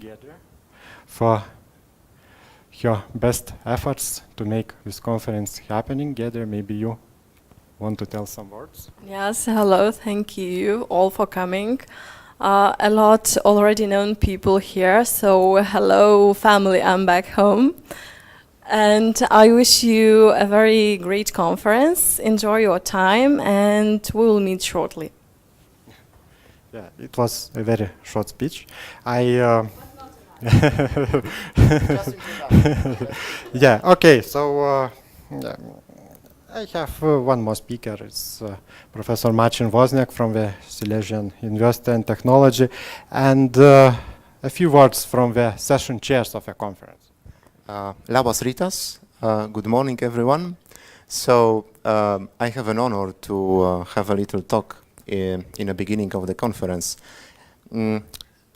Belvedere for your best efforts to make this conference happening. Belvedere, maybe you want to tell some words? Yes, hello, thank you all for coming. A lot already known people here, so hello family, I'm back home. And I wish you a very great conference, enjoy your time, and we will meet shortly. Yeah, it was a very short speech. Yeah, okay, so yeah, I have one more speaker. It's Professor Marcin Wozniak from the Silesian University and Technology, and a few words from the session chairs of the conference. Labas rytas, good morning everyone. So I have an honor to have a little talk in the beginning of the conference,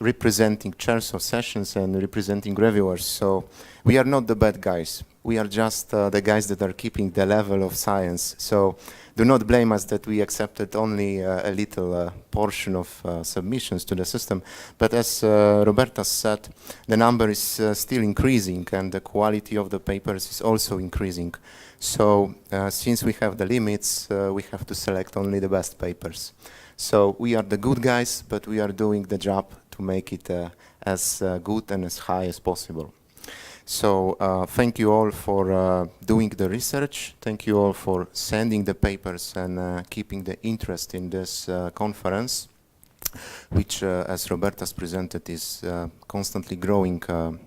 representing chairs of sessions and representing reviewers. So we are not the bad guys. We are just the guys that are keeping the level of science. So do not blame us that we accepted only a little portion of submissions to the system. But as Roberta said, the number is still increasing and the quality of the papers is also increasing. So since we have the limits, we have to select only the best papers. So we are the good guys, but we are doing the job to make it as good and as high as possible. So thank you all for doing the research. Thank you all for sending the papers and keeping the interest in this conference, which, as Roberta's presented, is constantly growing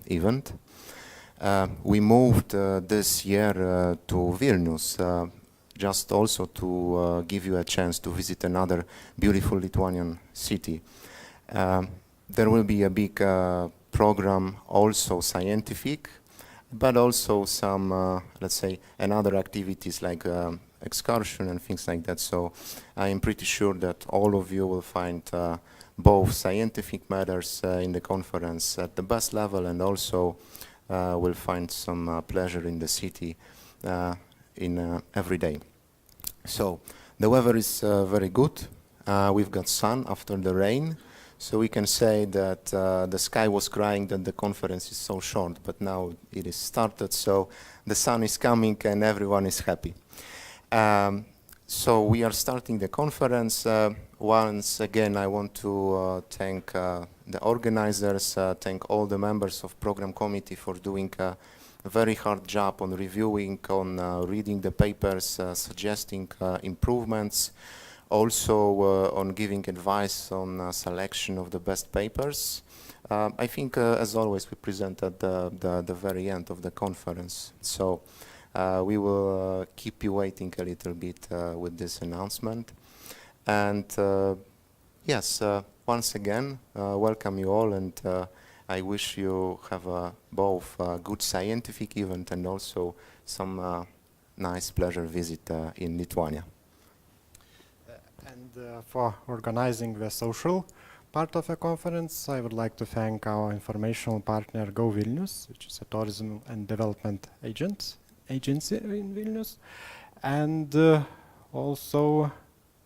event. We moved this year to Vilnius, just also to give you a chance to visit another beautiful Lithuanian city. There will be a big program, also scientific, but also some, let's say, another activities like excursion and things like that. So I am pretty sure that all of you will find both scientific matters in the conference at the best level, and also will find some pleasure in the city in every day. So the weather is very good. We've got sun after the rain. So we can say that the sky was crying that the conference is so short, but now it is started, so the sun is coming and everyone is happy. So we are starting the conference. Once again, I want to thank the organizers, thank all the members of program committee for doing a very hard job on reviewing, on reading the papers, suggesting improvements. Also on giving advice on selection of the best papers. I think, as always, we present at the very end of the conference. So we will keep you waiting a little bit with this announcement. And yes, once again, welcome you all, and I wish you have both a good scientific event and also some nice pleasure visit in Lithuania. And for organizing the social part of the conference, I would like to thank our informational partner Go Vilnius, which is a tourism and development agency in Vilnius. And also,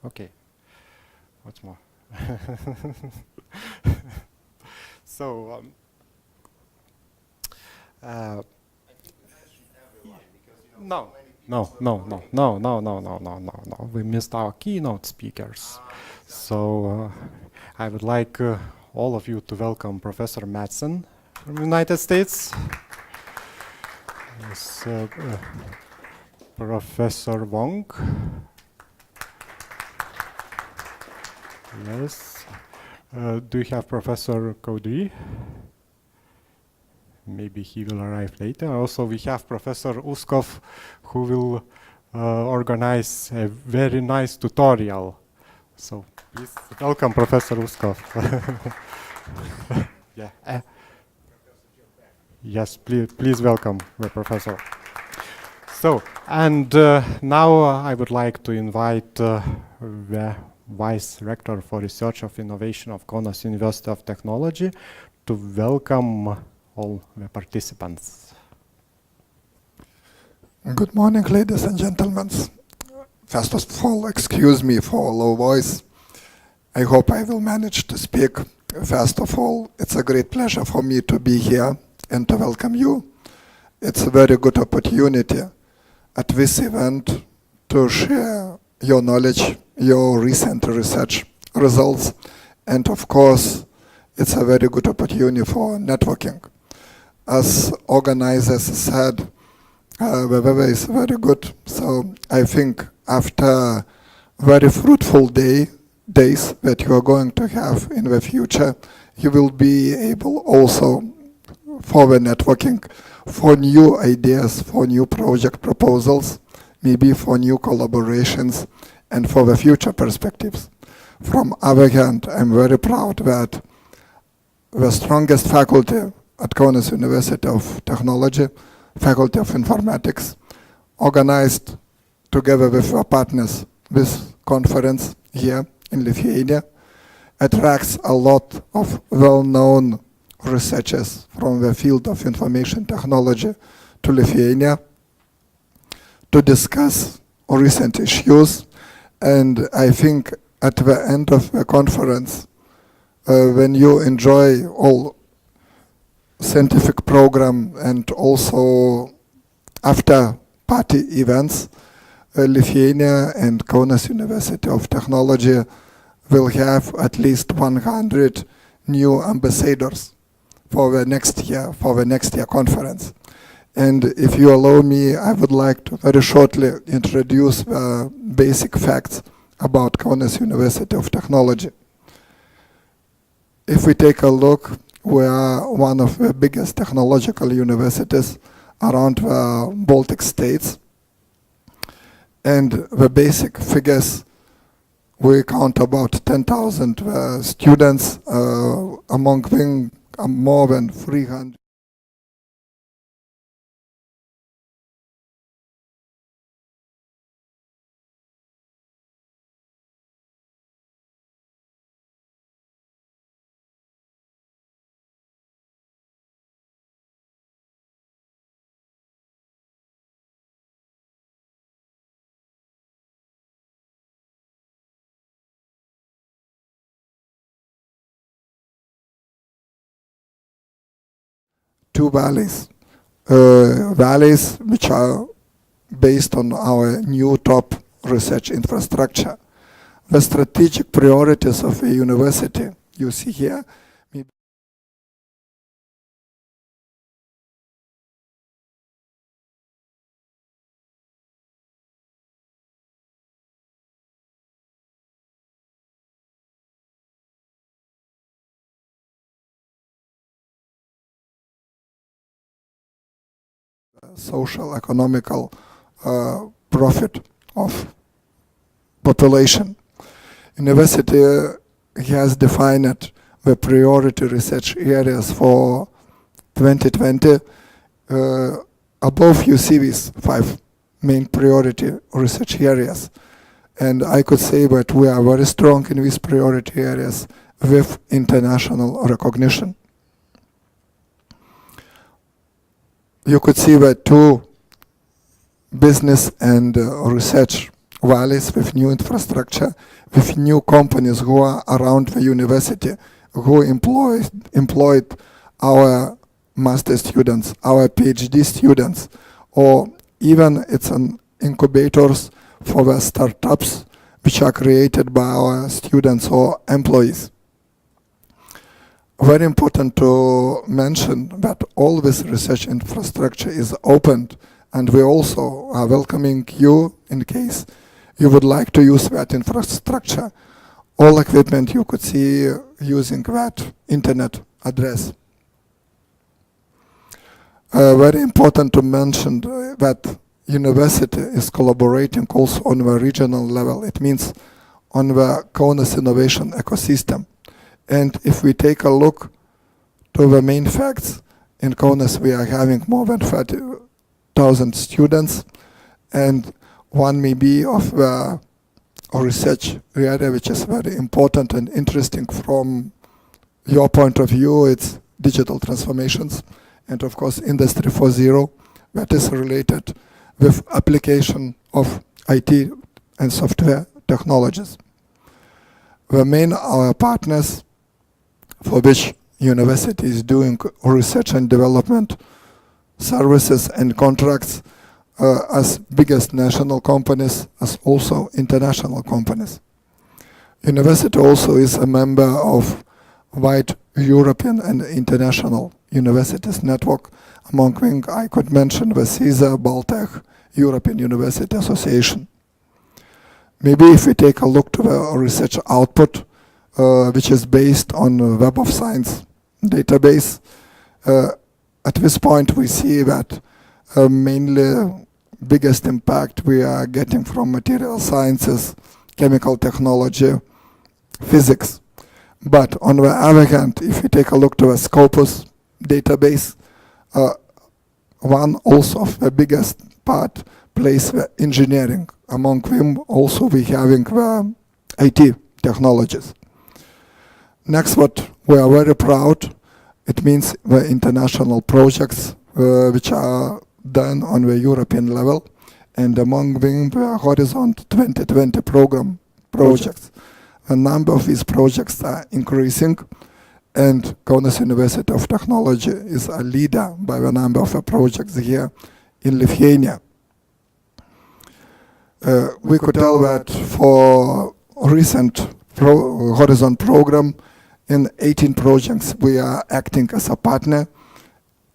okay, what's more? So, no. We missed our keynote speakers. So I would like all of you to welcome Professor Madsen from the United States. Yes, Professor Wong. Yes. Do you have Professor Cody? Maybe he will arrive later. Also, we have Professor Uskov, who will organize a very nice tutorial. So please welcome Professor Uskov. Yeah. Yes, please welcome the professor. So, and now I would like to invite the Vice Rector for Research of Innovation of Kaunas University of Technology to welcome all the participants. Good morning, ladies and gentlemen. First of all, excuse me for low voice. I hope I will manage to speak First of all, it's a great pleasure for me to be here and to welcome you. It's a very good opportunity at this event to share your knowledge, your recent research results, and of course, it's a very good opportunity for networking. As organizers said, the weather is very good, so I think after very fruitful days that you are going to have in the future, you will be able also for the networking, for new ideas, for new project proposals, maybe for new collaborations, and for the future perspectives. From other hand, I'm very proud that the strongest faculty at Kaunas University of Technology, Faculty of Informatics, organized together with our partners this conference here in Lithuania, attracts a lot of well-known researchers from the field of information technology to Lithuania to discuss recent issues. And I think at the end of the conference, when you enjoy all scientific program and also after party events, Lithuania and Kaunas University of Technology will have at least 100 new ambassadors for the next year conference. And if you allow me, I would like to very shortly introduce the basic facts about Kaunas University of Technology. If we take a look, we are one of the biggest technological universities around the Baltic states. And the basic figures, we count about 10,000 students, among them more than 300. Two valleys which are based on our new top research infrastructure. The strategic priorities of a university, you see here, social, economical profit of population. University has defined the priority research areas for 2020. Above you see these 5 main priority research areas. And I could say that we are very strong in these priority areas with international recognition. You could see that 2 business and research valleys with new infrastructure, with new companies who are around the university, who employed our master students, our PhD students, or even it's an incubators for the startups which are created by our students or employees. Very important to mention that all this research infrastructure is opened, and we also are welcoming you in case you would like to use that infrastructure. All equipment you could see using that internet address. Very important to mention that university is collaborating also on the regional level. It means on the Kaunas innovation ecosystem. And if we take a look to the main facts, in Kaunas we are having more than 30,000 students, and one may be of the research area which is very important and interesting from your point of view. It's digital transformations and of course Industry 4.0 that is related with application of IT and software technologies. The main our partners for which university is doing research and development services and contracts as biggest national companies as also international companies. University also is a member of wide European and international universities network, among which I could mention the CISA, Baltech, European University Association. Maybe if we take a look to the research output, which is based on Web of Science database, at this point we see that mainly biggest impact we are getting from material sciences, chemical technology, physics. But on the other hand, if you take a look to the Scopus database, one also of the biggest part plays the engineering, among them also we having the IT technologies. Next, what we are very proud, it means the international projects which are done on the European level, and among them the Horizon 2020 program projects. The number of these projects are increasing, and Kaunas University of Technology is a leader by the number of projects here in Lithuania. We could tell that for recent Horizon program, in 18 projects we are acting as a partner.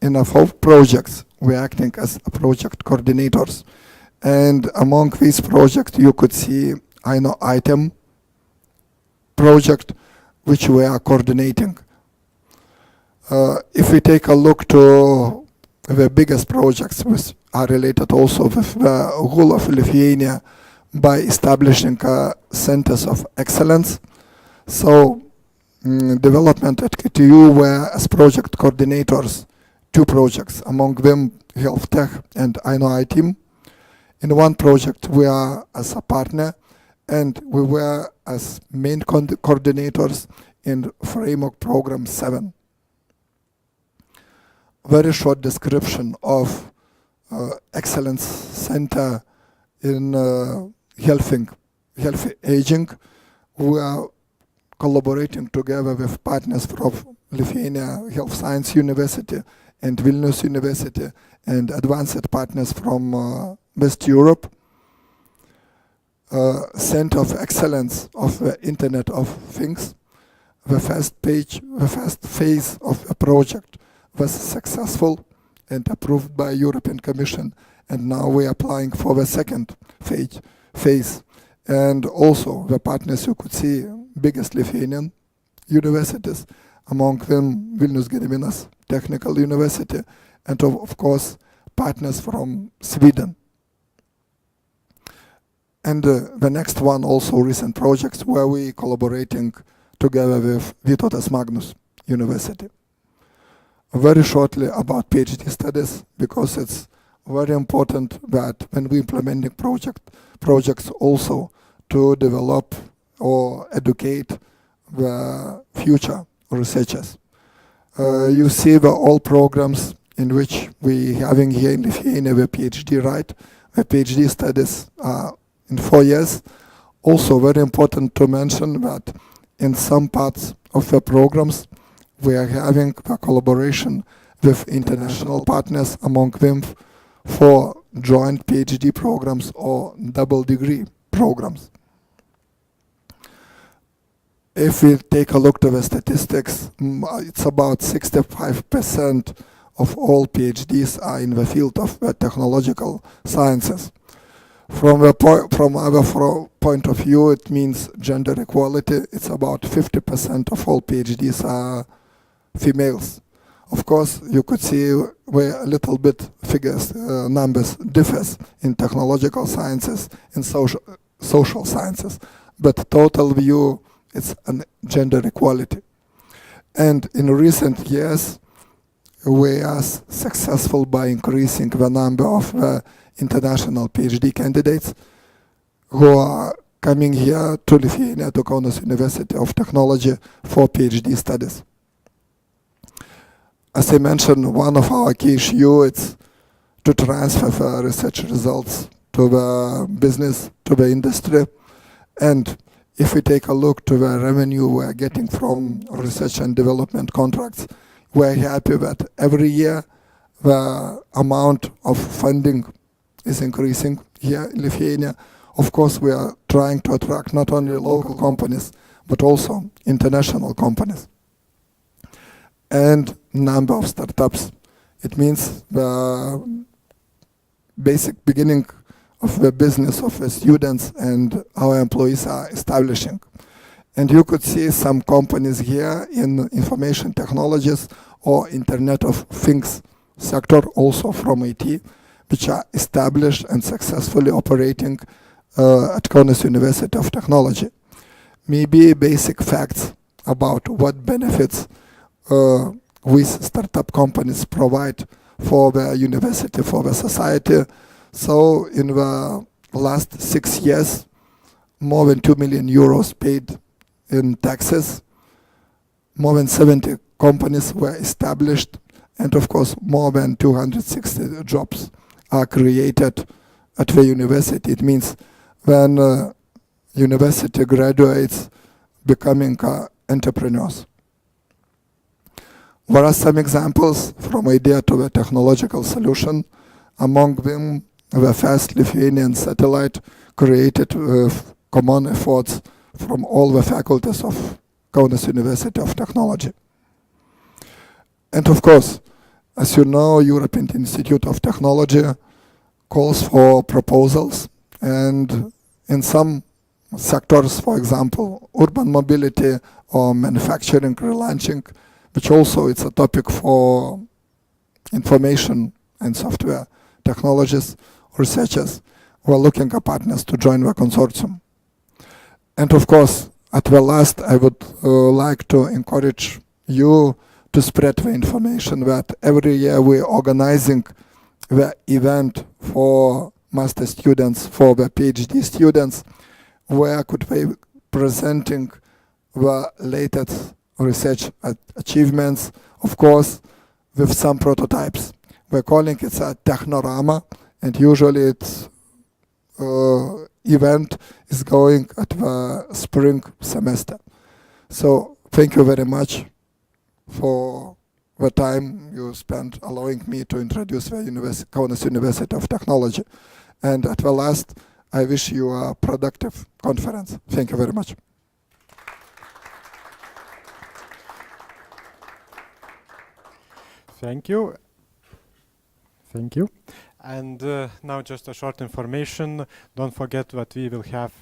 In 4 projects we are acting as project coordinators. And among these projects you could see item project which we are coordinating. If we take a look to the biggest projects which are related also with the whole of Lithuania by establishing centers of excellence. So development at KTU were as project coordinators 2 projects, among them Health Tech and ITEAM. In one project we are as a partner, and we were as main coordinators in framework program 7. Very short description of excellence center in healthy aging. We are collaborating together with partners from Lithuania Health Science University and Vilnius University, and advanced partners from West Europe. Center of Excellence of the Internet of Things. The first phase of the project was successful and approved by European Commission, and now we are applying for the second phase. And also the partners you could see, biggest Lithuanian universities, among them Vilnius Gediminas Technical University, and of course partners from Sweden. And the next one also recent projects where we collaborating together with Vytautas Magnus University. Very shortly about PhD studies, because it's very important that when we implementing projects also to develop or educate the future researchers. You see the all programs in which we having here in Lithuania the PhD, right? The PhD studies are in 4 years. Also very important to mention that in some parts of the programs we are having a collaboration with international partners, among them for joint PhD programs or double degree programs. If we take a look to the statistics, it's about 65% of all PhDs are in the field of the technological sciences. From our point of view, it means gender equality. It's about 50% of all PhDs are females. Of course, you could see where a little bit figures, numbers differs in technological sciences and social sciences, but total view, it's a gender equality. And in recent years, we are successful by increasing the number of international PhD candidates who are coming here to Lithuania, to Kaunas University of Technology for PhD studies. As I mentioned, one of our key issues is to transfer research results to the business, to the industry. And if we take a look to the revenue we're getting from research and development contracts, we're happy that every year the amount of funding is increasing here in Lithuania. Of course, we are trying to attract not only local companies, but also international companies. And number of startups. It means the basic beginning of the business of the students and our employees are establishing. And you could see some companies here in information technologies or Internet of Things sector, also from IT, which are established and successfully operating at Kaunas University of Technology. Maybe basic facts about what benefits with startup companies provide for the university, for the society. So in the last 6 years, more than 2 million euros paid in taxes, more than 70 companies were established, and of course more than 260 jobs are created at the university. It means when university graduates becoming entrepreneurs. There are some examples from idea to the technological solution. Among them, the first Lithuanian satellite created with common efforts from all the faculties of Kaunas University of Technology. And of course, as you know, European Institute of Technology calls for proposals, and in some sectors, for example, urban mobility or manufacturing relaunching, which also it's a topic for information and software technologists, researchers who are looking at partners to join the consortium. And of course, at the last, I would like to encourage you to spread the information that every year we're organizing the event for master students, for the PhD students, where could be presenting the latest research achievements, of course, with some prototypes. We're calling it a technorama, and usually it's event is going at the spring semester. So thank you very much for the time you spent allowing me to introduce the Kaunas University of Technology. And at the last, I wish you a productive conference. Thank you very much. Thank you. Thank you. And now just a short information. Don't forget that we will have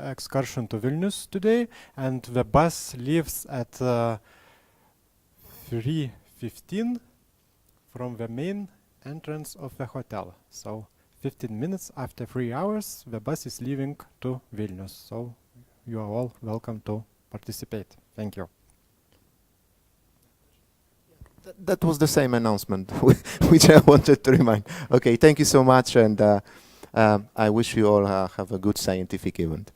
excursion to Vilnius today, and the bus leaves at 3:15 from the main entrance of the hotel. So 15 minutes after 3 hours, the bus is leaving to Vilnius. So you are all welcome to participate. Thank you. That was the same announcement, which I wanted to remind. Okay, thank you so much, and I wish you all have a good scientific event.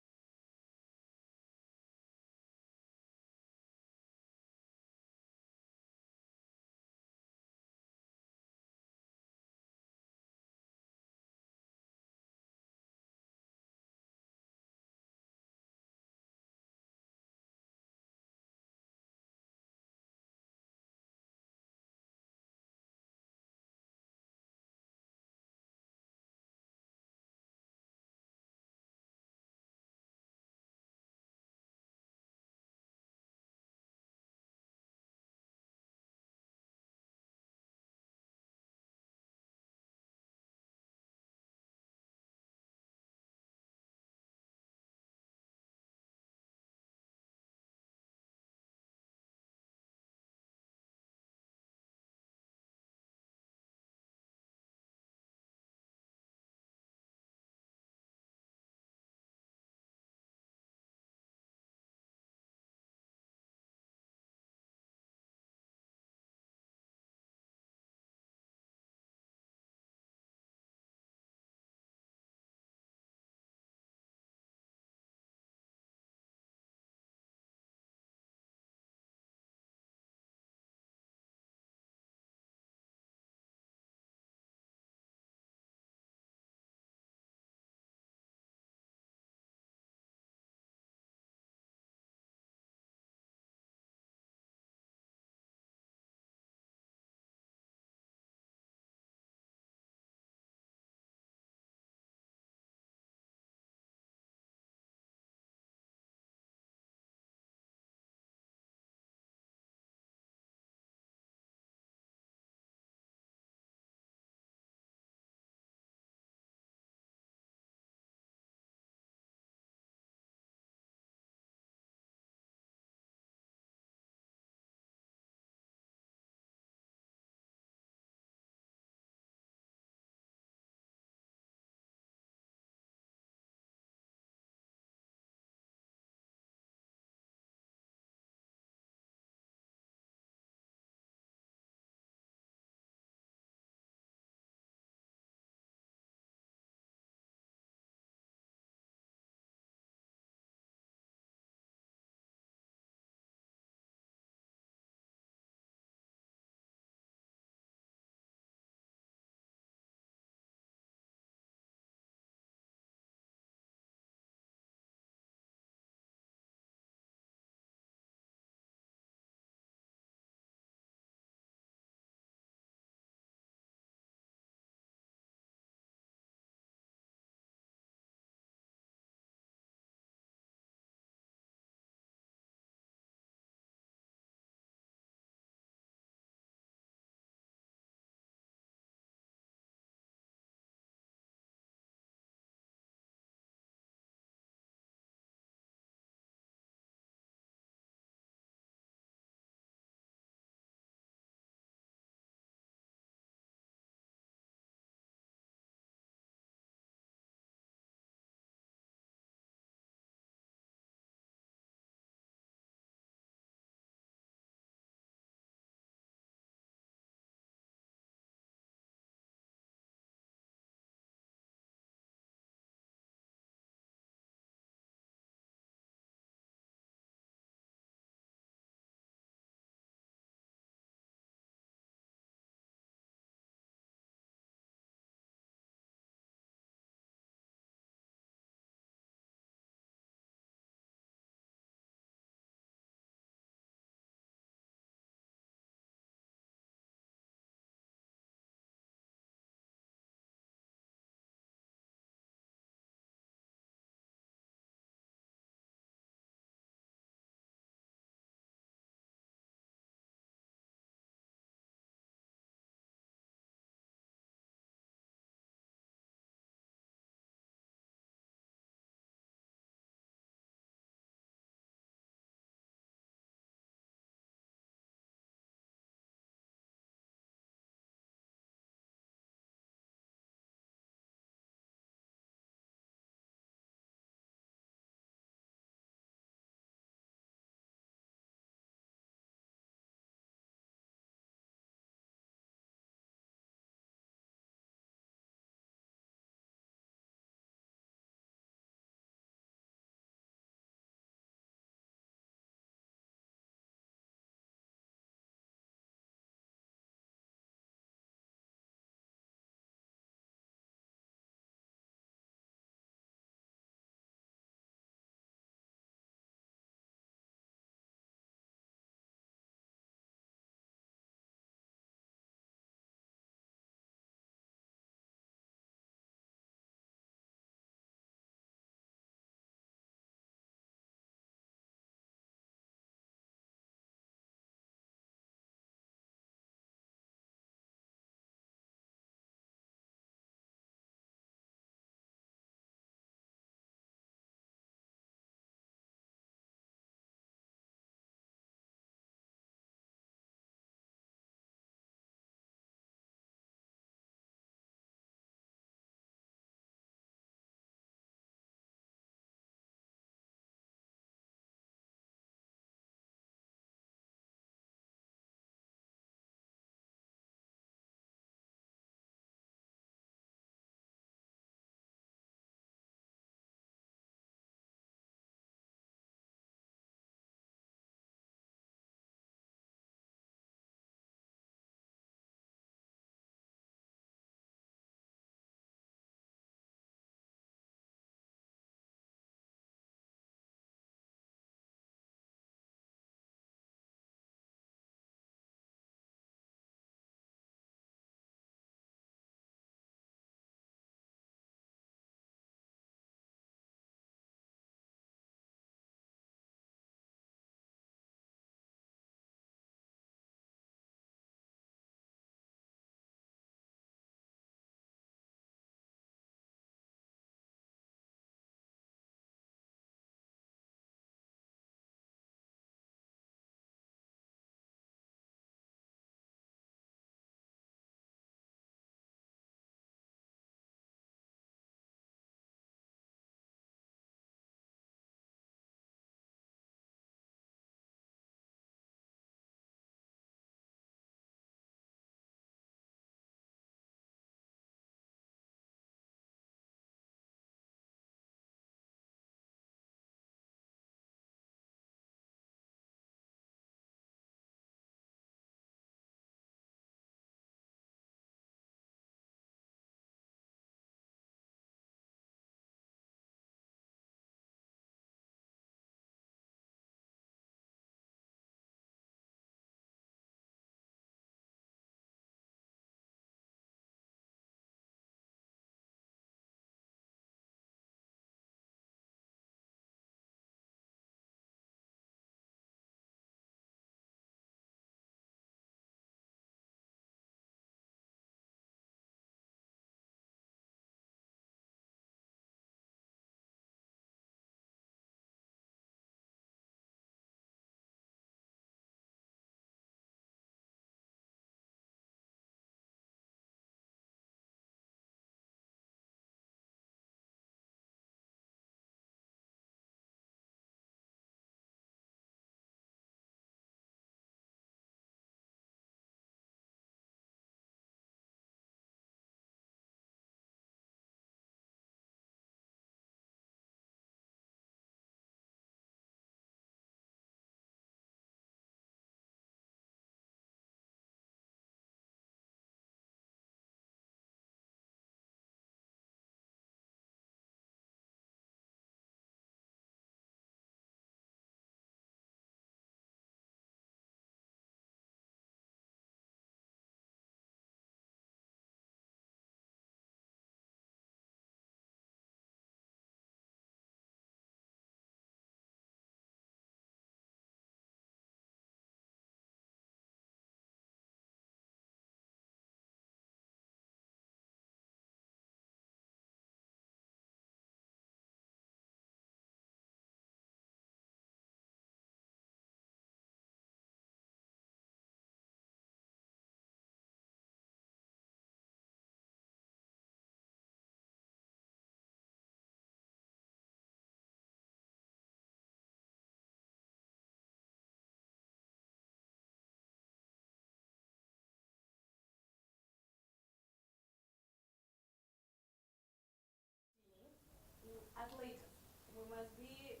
must be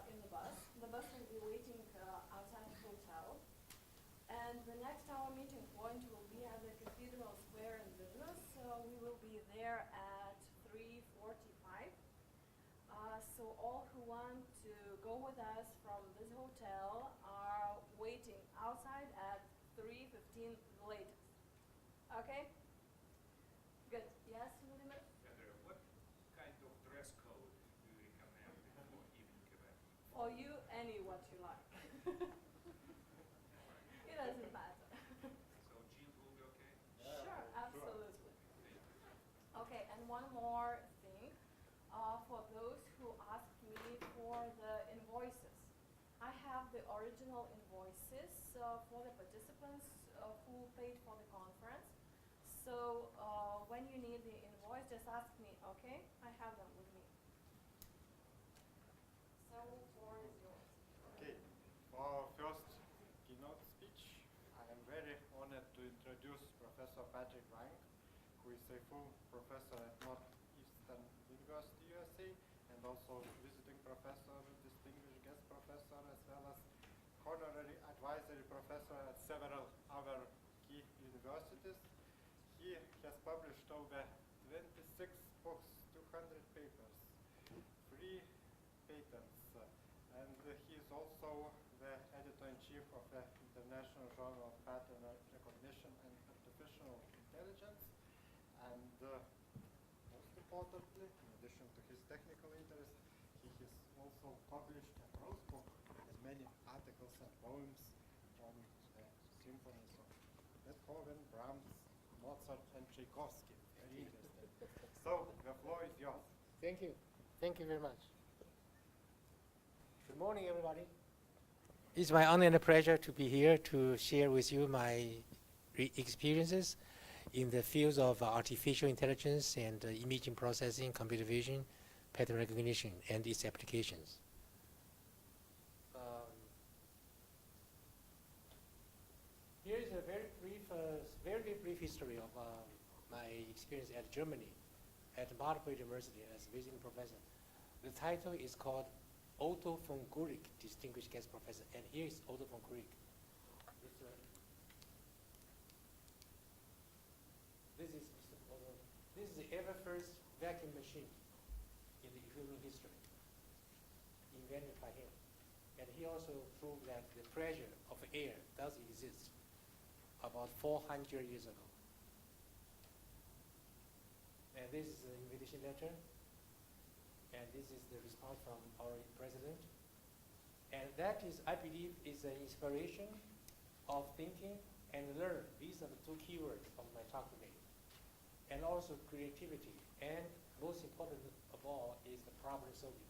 in the bus. The bus will be waiting outside the hotel. And the next our meeting point will be at the Cathedral Square in Vilnius. So we will be there at 3:45. So all who want to go with us from this hotel are waiting outside at 3:15 the latest. Okay? Good. Yes, Vladimir? Andrea, what kind of dress code do you recommend for evening event? For you, any what you like. It doesn't matter. So jeans will be okay? Sure, absolutely. Thank you. Okay, and one more thing. For those who asked me for the invoices, I have the original invoices for the participants who paid for the conference. So when you need the invoice, just ask me, okay? I have them with me. So, floor is yours. Okay, for our first keynote speech, I am very honored to introduce Professor Patrick Wang, who is a full professor at Northeastern University, USA, and also visiting professor, distinguished guest professor, as well as honorary advisory professor at several other key universities. He has published over 26 books, 200 papers, 3 patents, and he is also the editor-in-chief of the International Journal of Pattern Recognition and Artificial Intelligence. And most importantly, in addition to his technical interest, he has also published a prose book with many articles and poems on the symphonies of Beethoven, Brahms, Mozart, and Tchaikovsky. Very interesting. So the floor is yours. Thank you. Thank you very much. Good morning, everybody. It's my honor and a pleasure to be here to share with you my experiences in the fields of artificial intelligence and imaging processing, computer vision, pattern recognition, and its applications. Here is a very brief history of my experience at Germany, at multiple university as visiting professor. The title is called Otto von Guericke, Distinguished Guest Professor, and here is Otto von Guericke. This is Mr. Otto. This is the ever first vacuum machine in the human history, invented by him. And he also proved that the pressure of air does exist about 400 years ago. And this is the invitation letter. And this is the response from our president. And that is, I believe, is an inspiration of thinking and learn. These are the two keywords of my talk today. And also creativity. And most important of all is the problem solving.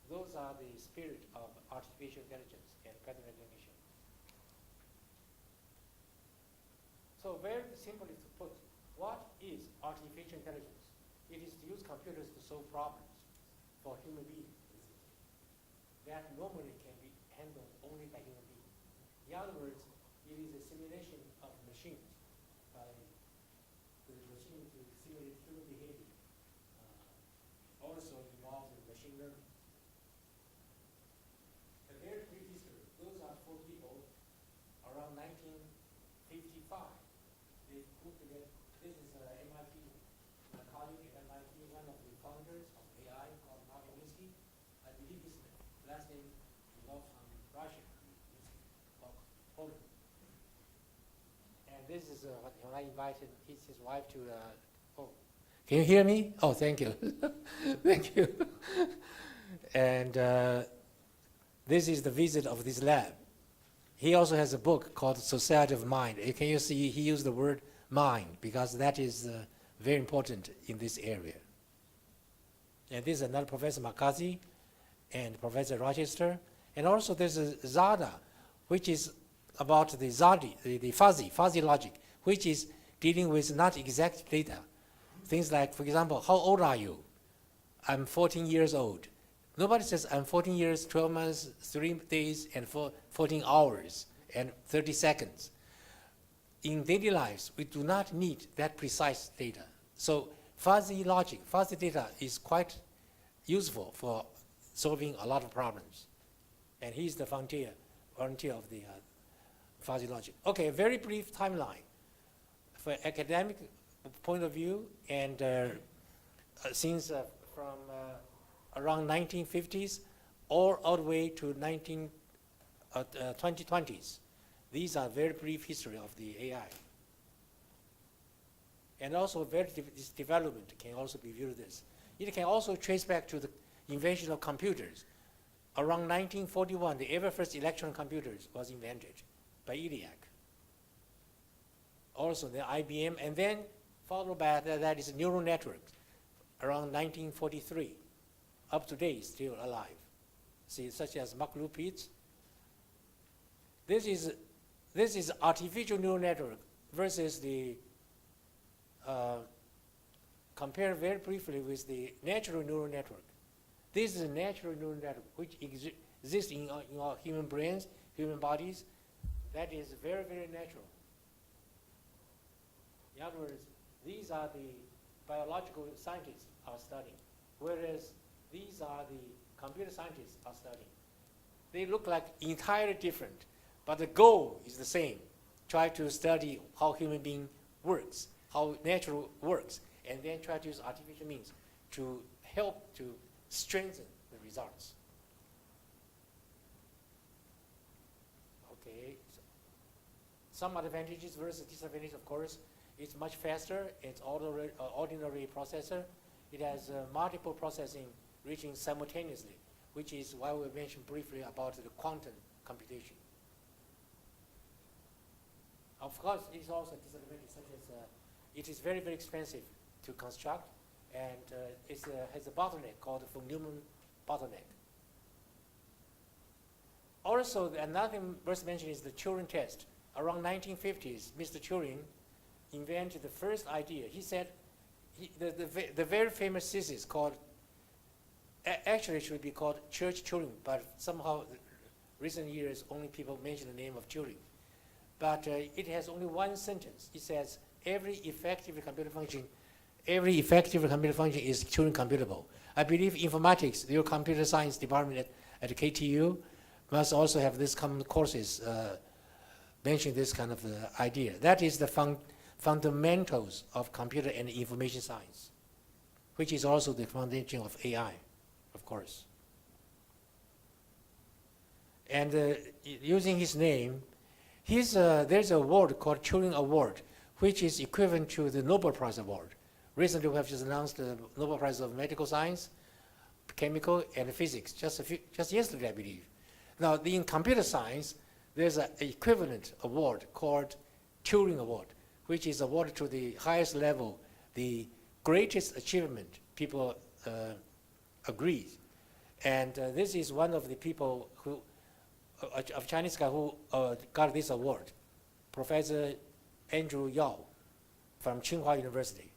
Those are the spirit of artificial intelligence and pattern recognition. So very simply to put, what is artificial intelligence? It is to use computers to solve problems for human beings that normally can be handled only by human beings. In other words, it is a simulation of machines by the machine to simulate human behavior. Also involves in machine learning. A very brief history. Those are 4 people around 1955. They put together. This is MIT, a colleague at MIT, one of the founders of AI called Martin Minsky. I believe his last name belongs from Russia, or Poland. And this is when I invited his wife to. Can you hear me? Oh, thank you, thank you. And this is the visit of this lab. He also has a book called Society of Mind. Can you see he used the word mind because that is very important in this area. And this is another Professor McCarthy and Professor Rochester. And also there's a ZADA, which is about the ZADI, the fuzzy logic, which is dealing with not exact data. Things like, for example, how old are you? I'm 14 years old. Nobody says I'm 14 years, 12 months, 3 days, and 14 hours, and 30 seconds. In daily lives, we do not need that precise data. So fuzzy logic, fuzzy data is quite useful for solving a lot of problems. And he's the volunteer of the fuzzy logic. Okay, a very brief timeline. For academic point of view, and since from around 1950s all the way to 2020s. These are very brief history of the AI. And also this development can also be viewed this. It can also trace back to the invention of computers. Around 1941, the ever first electron computers was invented by ELIAC. Also the IBM, and then followed by that is neural networks around 1943. Up to date, still alive. See, such as Mac-Lupit. This is artificial neural network versus the compare very briefly with the natural neural network. This is a natural neural network which exists in our human brains, human bodies. That is very, very natural. In other words, these are the biological scientists are studying, whereas these are the computer scientists are studying. They look like entirely different, but the goal is the same. Try to study how human being works, how natural works, and then try to use artificial means to help to strengthen the results. Okay, so some advantages versus disadvantages, of course. It's much faster. It's ordinary processor. It has multiple processing reaching simultaneously, which is why we mentioned briefly about the quantum computation. Of course, it's also a disadvantage, such as it is very, very expensive to construct, and it has a bottleneck called the von Neumann bottleneck. Also, another thing worth mentioning is the Turing test. Around 1950s, Mr. Turing invented the first idea. He said the very famous thesis called, actually it should be called Church-Turing, but somehow recent years only people mention the name of Turing. But it has only one sentence. It says every effective computer function is Turing computable. I believe informatics, your computer science department at KTU must also have this common courses mentioning this kind of idea. That is the fundamentals of computer and information science, which is also the foundation of AI, of course. And using his name, there's an award called Turing Award, which is equivalent to the Nobel Prize Award. Recently, we have just announced the Nobel Prize of Medical Science, Chemical, and Physics, just yesterday, I believe. Now, in computer science, there's an equivalent award called Turing Award, which is awarded to the highest level, the greatest achievement, people agree. And this is one of the people who, of Chinese guy who got this award, Professor Andrew Yao from Tsinghua University.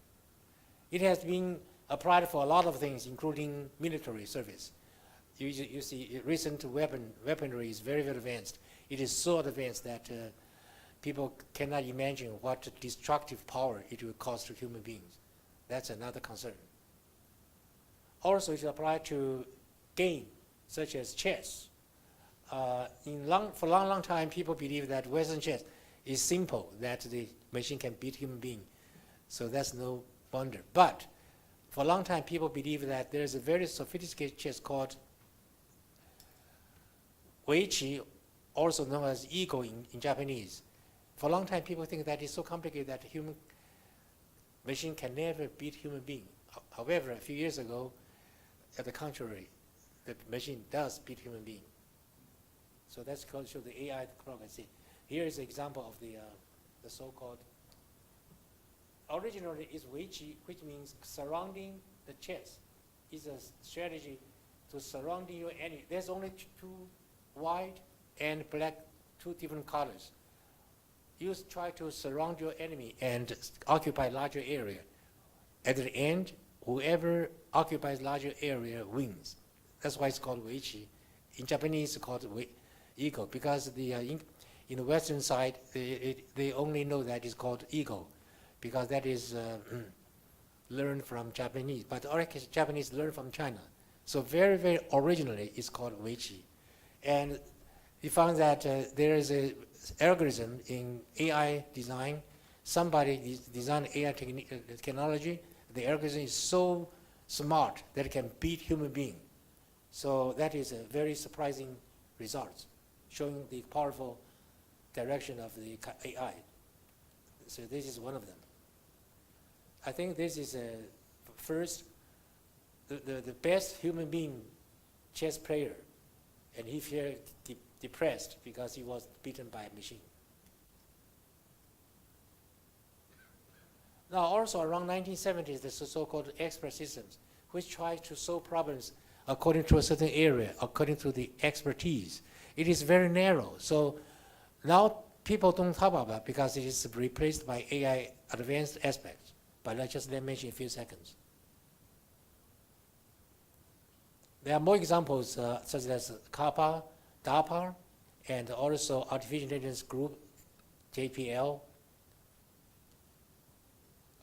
It has been applied for a lot of things, including military service. You see, recent weaponry is very, very advanced. It is so advanced that people cannot imagine what destructive power it will cause to human beings. That's another concern. Also, it's applied to game, such as chess. For a long time, people believe that Western chess is simple, that the machine can beat human being. So that's no wonder. But for a long time, people believe that there's a very sophisticated chess called Weiqi, also known as ego in Japanese. For a long time, people think that it's so complicated that human machine can never beat human being. However, a few years ago, at the contrary, the machine does beat human being. So that's called show the AI progress. Here is an example of the so-called. Originally, is Weiqi, which means surrounding the chess. Is a strategy to surrounding your enemy. There's only two white and black, two different colors. You try to surround your enemy and occupy larger area. At the end, whoever occupies larger area wins. That's why it's called Weiqi. In Japanese, it's called ego, because in the Western side, they only know that it's called ego, because that is learned from Japanese. But Japanese learned from China. So very, very originally, it's called Weiqi. And we found that there is a algorithm in AI design. Somebody designed AI technology. The algorithm is so smart that it can beat human being. So that is a very surprising result, showing the powerful direction of the AI. So this is one of them. I think this is first the best human being chess player, and he felt depressed because he was beaten by a machine. Now also around 1970s, the so-called expert systems, which try to solve problems according to a certain area, according to the expertise. It is very narrow. So now people don't talk about it because it is replaced by AI advanced aspects. But let me mention a few seconds. There are more examples such as CAPA, DAPA, and also Artificial Intelligence Group, JPL.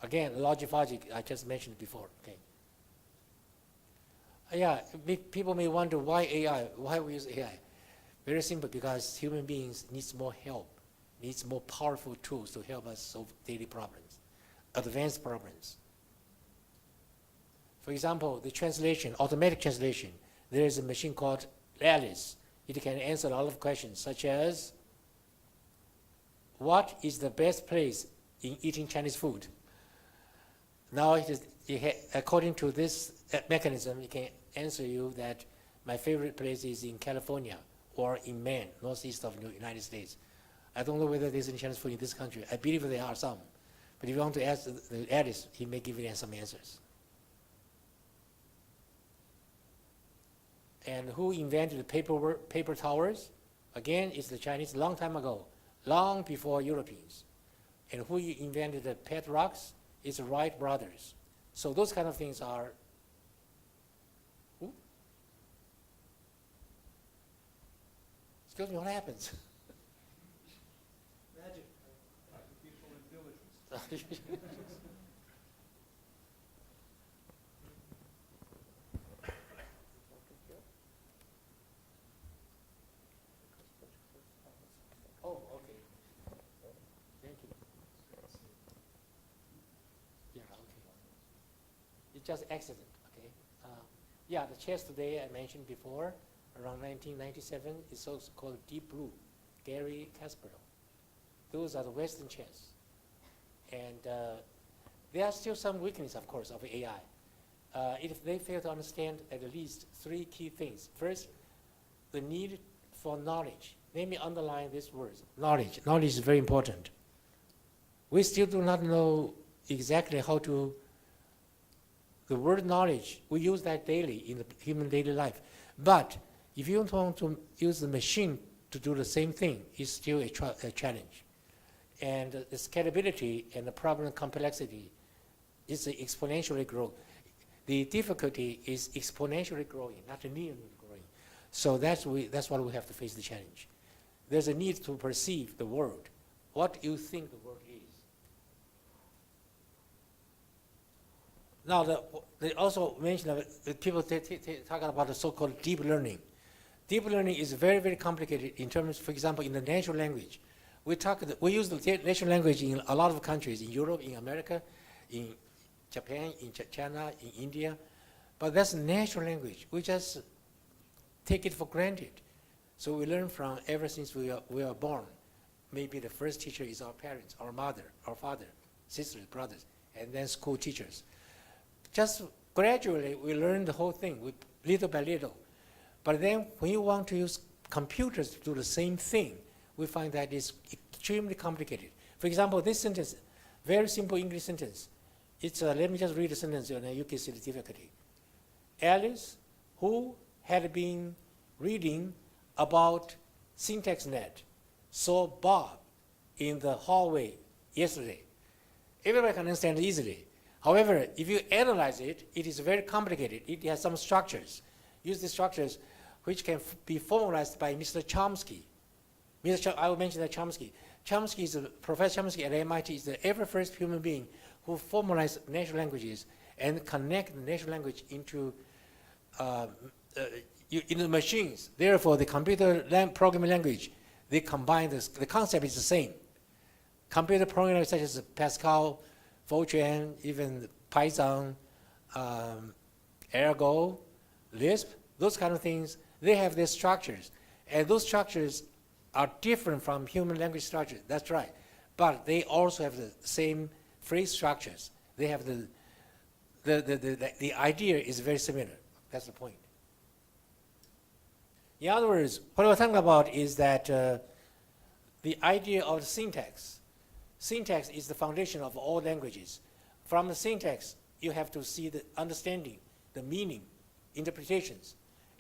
Again, logic I just mentioned before. Okay. Yeah, people may wonder why AI, why we use AI. Very simple, because human beings needs more help, needs more powerful tools to help us solve daily problems, advanced problems. For example, the translation, automatic translation, there is a machine called Alice. It can answer a lot of questions, such as, what is the best place in eating Chinese food? Now, according to this mechanism, it can answer you that my favorite place is in California or in Maine, northeast of the United States. I don't know whether there's any Chinese food in this country. I believe there are some. But if you want to ask the Alice, he may give you some answers. And who invented the paper towers? Again, it's the Chinese, long time ago, long before Europeans. And who invented the pet rocks? It's the Wright brothers. So those kind of things are. Who? Excuse me, what happens? Magic. Artificial intelligence. Oh, okay. Thank you. Yeah, okay. It's just accident, okay? Yeah, the chess today I mentioned before, around 1997, is also called Deep Blue, Gary Kasparov. Those are the Western chess. And there are still some weaknesses, of course, of AI. If they fail to understand at least three key things. First, the need for knowledge. Let me underline these words. Knowledge. Knowledge is very important. We still do not know exactly how to, the word knowledge, we use that daily in the human daily life. But if you want to use the machine to do the same thing, it's still a challenge. And the scalability and the problem complexity is exponentially growing. The difficulty is exponentially growing, not linearly growing. So that's why we have to face the challenge. There's a need to perceive the world, what you think the world is. Now, they also mentioned that people talking about the so-called deep learning. Deep learning is very, very complicated in terms, for example, in the natural language. We use the natural language in a lot of countries, in Europe, in America, in Japan, in China, in India. But that's natural language. We just take it for granted. So we learn from ever since we are born. Maybe the first teacher is our parents, our mother, our father, sisters, brothers, and then school teachers. Just gradually, we learn the whole thing, little by little. But then when you want to use computers to do the same thing, we find that it's extremely complicated. For example, this sentence, very simple English sentence. It's, let me just read the sentence and you can see the difficulty. Alice, who had been reading about SyntaxNet, saw Bob in the hallway yesterday. Everybody can understand it easily. However, if you analyze it, it is very complicated. It has some structures. Use the structures which can be formalized by Mr. Chomsky. I will mention that Chomsky. Professor Chomsky at MIT is the ever first human being who formalized natural languages and connect the natural language into in the machines. Therefore, the computer programming language, they combine this. The concept is the same. Computer programming such as Pascal, Fortran, even Python, Ergo, Lisp, those kind of things, they have their structures. And those structures are different from human language structures, that's right. But they also have the same phrase structures. They have the idea is very similar. That's the point. In other words, what we're talking about is that the idea of the syntax. Syntax is the foundation of all languages. From the syntax, you have to see the understanding, the meaning, interpretations.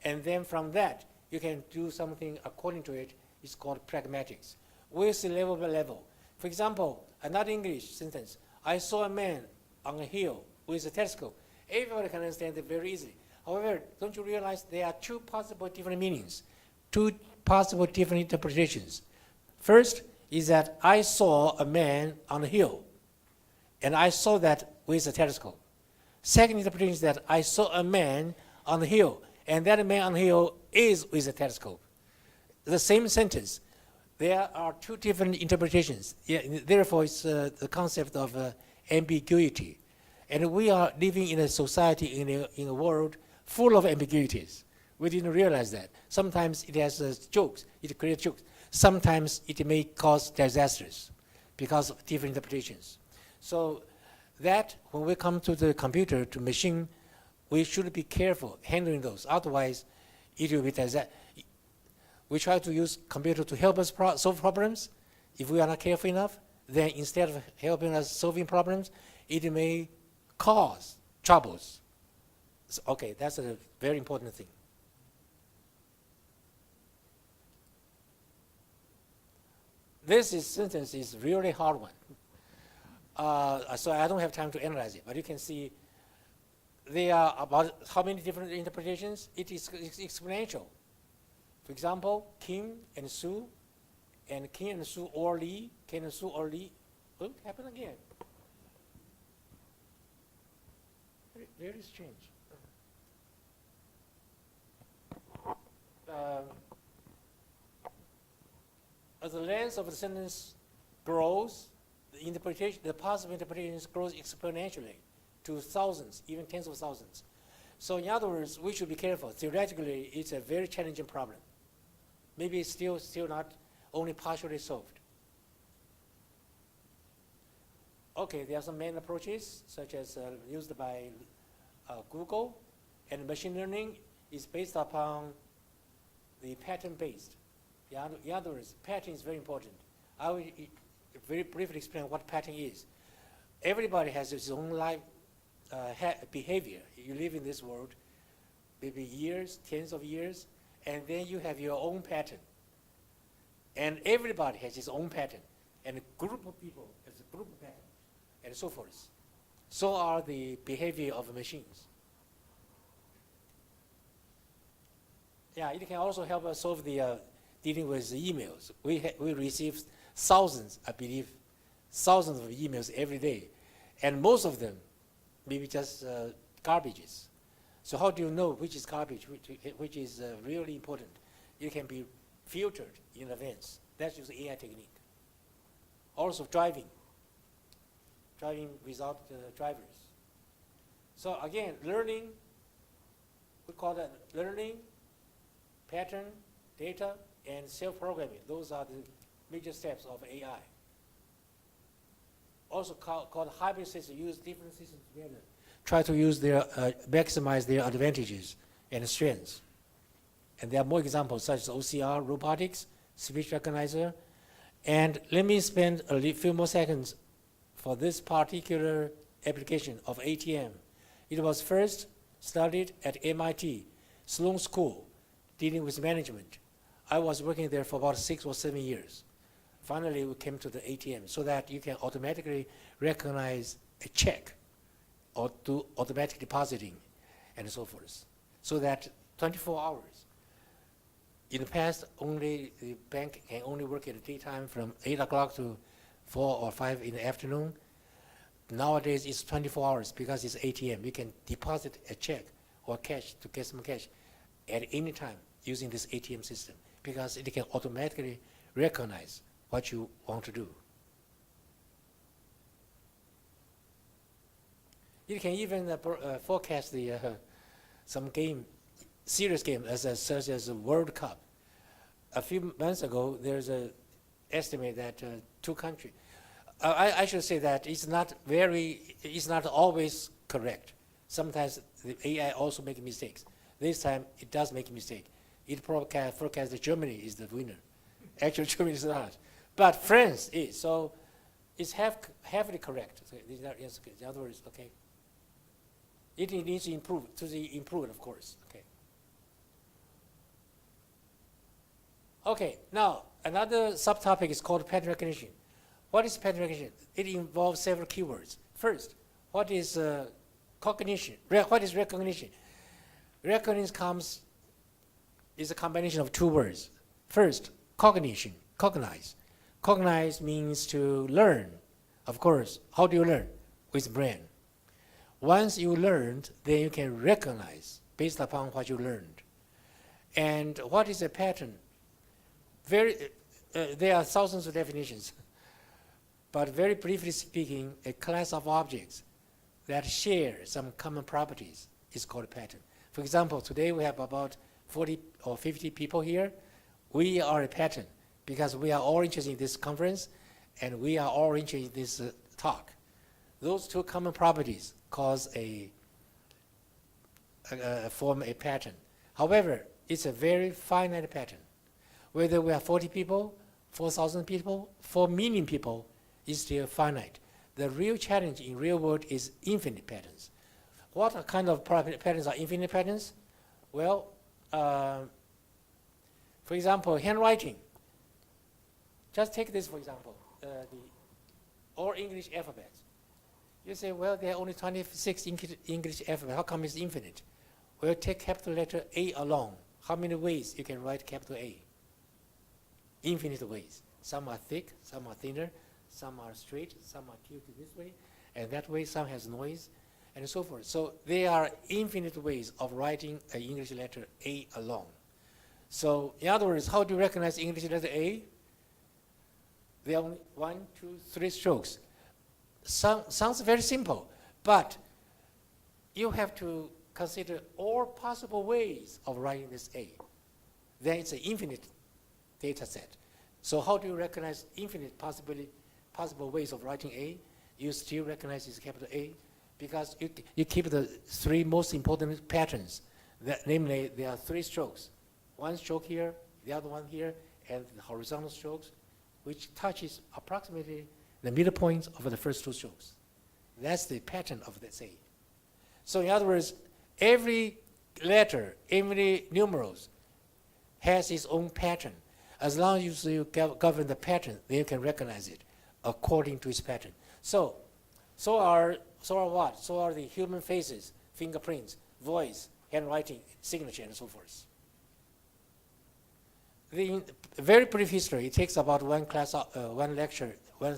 And then from that, you can do something according to it. It's called pragmatics. Where's the level by level? For example, another English sentence, I saw a man on a hill with a telescope. Everybody can understand it very easily. However, don't you realize there are two possible different meanings, two possible different interpretations. First is that I saw a man on a hill, and I saw that with a telescope. Second interpretation is that I saw a man on the hill, and that man on the hill is with a telescope. The same sentence. There are two different interpretations. Yeah, therefore, it's the concept of ambiguity. And we are living in a society, in a world full of ambiguities. We didn't realize that. Sometimes it has jokes, it creates jokes. Sometimes it may cause disasters because of different interpretations. So that when we come to the computer, to machine, we should be careful handling those. Otherwise, it will be disaster. We try to use computer to help us solve problems. If we are not careful enough, then instead of helping us solving problems, it may cause troubles. So, okay, that's a very important thing. This sentence is really hard one. So I don't have time to analyze it, but you can see there are about how many different interpretations. It is exponential. For example, Kim and Sue or Lee, Ken and Sue or Lee. What happened again? Very strange. As the length of the sentence grows, the interpretation, the possible interpretations grows exponentially to thousands, even tens of thousands. So in other words, we should be careful. Theoretically, it's a very challenging problem. Maybe it's still not only partially solved. Okay, there are some main approaches, such as used by Google, and machine learning is based upon the pattern-based. In other words, pattern is very important. I will very briefly explain what pattern is. Everybody has its own life behavior. You live in this world, maybe years, tens of years, and then you have your own pattern. And everybody has his own pattern. And a group of people has a group of pattern, and so forth. So are the behavior of machines. Yeah, it can also help us solve the dealing with the emails. We receive thousands, I believe, thousands of emails every day. And most of them maybe just garbages. So how do you know which is garbage, which is really important? It can be filtered in advance. That's just AI technique. Also driving without drivers. So again, learning, we call that learning, pattern, data, and self-programming. Those are the major steps of AI. Also called hybrid systems, use different systems together. Try to use their, maximize their advantages and strengths. And there are more examples such as OCR, robotics, speech recognizer. And let me spend a few more seconds for this particular application of ATM. It was first studied at MIT, Sloan School, dealing with management. I was working there for about 6 or 7 years. Finally, we came to the ATM so that you can automatically recognize a check or do automatic depositing and so forth. So that 24 hours. In the past, only the bank can only work in the daytime from 8 o'clock to 4 or 5 in the afternoon. Nowadays, it's 24 hours because it's ATM. You can deposit a check or cash to get some cash at any time using this ATM system, because it can automatically recognize what you want to do. It can even forecast the some game, serious game, such as the World Cup. A few months ago, there's an estimate that two countries. I should say that it's not always correct. Sometimes the AI also makes mistakes. This time, it does make a mistake. It forecasts that Germany is the winner. Actually, Germany is not. But France is. So it's heavily correct. So in other words, okay. It needs to improve, of course. Okay. Okay, now another subtopic is called pattern recognition. What is pattern recognition? It involves several keywords. First, what is cognition? What is recognition? Recognition is a combination of two words. First, cognition, cognize. Cognize means to learn. Of course, how do you learn? With brain. Once you learned, then you can recognize based upon what you learned. And what is a pattern? There are thousands of definitions, but very briefly speaking, a class of objects that share some common properties is called a pattern. For example, today we have about 40 or 50 people here. We are a pattern because we are all interested in this conference and we are all interested in this talk. Those two common properties form a pattern. However, it's a very finite pattern. Whether we have 40 people, 4,000 people, 4 million people, is still finite. The real challenge in real world is infinite patterns. What kind of patterns are infinite patterns? Well, for example, handwriting. Just take this for example, all English alphabets. You say, well, there are only 26 English alphabets. How come it's infinite? Well, take capital letter A alone. How many ways you can write capital A? Infinite ways. Some are thick, some are thinner, some are straight, some are tilted this way, and that way some has noise, and so forth. So there are infinite ways of writing an English letter A alone. So in other words, how do you recognize English letter A? There are only 1, 2, 3 strokes. Sounds very simple, but you have to consider all possible ways of writing this A. Then it's an infinite data set. So how do you recognize infinite possible ways of writing A? You still recognize it's capital A because you keep the 3 most important patterns. Namely, there are 3 strokes. 1 stroke here, the other one here, and the horizontal strokes, which touches approximately the middle point of the first 2 strokes. That's the pattern of this A. So in other words, every letter, every numerals has its own pattern. As long as you govern the pattern, then you can recognize it according to its pattern. So are what? So are the human faces, fingerprints, voice, handwriting, signature, and so forth. The very brief history, it takes about one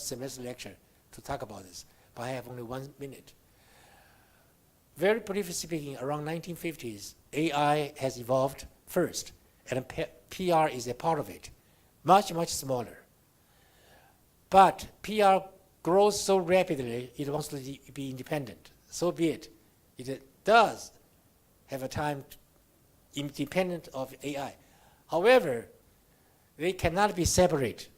semester lecture to talk about this, but I have only 1 minute. Very briefly speaking, around 1950s, AI has evolved first, and PR is a part of it, much, much smaller. But PR grows so rapidly, it wants to be independent. So be it. It does have a time independent of AI. However, they cannot be separate.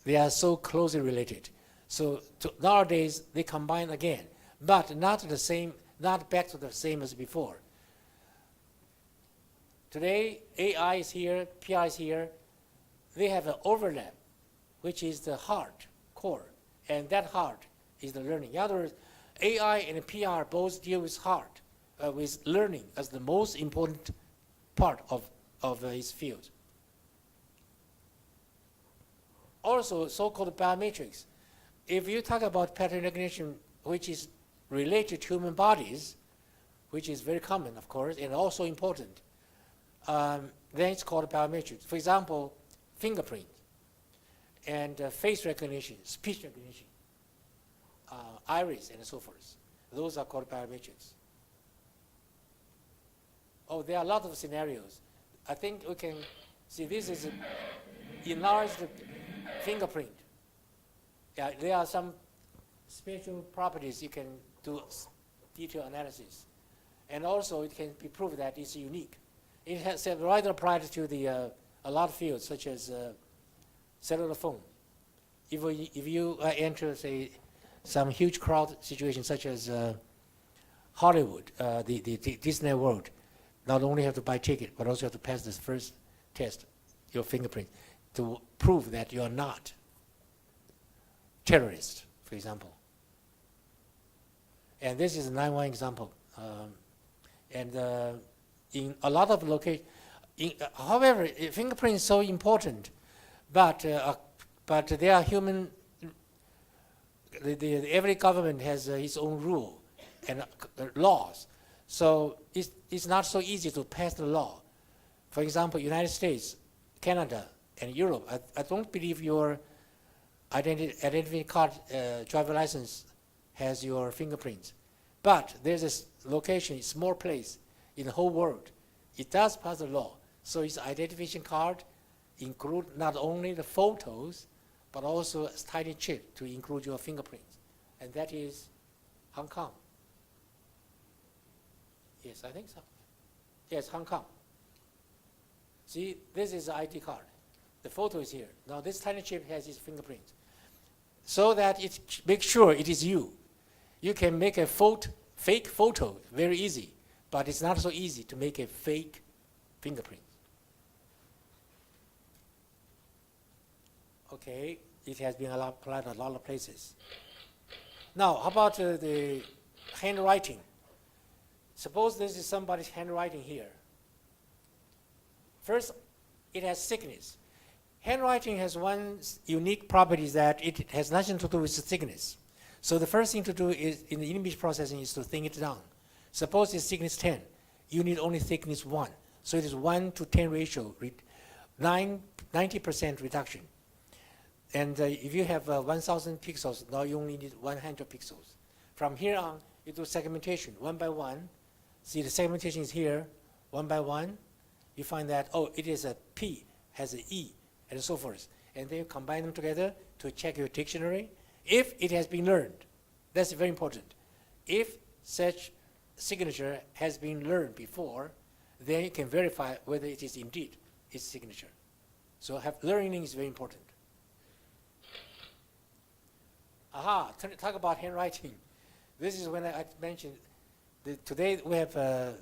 They are so closely related. So nowadays, they combine again, but not the same, not back to the same as before. Today, AI is here, PR is here. They have an overlap, which is the heart, core, and that heart is the learning. In other words, AI and PR both deal with heart, with learning as the most important part of his field. Also, so-called biometrics. If you talk about pattern recognition, which is related to human bodies, which is very common, of course, and also important, then it's called biometrics. For example, fingerprint and face recognition, speech recognition, iris, and so forth. Those are called biometrics. Oh, there are a lot of scenarios. I think we can see this is an enlarged fingerprint. Yeah, there are some special properties you can do detailed analysis. And also it can be proved that it's unique. It has right applied to the a lot of fields such as cellular phone. If you enter, say, some huge crowd situation such as Hollywood, the Disney World, not only have to buy ticket, but also have to pass this first test, your fingerprint, to prove that you are not terrorist, for example. And this is a 9-1 example. In a lot of locations, however, fingerprint is so important, but they are human. Every government has its own rule and laws, so it's not so easy to pass the law. For example, United States, Canada, and Europe. I don't believe your identity card, driver license, has your fingerprints, but there's a location, a small place in the whole world. It does pass the law, so its identification card include not only the photos, but also a tiny chip to include your fingerprints, and that is Hong Kong. Yes, I think so. Yes, Hong Kong. See, this is the ID card. The photo is here. Now this tiny chip has its fingerprints, so that it makes sure it is you. You can make a fake photo very easy, but it's not so easy to make a fake fingerprint. Okay, it has been applied a lot of places. Now, how about the handwriting? Suppose this is somebody's handwriting here. First, it has thickness. Handwriting has one unique property that it has nothing to do with the thickness. So the first thing to do is, in the image processing, is to thin it down. Suppose it's thickness 10. You need only thickness 1. So it is 1 to 10 ratio, 90% reduction. And if you have 1,000 pixels, now you only need 100 pixels. From here on, you do segmentation, 1 by 1. See, the segmentation is here, 1 by 1. You find that, oh, it is a P, has an E, and so forth. And then you combine them together to check your dictionary. If it has been learned, that's very important. If such signature has been learned before, then you can verify whether it is indeed its signature. So learning is very important. Aha, talk about handwriting. This is when I mentioned, today we have an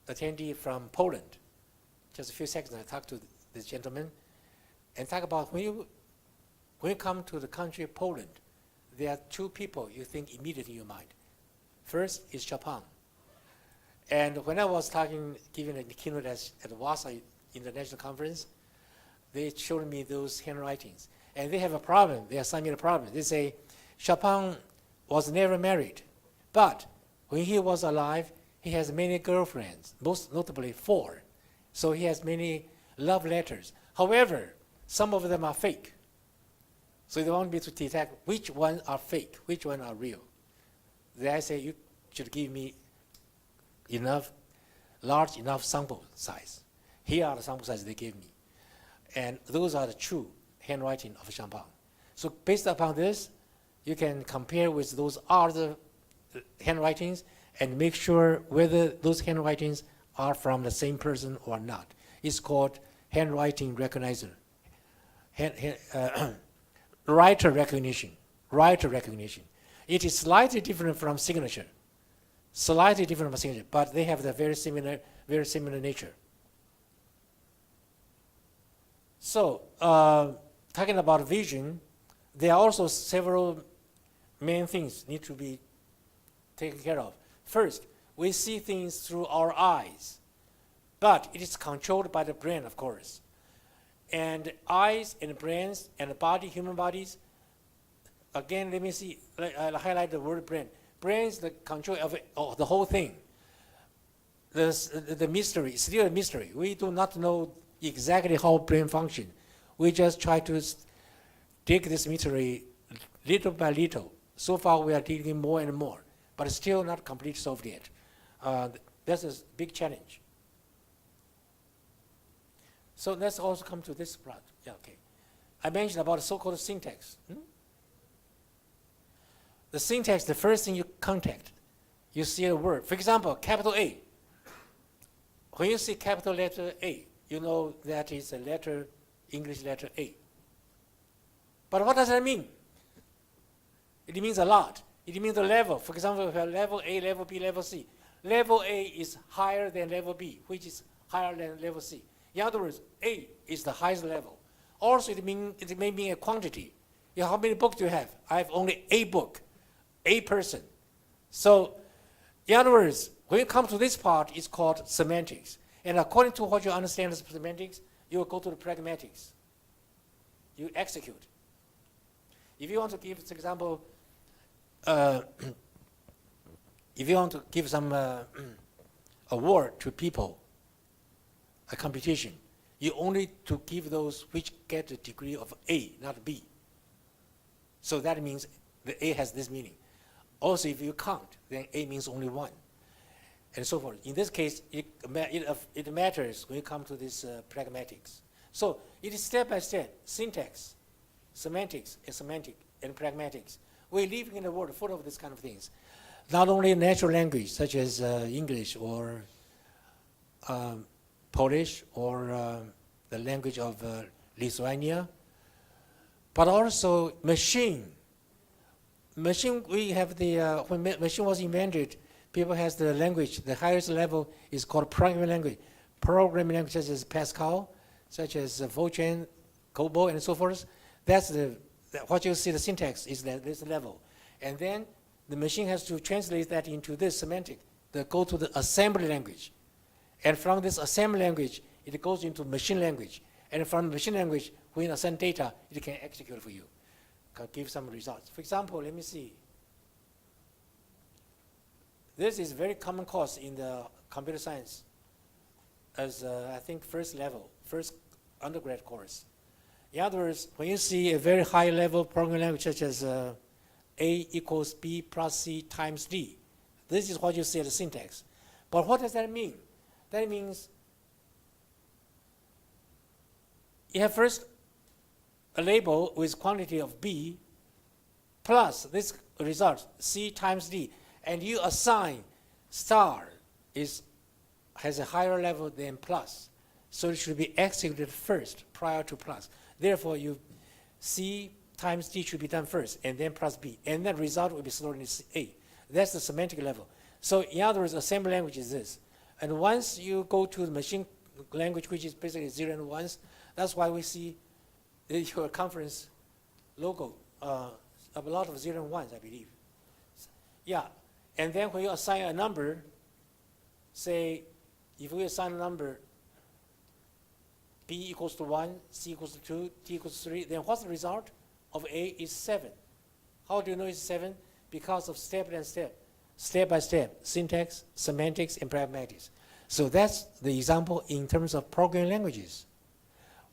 attendee from Poland. Just a few seconds, I talked to this gentleman and talk about when you come to the country of Poland, there are two people you think immediately in your mind. First is Japan. And when I was giving a keynote at the Warsaw International Conference, they showed me those handwritings. And they have a problem, they assigned me a problem. They say, Chopin was never married, but when he was alive, he has many girlfriends, most notably 4. So he has many love letters. However, some of them are fake. So they want me to detect which ones are fake, which ones are real. Then I say, you should give me large enough sample size. Here are the sample sizes they gave me. And those are the true handwriting of Chopin. So based upon this, you can compare with those other handwritings and make sure whether those handwritings are from the same person or not. It's called handwriting recognizer. Writer recognition. Writer recognition. It is slightly different from signature. Slightly different from signature, but they have the very similar nature. So, talking about vision, there are also several main things need to be taken care of. First, we see things through our eyes, but it is controlled by the brain, of course. And eyes and brains and the body, human bodies, again, let me see, I'll highlight the word brain. Brain is the control of the whole thing. The mystery is still a mystery. We do not know exactly how brain functions. We just try to dig this mystery little by little. So far, we are digging more and more, but it's still not completely solved yet. That's a big challenge. So let's also come to this part. Yeah, okay. I mentioned about the so-called syntax. The syntax, the first thing you contact, you see a word. For example, capital A. When you see capital letter A, you know that is a letter, English letter A. But what does that mean? It means a lot. It means the level. For example, we have level A, level B, level C. Level A is higher than level B, which is higher than level C. In other words, A is the highest level. Also, it may mean a quantity. How many books do you have? I have only a book, a person. So, in other words, when you come to this part, it's called semantics. And according to what you understand as semantics, you will go to the pragmatics. You execute. If you want to give, for example, if you want to give some award to people, a competition, you only to give those which get the degree of A, not B. So that means the A has this meaning. Also, if you count, then A means only one, and so forth. In this case, it matters when you come to this pragmatics. So it is step by step, syntax, semantics, and pragmatics. We're living in a world full of these kind of things. Not only natural language, such as English or Polish or the language of Lithuania, but also machine. Machine, we have the, when machine was invented, people has the language, the highest level is called programming language. Programming language such as Pascal, such as Fortran, COBOL, and so forth. That's what you see the syntax is this level. And then the machine has to translate that into this semantic, that go to the assembly language. And from this assembly language, it goes into machine language. And from machine language, when you send data, it can execute for you, can give some results. For example, let me see. This is very common course in the computer science as I think first undergrad course. In other words, when you see a very high level programming language such as A equals B plus C times D, this is what you see as the syntax. But what does that mean? That means you have first a label with quantity of B plus this result, C times D, and you assign star has a higher level than plus. So it should be executed first prior to plus. Therefore, C times D should be done first, and then plus B. And that result will be stored in A. That's the semantic level. So in other words, assembly language is this. And once you go to the machine language, which is basically 0 and 1s, that's why we see your conference logo of a lot of 0 and 1s, I believe. Yeah, and then when you assign a number, say, if we assign a number B equals to 1, C equals to 2, D equals to 3, then what's the result of A is 7. How do you know it's 7? Because of step by step, syntax, semantics, and pragmatics. So that's the example in terms of programming languages,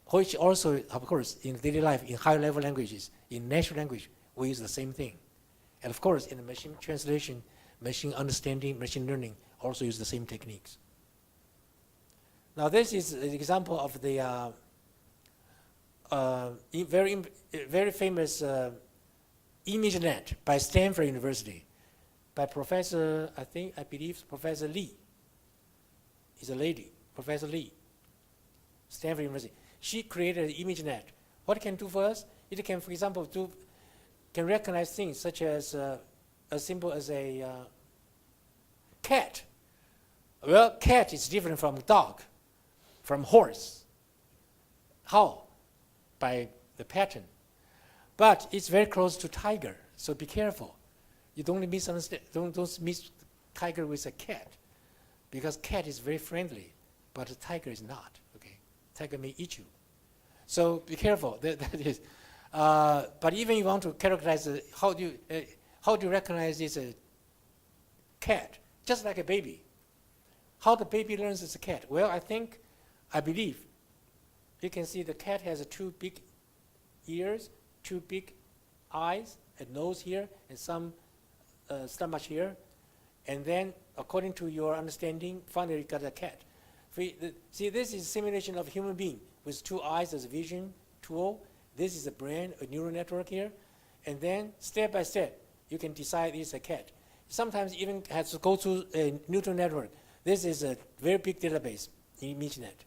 which also, of course, in daily life, in higher level languages, in natural language, we use the same thing. And of course, in the machine translation, machine understanding, machine learning, also use the same techniques. Now this is an example of the very famous ImageNet by Stanford University, by Professor, I believe Professor Lee. Is a lady, Professor Lee, Stanford University. She created an ImageNet. What it can do for us? It can, for example, can recognize things such as as simple as a cat. Well, cat is different from dog, from horse. How? By the pattern. But it's very close to tiger, so be careful. You don't misunderstand. Don't mix tiger with a cat, because cat is very friendly, but a tiger is not. Okay, tiger may eat you, so be careful. That is. But even if you want to characterize how do you recognize it's a cat? Just like a baby. How the baby learns it's a cat? Well, I believe, you can see the cat has 2 big ears, 2 big eyes, a nose here, and some stomach here, and then according to your understanding, finally you got a cat. See, this is simulation of human being with 2 eyes as a vision tool. This is a brain, a neural network here. And then step by step, you can decide it's a cat. Sometimes even has to go to a neural network. This is a very big database in ImageNet.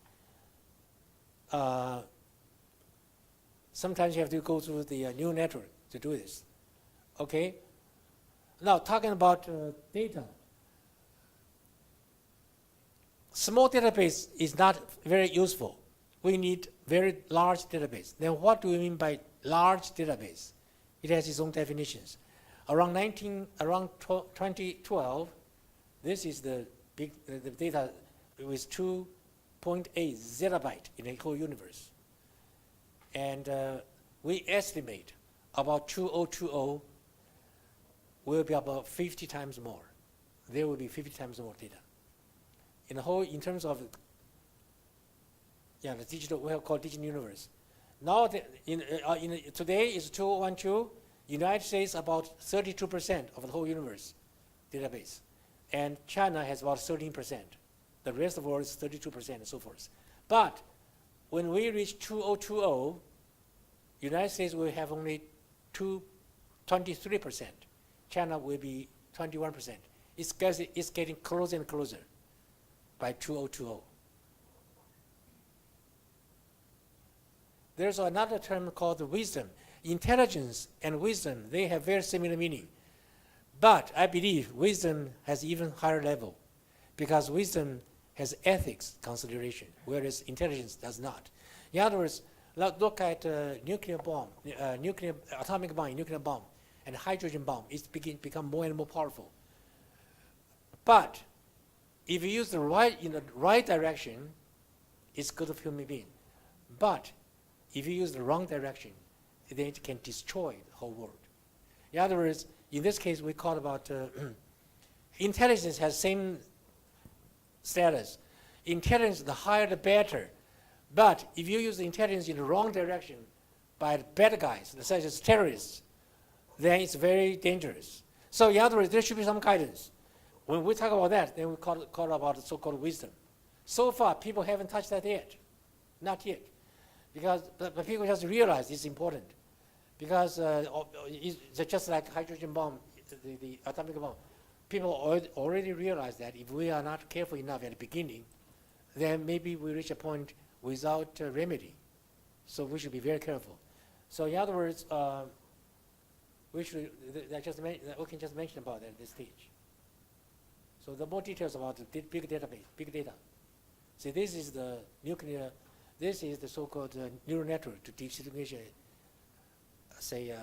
Sometimes you have to go to the neural network to do this. Okay? Now, talking about data. Small database is not very useful. We need very large database. Then what do we mean by large database? It has its own definitions. Around 2012, this is the big the data with 2.8 zettabyte in the whole universe. And we estimate about 2020 will be about 50 times more. There will be 50 times more data. In the whole, in terms of the digital, we have called digital universe. Now, today is 2012. United States about 32% of the whole universe database, and China has about 13%. The rest of the world is 32% and so forth. But when we reach 2020, United States will have only 23%. China will be 21%. It's getting closer and closer by 2020. There's another term called wisdom. Intelligence and wisdom, they have very similar meaning. But I believe wisdom has even higher level because wisdom has ethics consideration, whereas intelligence does not. In other words, look at nuclear bomb, atomic bomb, nuclear bomb, and hydrogen bomb. It's become more and more powerful. But if you use the in the right direction, it's good for human being. But if you use the wrong direction, then it can destroy the whole world. In other words, in this case, we call about intelligence has same status. Intelligence, the higher the better. But if you use the intelligence in the wrong direction by bad guys, such as terrorists, then it's very dangerous. So in other words, there should be some guidance. When we talk about that, then we call about so-called wisdom. So far, people haven't touched that yet. Not yet. Because but people just realize it's important. Because it's just like hydrogen bomb, the atomic bomb. People already realize that if we are not careful enough at the beginning, then maybe we reach a point without remedy. So we should be very careful. So in other words, we can just mention about that at this stage. So the more details about the big database, big data. See, this is the nuclear, this is the so-called neural network to distinguish, say,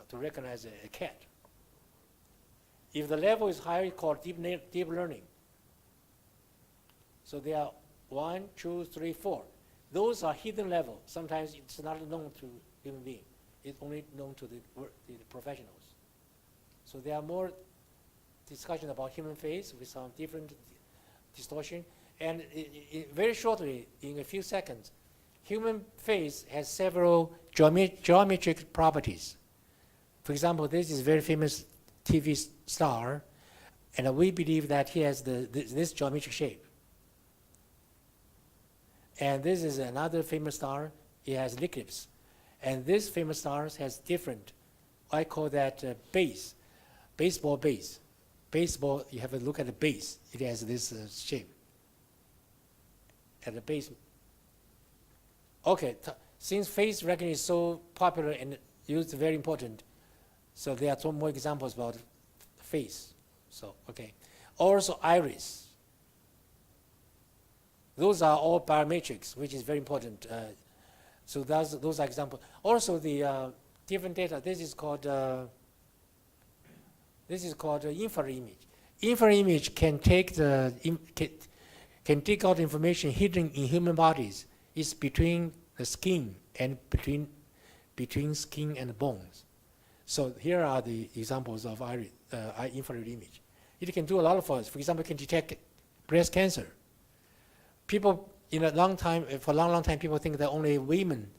to recognize a cat. If the level is higher, it's called deep learning. So there are 1, 2, 3, 4. Those are hidden level. Sometimes it's not known to human being. It's only known to the professionals. So there are more discussion about human face with some different distortion. And very shortly, in a few seconds, human face has several geometric properties. For example, this is a very famous TV star, and we believe that he has this geometric shape. And this is another famous star. It has an eclipse. And this famous star has different, I call that base, baseball base. Baseball, you have a look at the base. It has this shape. At the base. Okay, since face recognition is so popular and used very important, so there are some more examples about face. So, okay. Also iris. Those are all biometrics, which is very important. So those are examples. Also the different data, this is called infrared image. Infrared image can take can take out information hidden in human bodies. It's between the skin and between skin and bones. So here are the examples of infrared image. It can do a lot for us. For example, it can detect breast cancer. People for a long time, people think that only women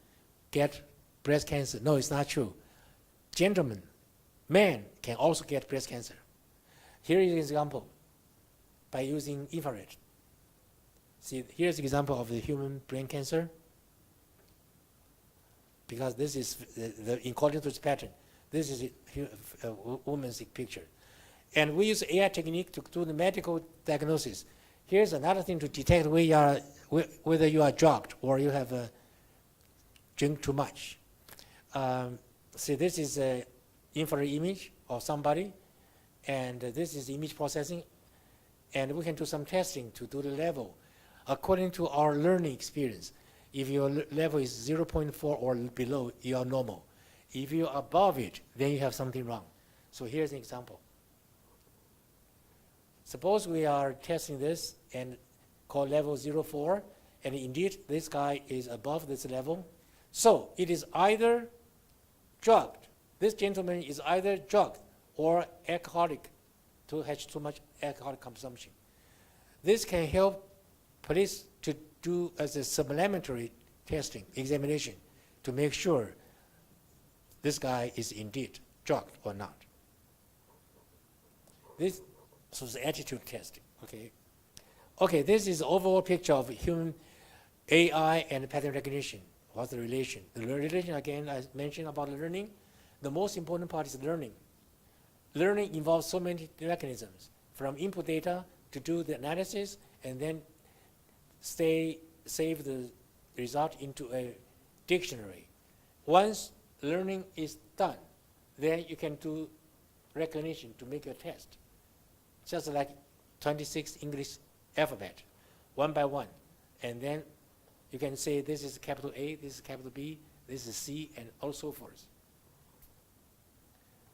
get breast cancer. No, it's not true. Gentlemen, men can also get breast cancer. Here is an example. by using infrared. See, here's an example of the human brain cancer. Because this is, according to this pattern, this is a woman's picture. And we use AI technique to do the medical diagnosis. Here's another thing to detect whether you are drugged or you have drink too much. See, this is an infrared image of somebody, and this is image processing, and we can do some testing to do the level according to our learning experience. If your level is 0.4 or below, you are normal. If you're above it, then you have something wrong. So here's an example. Suppose we are testing this and call level 0.4, and indeed this guy is above this level. So it is either drugged. This gentleman is either drugged or alcoholic, has too much alcohol consumption. This can help police to do as a supplementary testing, examination, to make sure this guy is indeed drugged or not. This is attitude testing, okay? Okay, this is the overall picture of human AI and pattern recognition. What's the relation? The relation, again, I mentioned about learning. The most important part is learning. Learning involves so many mechanisms, from input data to do the analysis, and then save the result into a dictionary. Once learning is done, then you can do recognition to make a test. Just like 26 English alphabet, one by one. And then you can say this is capital A, this is capital B, this is C, and all so forth.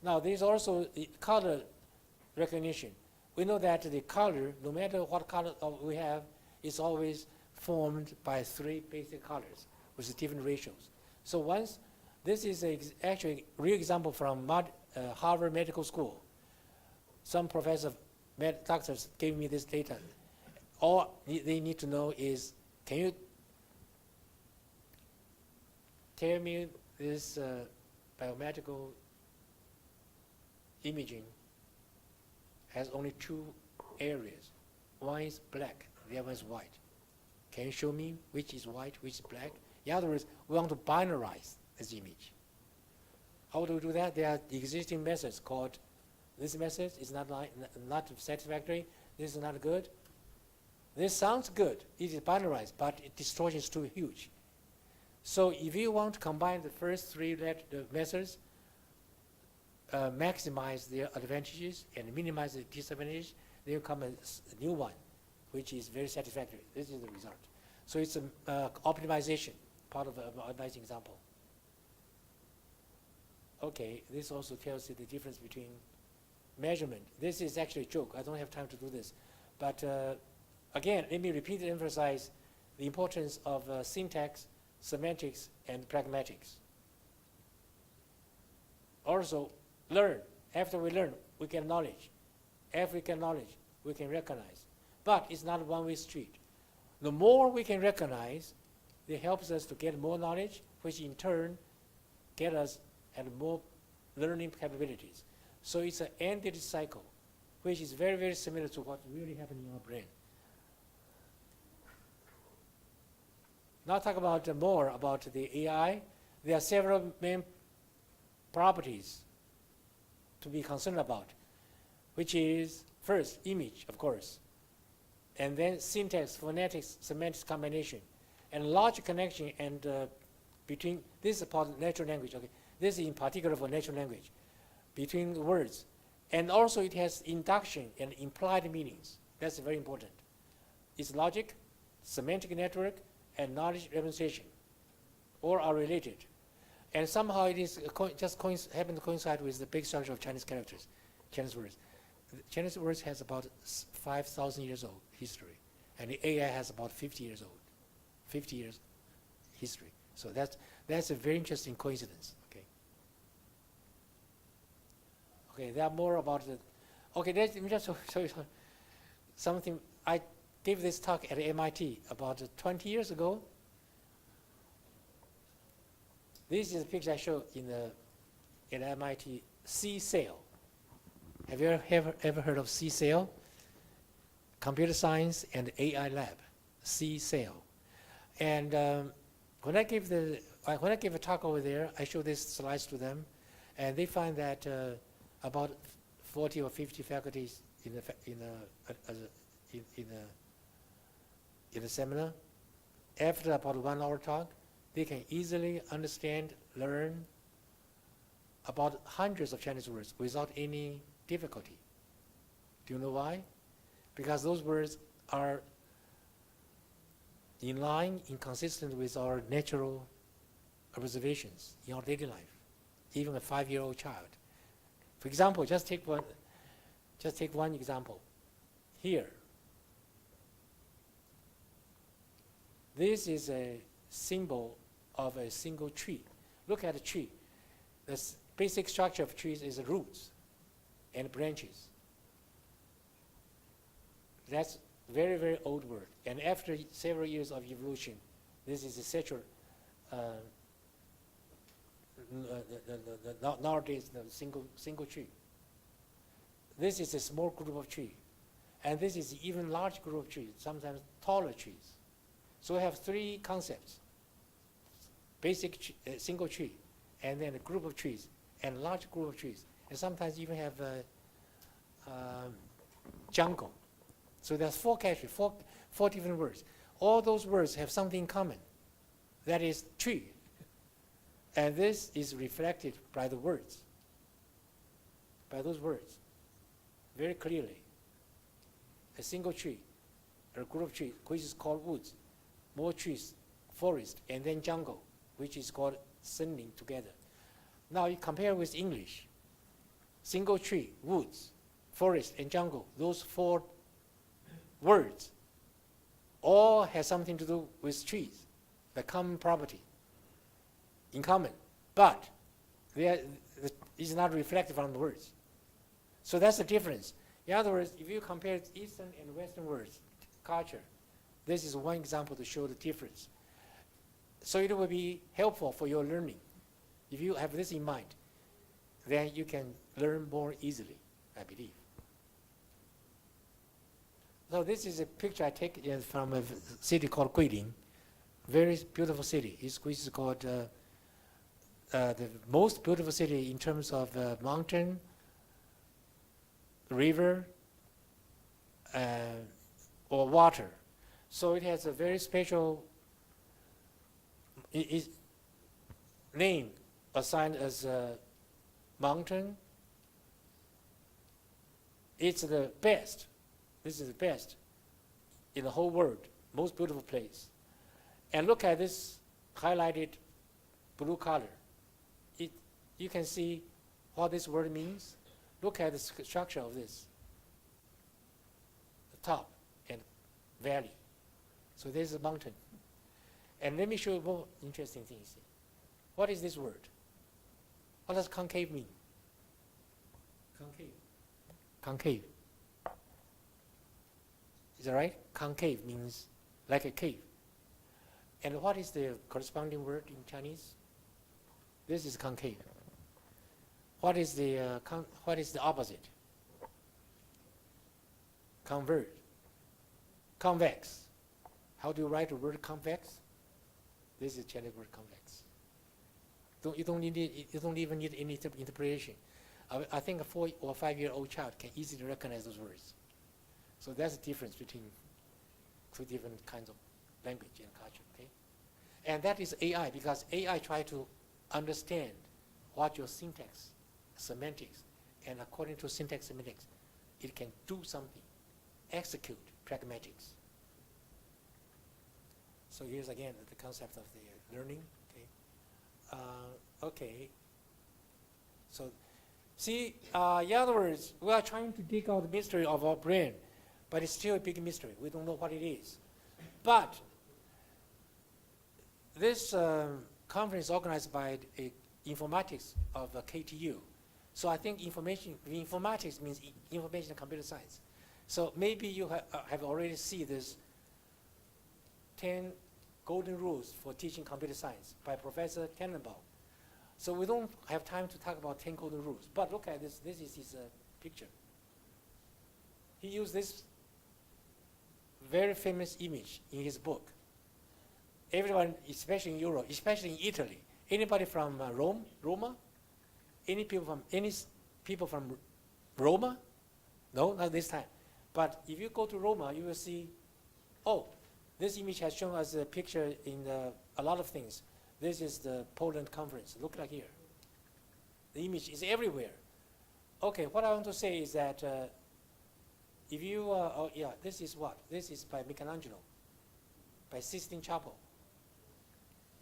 Now there's also the color recognition. We know that the color, no matter what color we have, is always formed by 3 basic colors with different ratios. So once, this is actually a real example from Harvard Medical School. Some doctors gave me this data. All they need to know is, can you tell me this biomedical imaging has only 2 areas. One is black, the other is white. Can you show me which is white, which is black? In other words, we want to binarize this image. How do we do that? There are existing methods called, this method is not satisfactory, this is not good. This sounds good, it is binarized, but its distortion is too huge. So if you want to combine the first 3 methods, maximize their advantages and minimize the disadvantages, then you come a new one, which is very satisfactory. This is the result. So it's an optimization, part of an optimizing example. Okay, this also tells you the difference between measurement. This is actually a joke. I don't have time to do this. But again, let me repeat and emphasize the importance of syntax, semantics, and pragmatics. Also, learn. After we learn, we get knowledge. After we get knowledge, we can recognize. But it's not a one-way street. The more we can recognize, it helps us to get more knowledge, which in turn get us at more learning capabilities. So it's an ended cycle, which is very, very similar to what's really happening in our brain. Now talk about more about the AI. There are several main properties to be concerned about, which is first image, of course, and then syntax, phonetics, semantics combination, and logic connection and between, this is part of natural language, okay? This is in particular for natural language, between the words. And also it has induction and implied meanings. That's very important. It's logic, semantic network, and knowledge representation. All are related. And somehow it is just happen to coincide with the big structure of Chinese characters, Chinese words. Chinese words has about 5,000 years old history, and the AI has about 50 years old, 50 years history. So that's a very interesting coincidence. Okay. Okay, there are more about the. Okay, let me just show you something. I gave this talk at MIT about 20 years ago. This is a picture I showed in MIT sea sail. Have you ever heard of sea sail? Computer Science and AI Lab, C-Cell. And when I give a talk over there, I show these slides to them, and they find that about 40 or 50 faculties in the seminar. After about 1 hour talk, they can easily understand, learn about hundreds of Chinese words without any difficulty. Do you know why? Because those words are in line, inconsistent with our natural observations in our daily life, even a 5-year-old child. For example, just take one example. Here, this is a symbol of a single tree. Look at the tree. The basic structure of trees is roots and branches. That's very, very old word. And after several years of evolution, this is such a nowadays the single tree. This is a small group of trees, and this is even large group of trees, sometimes taller trees. So we have 3 concepts: basic single tree, and then a group of trees, and large group of trees, and sometimes even have jungle. So there's 4 categories, four different words. All those words have something in common. That is tree. And this is reflected by the words, by those words, very clearly. A single tree, a group of trees, which is called woods, more trees, forest, and then jungle, which is called sunning together. Now you compare with English. Single tree, woods, forest, and jungle, those 4 words all have something to do with trees, the common property in common, but it's not reflected on the words. So that's the difference. In other words, if you compare Eastern and Western words, culture, this is one example to show the difference. So it will be helpful for your learning. If you have this in mind, then you can learn more easily, I believe. So this is a picture I take from a city called Guilin, very beautiful city. Which is called the most beautiful city in terms of mountain, river, or water. So it has a very special name assigned as a mountain. It's the best. This is the best in the whole world, most beautiful place. And look at this highlighted blue color. You can see what this word means. Look at the structure of this. The top and valley. So there's a mountain. And let me show you more interesting things. What is this word? What does concave mean? Concave. Concave. Is that right? Concave means like a cave. And what is the corresponding word in Chinese? This is concave. What is the opposite? Convert. Convex. How do you write the word convex? This is Chinese word convex. You don't even need any interpretation. I think a 4 or 5-year-old child can easily recognize those words. So that's the difference between 2 different kinds of language and culture. Okay, and that is AI, because AI tries to understand what your syntax, semantics, and according to syntax semantics, it can do something, execute pragmatics. So here's again the concept of the learning. Okay, okay. So see, in other words, we are trying to dig out the mystery of our brain, but it's still a big mystery. We don't know what it is. But this conference is organized by informatics of KTU. So I think informatics means information and computer science. So maybe you have already seen this 10 golden rules for teaching computer science by Professor Tannenbaum. So we don't have time to talk about 10 golden rules. But look at this. This is his picture. He used this very famous image in his book. Everyone, especially in Europe, especially in Italy, anybody from Roma? Any people from Roma? No, not this time. But if you go to Roma, you will see, oh, this image has shown us a picture in a lot of things. This is the Poland conference. Look like here. The image is everywhere. Okay, what I want to say is that if you, oh yeah, this is what? This is by Michelangelo, by Sistine Chapel,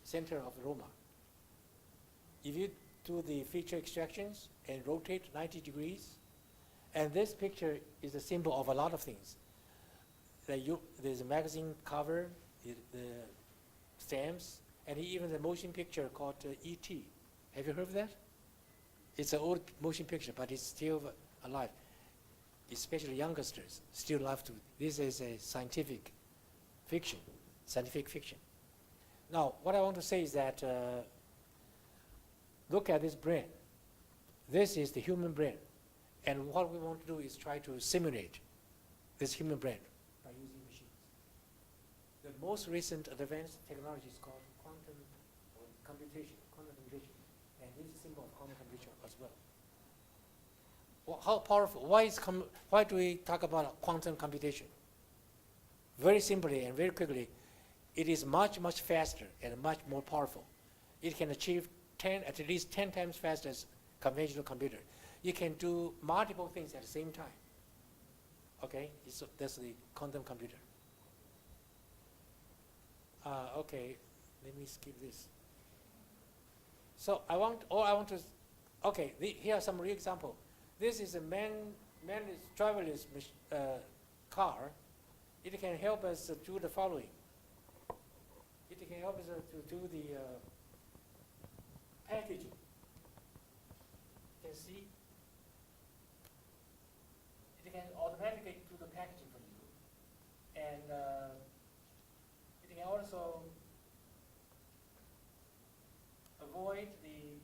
center of Roma. If you do the feature extractions and rotate 90 degrees, and this picture is a symbol of a lot of things. There's a magazine cover, the stamps, and even the motion picture called E.T. Have you heard of that? It's an old motion picture, but it's still alive. Especially youngsters still love to. This is a scientific fiction. Now, what I want to say is that look at this brain. This is the human brain. And what we want to do is try to simulate this human brain by using machines. The most recent advanced technology is called quantum computation, and this is a symbol of quantum computation as well. Well, how powerful? Why do we talk about quantum computation? Very simply and very quickly, it is much, much faster and much more powerful. It can achieve at least 10 times faster as conventional computer. You can do multiple things at the same time. Okay, that's the quantum computer. Okay, let me skip this. So here are some real examples. This is a driverless car. It can help us do the following. It can help us to do the packaging. You can see it can automatically do the packaging for you, and it can also avoid the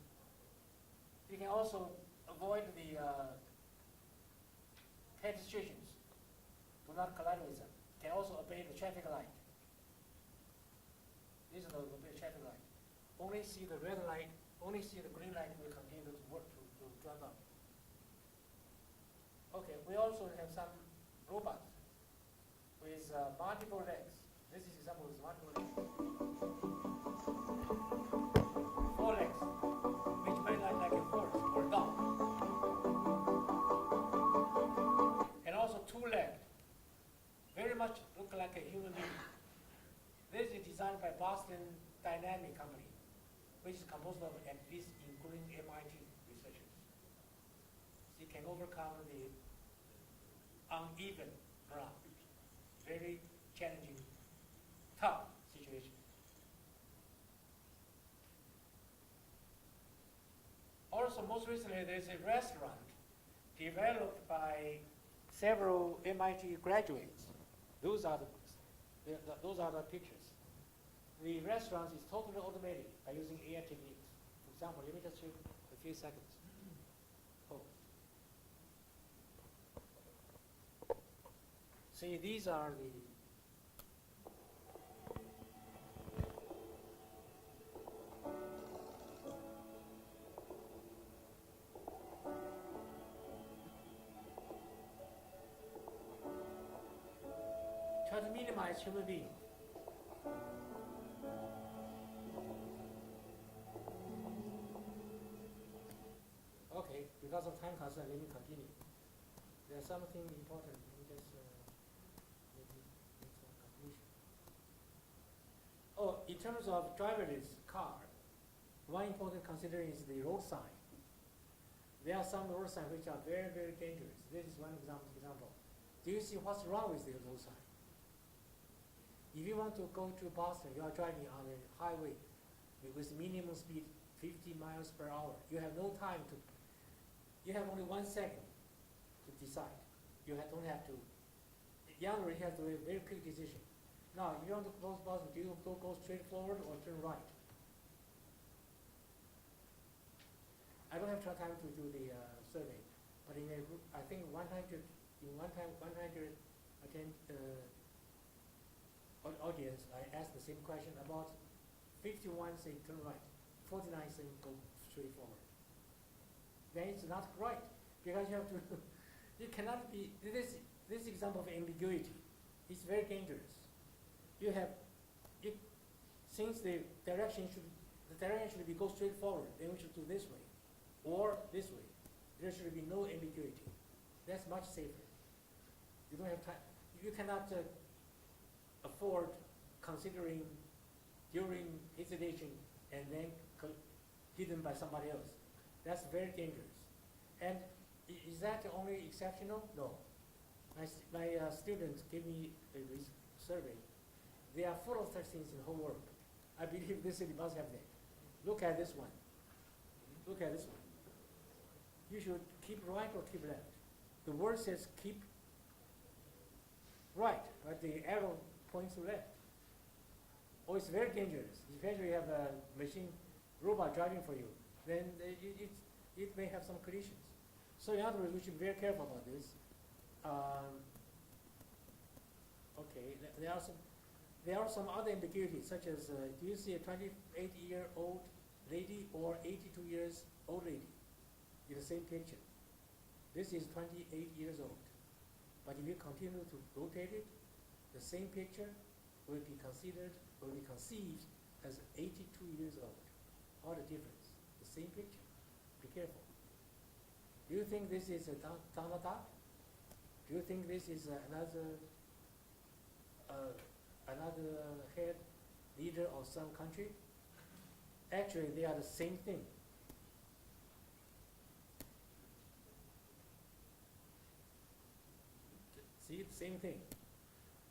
pedestrians. Do not collide with them. Can also obey the traffic light. This is the traffic light. Only see the red light. Only see the green light will continue to work to drive up. Okay, we also have some robots with multiple legs. This is example with multiple legs. 4 legs, which may like a horse or a dog. And also 2-legged, very much look like a human being. This is designed by Boston Dynamic Company, which is composed of at least including MIT researchers. It can overcome the uneven ground, very challenging, tough situation. Also, most recently, there's a restaurant developed by several MIT graduates. Those are the pictures. The restaurant is totally automated by using AI techniques. For example, let me just show a few seconds. Oh. See, these are the try to minimize human being. Okay, because of time constraint, let me continue. There's something important. Let me just maybe make some conclusion. Oh, in terms of driverless car, one important consideration is the road sign. There are some road signs which are very, very dangerous. This is one example. Do you see what's wrong with the road sign? If you want to go to Boston, you are driving on a highway with minimum speed 50 miles per hour. You have no time to, you have only 1 second to decide. You only have to, younger you have to make a very quick decision. Now, if you want to go to Boston, do you go straight forward or turn right? I don't have time to do the survey, but in I think 100 audience, I asked the same question about 51 say turn right, 49 say go straight forward. Then it's not right because you have to, you cannot be, this example of ambiguity is very dangerous. You have, since the direction should be go straight forward, then we should do this way or this way. There should be no ambiguity. That's much safer. You don't have time. You cannot afford considering during hesitation and then hidden by somebody else. That's very dangerous. And is that only exceptional? No. My students gave me a survey. They are full of such things in the whole world. I believe this city must have them. Look at this one. Look at this one. You should keep right or keep left. The word says keep right, but the arrow points to left. Oh, it's very dangerous. Especially you have a machine, robot driving for you. Then it may have some collisions. So in other words, we should be very careful about this. Okay, there are some other ambiguities, such as do you see a 28-year-old lady or 82 years old lady in the same picture? This is 28 years old. But if you continue to rotate it, the same picture will be conceived as 82 years old. What a difference. The same picture. Be careful. Do you think this is a Donald Duck? Do you think this is another head leader of some country? Actually, they are the same thing. See, the same thing.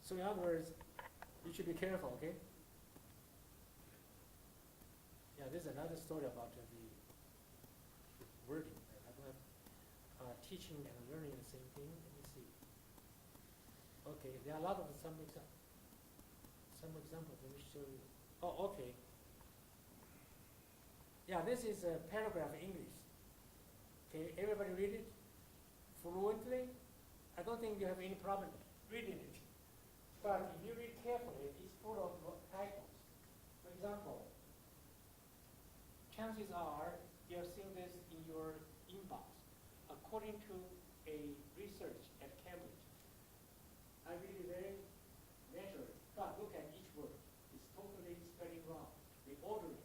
So in other words, you should be careful, okay? Yeah, this is another story about the wording. I don't have teaching and learning the same thing. Let me see. Okay, there are a lot of some examples. Let me show you. Oh, okay. Yeah, this is a paragraph in English. Okay, everybody read it fluently. I don't think you have any problem reading it. But if you read carefully, it's full of typos. For example, chances are you have seen this in your inbox. According to a research at Cambridge, I read it very naturally, but look at each word. It's totally spelling wrong. The ordering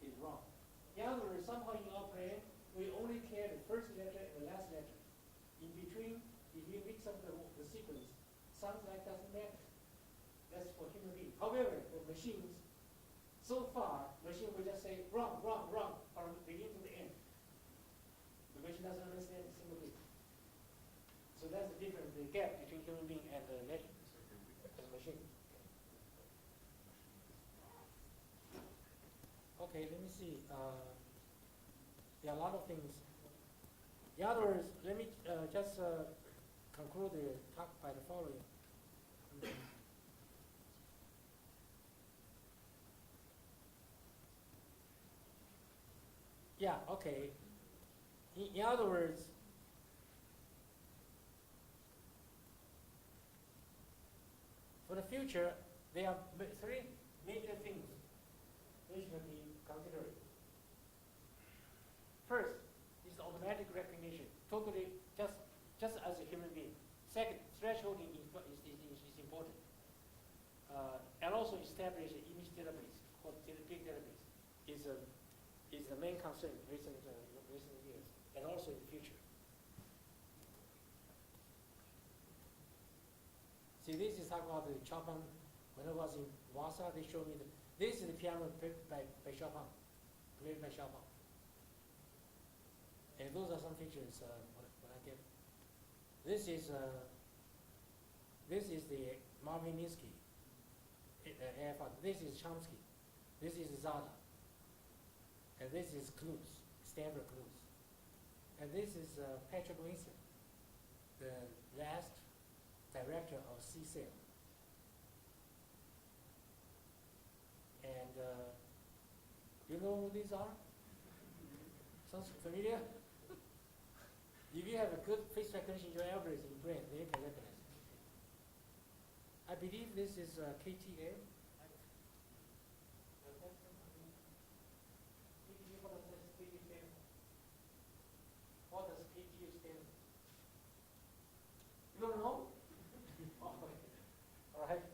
is wrong. In other words, somehow in our brain, we only care the first letter and the last letter. In between, if you mix up the sequence, sounds like doesn't matter. That's for human beings. However, for machines, so far, machine will just say wrong, wrong, wrong, from the beginning to the end. The machine doesn't understand a single bit. So that's the difference, the gap between human being and the machine. Okay, let me see. There are a lot of things. In other words, let me just conclude the talk by the following. Yeah, okay. In other words, for the future, there are three major things we should be considering. First is the automatic recognition, totally just as a human being. Second, thresholding is important. And also establish an image database called big database is the main concern recent years, and also in the future. See, this is talking about the Chopin. When I was in Warsaw, they showed me this is the piano played by Chopin, played by Chopin. And those are some pictures when I get. This is the Marvin Minsky. This is Chomsky. This is Zada. And this is Clues, Stanford Clues. And this is Patrick Winston, the last director of CSAIL. And you know who these are? Sounds familiar? If you have a good face recognition in your algorithm in brain, then you can recognize I believe this is KTA. What does KTA stand for? You don't know? Oh, okay. All right.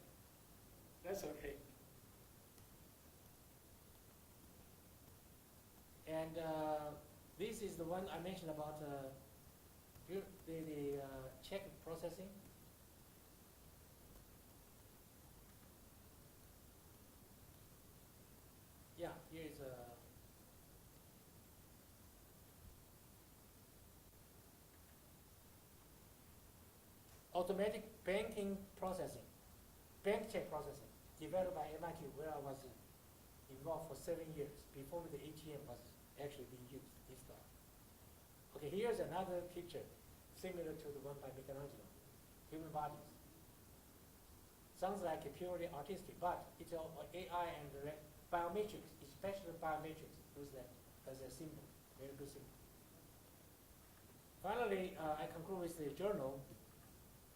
That's okay. And this is the one I mentioned about the check processing. Yeah, here is a automatic banking processing, bank check processing, developed by MIT, where I was involved for 7 years before the ATM was actually being used, installed. Okay, here's another picture similar to the one by Michelangelo, human bodies. Sounds like purely artistic, but it's all AI and biometrics, especially biometrics, use that as a symbol, very good symbol. Finally, I conclude with the journal.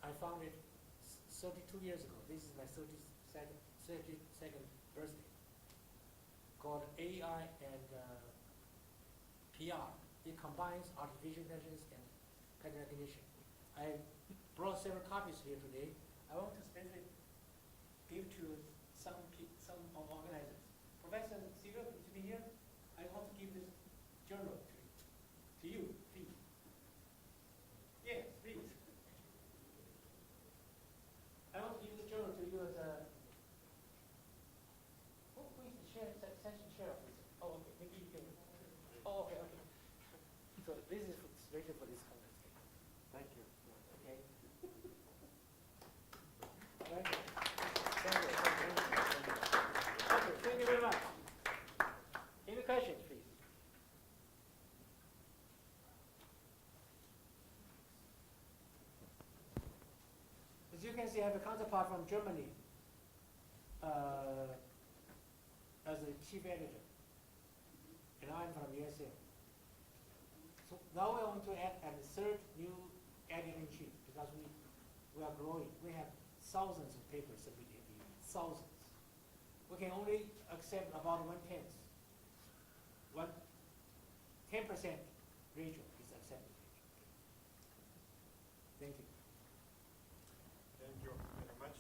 I found it 32 years ago. This is my 32nd birthday. Called AI and PR. It combines artificial intelligence and pattern recognition. I brought several copies here today. I want to specifically give to some organizers. Professor Siegel, to be here, I want to give this journal to you, please. Yes, please. I want to give this journal to you as a. Who is the session chair of this? Oh, okay. Maybe you can. Oh, okay, okay. So this is special for this conference. Thank you. Okay. Thank you. Thank you. Okay, thank you very much. Any questions, please? As you can see, I have a counterpart from Germany as the chief editor, and I'm from USA. So now we want to add a third new editor-in-chief because we are growing. We have thousands of papers submitted every year, thousands. We can only accept about 1/10. 10% ratio is accepted. Thank you. Thank you very much.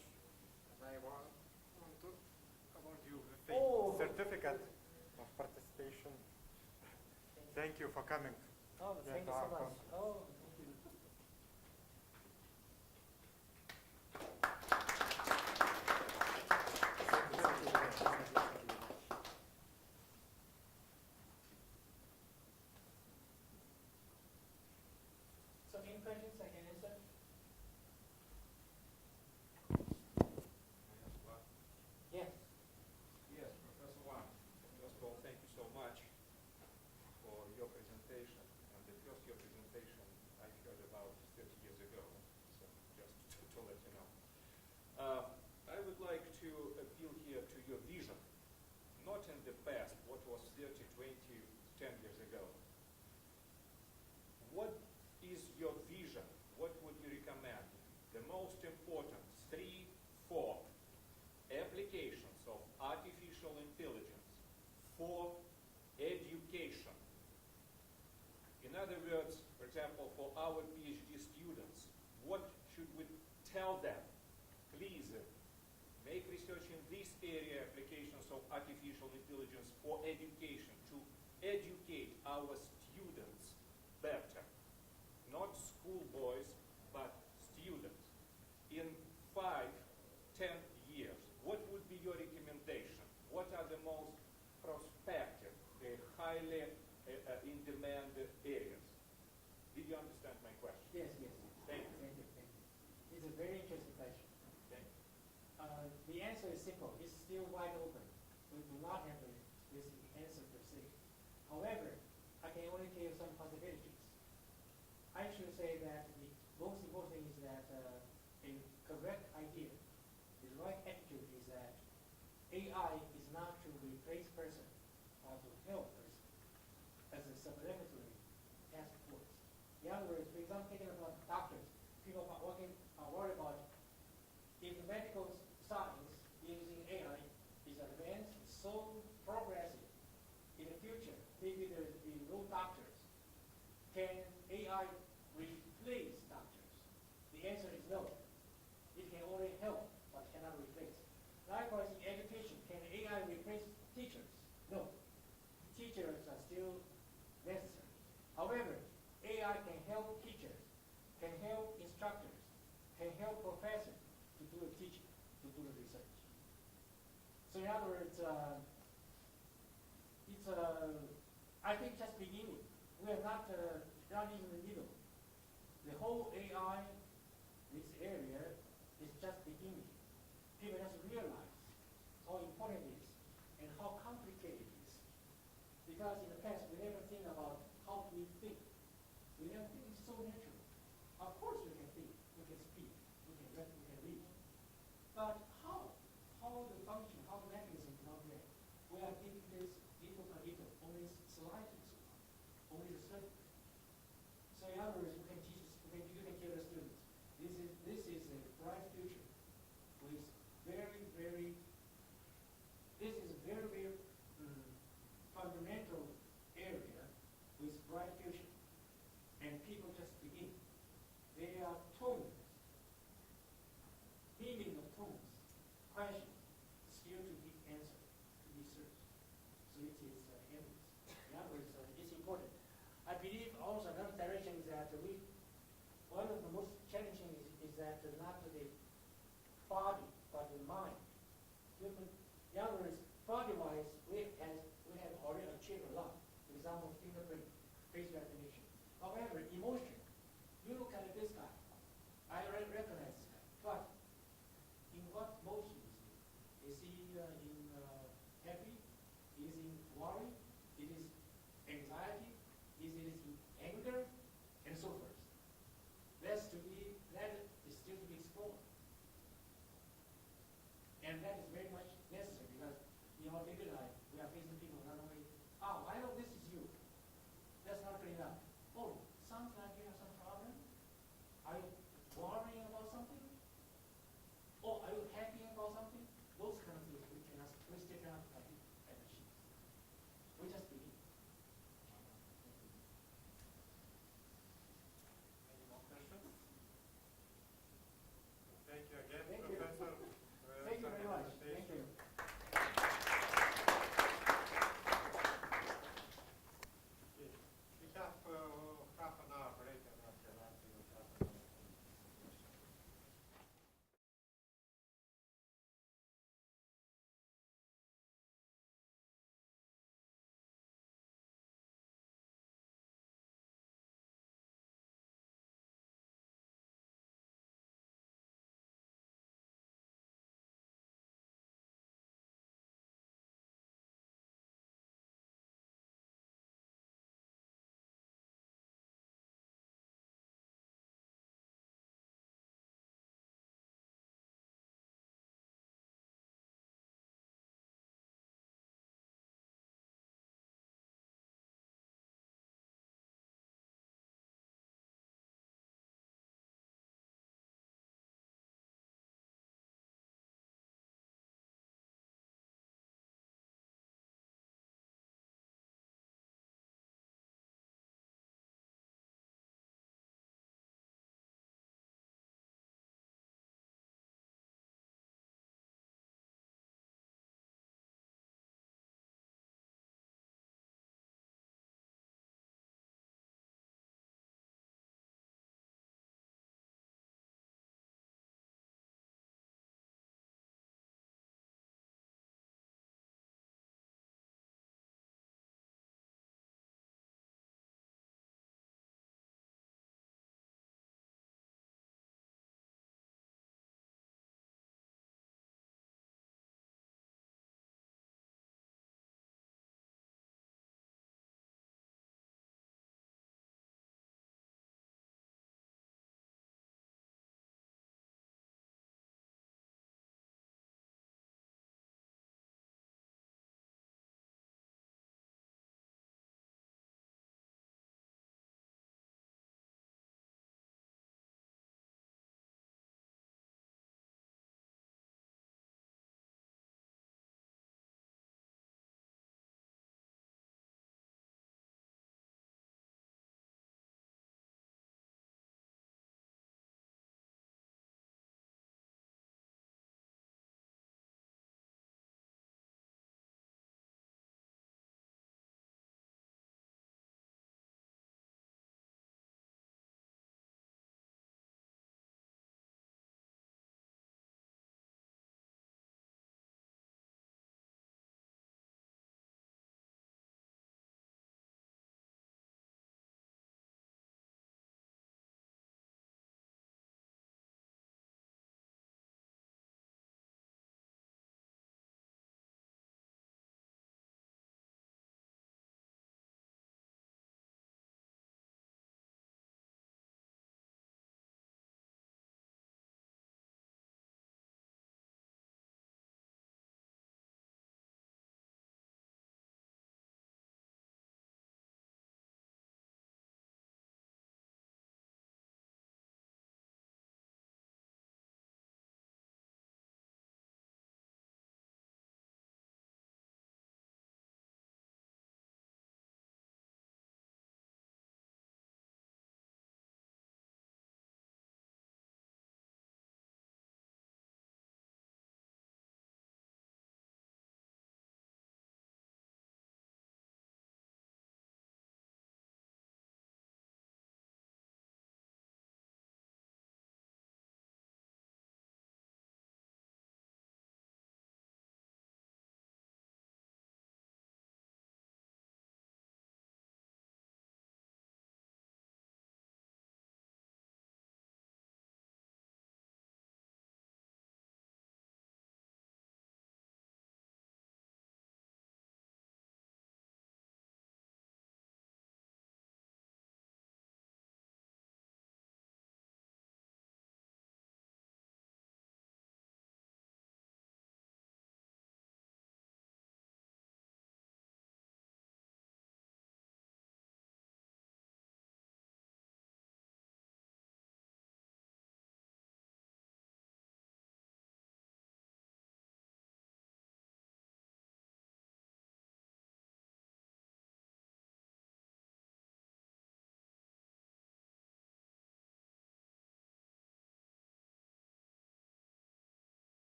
And I want to award you with a certificate of participation. Thank you for coming. Oh, thank you so much. Oh, thank you. So any questions I can answer? Yes. Yes, Professor Wang, first of all, thank you so much for your presentation. And the first your presentation I heard about 30 years ago, so just to let you know. I would like to appeal here to your vision, not in the past, what was 30, 20, 10 years ago. What is your vision? What would you recommend? The most important 3, 4 applications of artificial intelligence for education. In other words, for example, for our PhD students, what should we tell them? Please make research in this area, applications of artificial intelligence for education, to educate our students better. Not schoolboys, but students. In 5, 10 years, what would be your recommendation? What are the most prospective, highly in-demand areas? Did you understand my question? Yes, yes. Thank you. Thank you. Thank you. It's a very interesting question. Thank you. The answer is simple. It's still wide open. We do not have this answer per se. However, I can only tell you some possibilities. I should say that the most important thing is that a correct idea, the right attitude is that AI is not to replace person or to help person as a supplementary task force. In other words, for example, thinking about doctors, people are worried about if the medical medical science using AI is advanced, so progressive. In the future, maybe there will be no doctors. Can AI replace doctors? The answer is no. It can only help, but cannot replace. Likewise, in education, can AI replace teachers? No. Teachers are still necessary. However, AI can help teachers, can help instructors, can help professors to do the teaching, to do the research. So in other words, I think just beginning. We are not in the middle. The whole AI, this area, is just beginning. People just realize how important it is and how complicated it is. Because in the past, we never think about how we think. We never think it's so natural. Of course we can think, we can speak, we can read, we can read. But how? How the function, how the mechanism is not there. We are thinking this little by little, only slightly so far, only the surface. So in other words, you can tell the students, this is a bright future with this is a very fundamental area with bright future. And people just begin. They are tones, meaning of tones, questions, still to be answered, to be searched. So it is endless. In other words, it's important. I believe also another direction is that one of the most challenging is that not the body, but the mind. In other words, body-wise, we have already achieved a lot. For example, fingerprint, face recognition. However, emotion, you look at this guy, I recognize this guy, but in what motion is he? Is he happy? Is he worried? Is it anxiety? Is it in anger? And so forth. That is still to be explored. And that is very much necessary because in our daily life, we are facing people not only, I know this is you. That's not good enough. Oh, sounds like you have some problem. Are you worrying about something? Or are you happy about something? Those kind of things we still cannot by machines. We just begin. Any more questions? Thank you again, Thank you. Professor. Thank you very much. Thank you.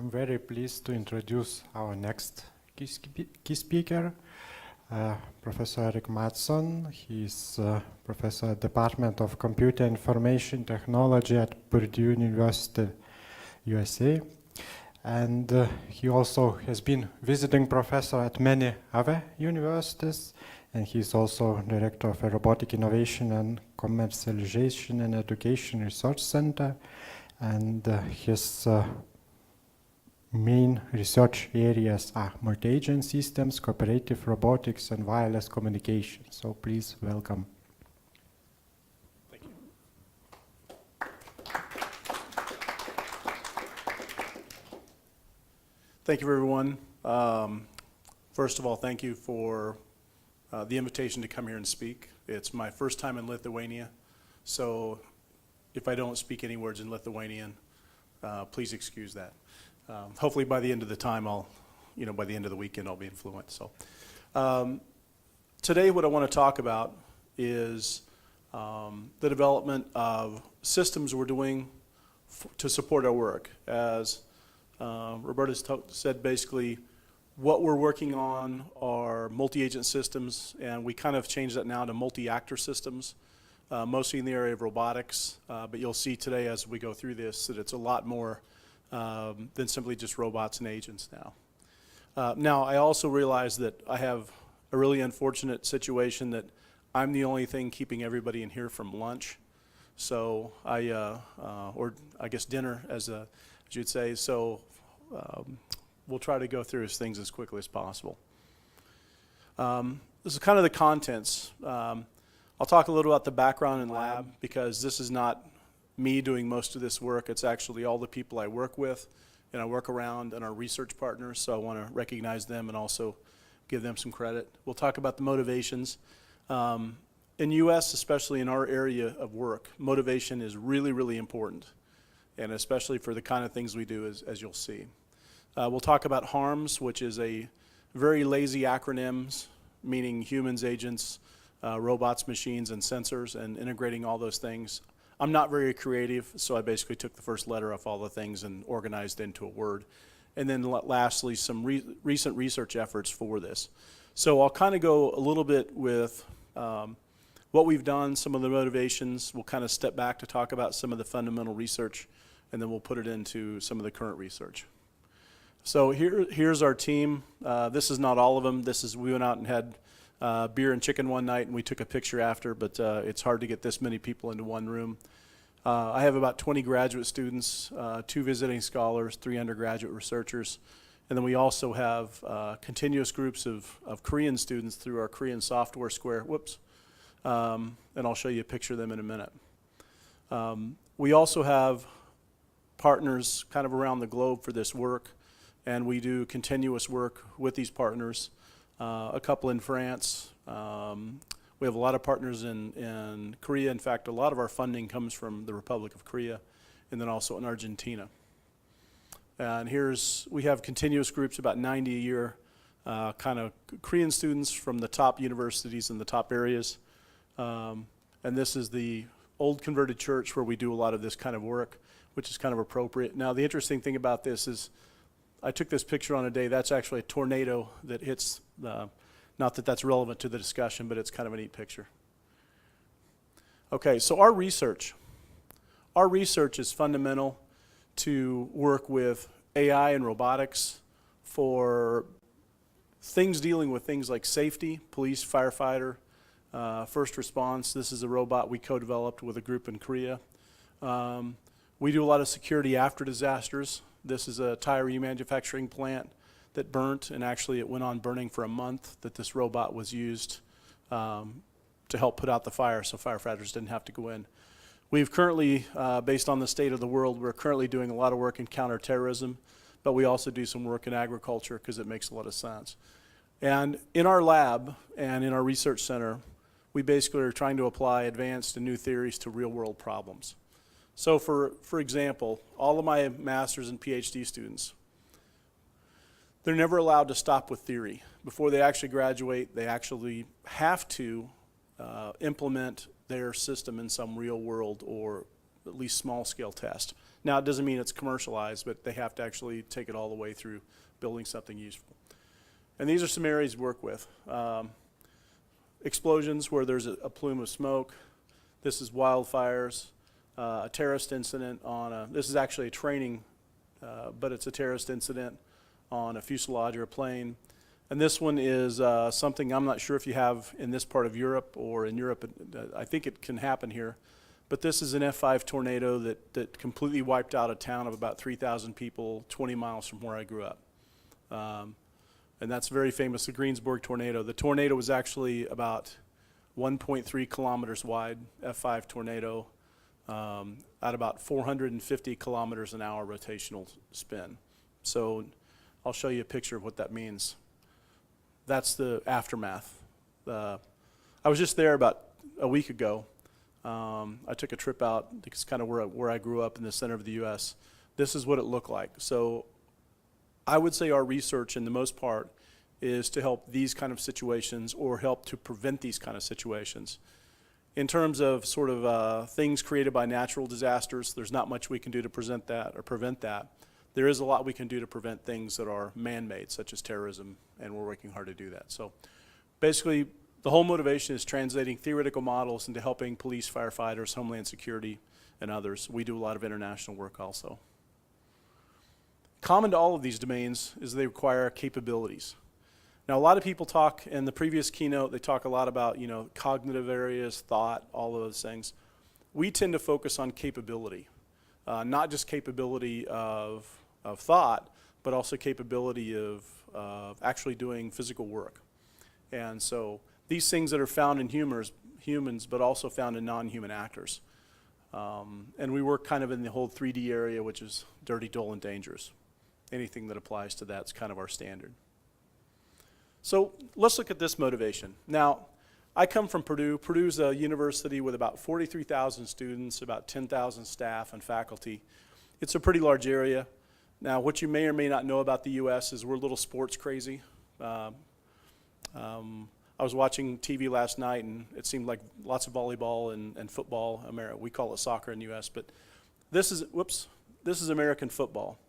I'm very pleased to introduce our next key speaker, Professor Eric Matson. He's professor at Department of Computer Information Technology at Purdue University, USA. And he also has been visiting professor at many other universities, and he's also director of a Robotic Innovation and Commercialization and Education Research Center. And his main research areas are multi-agent systems, cooperative robotics, and wireless communication. So please welcome. Thank you. Thank you, everyone. First of all, thank you for the invitation to come here and speak. It's my first time in Lithuania, so if I don't speak any words in Lithuanian, please excuse that. Hopefully by the end of the time, by the end of the weekend, I'll be fluent. So today what I want to talk about is the development of systems we're doing to support our work. As Roberta said, basically, what we're working on are multi-agent systems, and we kind of changed that now to multi-actor systems, mostly in the area of robotics. But you'll see today as we go through this that it's a lot more than simply just robots and agents now. Now, I also realize that I have a really unfortunate situation that I'm the only thing keeping everybody in here from lunch. So or I guess dinner, as you'd say. So we'll try to go through things as quickly as possible. This is kind of the contents. I'll talk a little about the background in lab, because this is not me doing most of this work. It's actually all the people I work with and I work around and our research partners, so I want to recognize them and also give them some credit. We'll talk about the motivations. In US, especially in our area of work, motivation is really, really important, and especially for the kind of things we do, as you'll see. We'll talk about HARMS, which is a very lazy acronyms, meaning humans, agents, robots, machines, and sensors, and integrating all those things. I'm not very creative, so I basically took the first letter off all the things and organized into a word. And then lastly, some recent research efforts for this. So I'll kind of go a little bit with what we've done, some of the motivations. We'll kind of step back to talk about some of the fundamental research, and then we'll put it into some of the current research. So here's our team. This is not all of them. We went out and had beer and chicken one night, and we took a picture after, but it's hard to get this many people into one room. I have about 20 graduate students, 2 visiting scholars, 3 undergraduate researchers, and then we also have continuous groups of Korean students through our Korean software square. Whoops. And I'll show you a picture of them in a minute. We also have partners kind of around the globe for this work, and we do continuous work with these partners. A couple in France. We have a lot of partners in Korea. In fact, a lot of our funding comes from the Republic of Korea, and then also in Argentina. And we have continuous groups, about 90 a year, kind of Korean students from the top universities in the top areas. And this is the old converted church where we do a lot of this kind of work, which is kind of appropriate. Now, the interesting thing about this is I took this picture on a day. That's actually a tornado that hits, not that that's relevant to the discussion, but it's kind of a neat picture. Okay, so our research is fundamental to work with AI and robotics for things dealing with things like safety, police, firefighter, first response. This is a robot we co-developed with a group in Korea. We do a lot of security after disasters. This is a tire remanufacturing plant that burnt, and actually it went on burning for a month, that this robot was used to help put out the fire so firefighters didn't have to go in. We've currently, based on the state of the world, we're currently doing a lot of work in counterterrorism, but we also do some work in agriculture because it makes a lot of sense. And in our lab and in our research center, we basically are trying to apply advanced and new theories to real-world problems. So for example, all of my master's and PhD students, they're never allowed to stop with theory. Before they actually graduate, they actually have to implement their system in some real world or at least small-scale test. Now, it doesn't mean it's commercialized, but they have to actually take it all the way through building something useful. And these are some areas we work with. Explosions where there's a plume of smoke. This is wildfires. A terrorist incident on this is actually a training, but it's a terrorist incident on a fuselage or a plane. And this one is something I'm not sure if you have in this part of Europe or in Europe. I think it can happen here. But this is an F5 tornado that completely wiped out a town of about 3,000 people 20 miles from where I grew up. And that's very famous, the Greensburg tornado. The tornado was actually about 1.3 kilometers wide, F5 tornado, at about 450 kilometers an hour rotational spin. So I'll show you a picture of what that means. That's the aftermath. I was just there about a week ago. I took a trip out. It's kind of where I grew up in the center of the U.S. This is what it looked like. So I would say our research, in the most part, is to help these kind of situations or help to prevent these kind of situations. In terms of sort of things created by natural disasters, there's not much we can do to prevent that. There is a lot we can do to prevent things that are man-made, such as terrorism, and we're working hard to do that. So basically, the whole motivation is translating theoretical models into helping police, firefighters, Homeland Security, and others. We do a lot of international work also. Common to all of these domains is they require capabilities. Now, a lot of people talk, in the previous keynote, they talk a lot about, you know, cognitive areas, thought, all of those things. We tend to focus on capability, not just capability of thought, but also capability of actually doing physical work. And so these things that are found in humans, but also found in non-human actors. And we work kind of in the whole 3D area, which is dirty, dull, and dangerous. Anything that applies to that's kind of our standard. So let's look at this motivation. Now, I come from Purdue. Purdue's a university with about 43,000 students, about 10,000 staff and faculty. It's a pretty large area. Now, what you may or may not know about the U.S. is we're a little sports crazy. I was watching TV last night, and it seemed like lots of volleyball and football. We call it soccer in the U.S., but this is American football.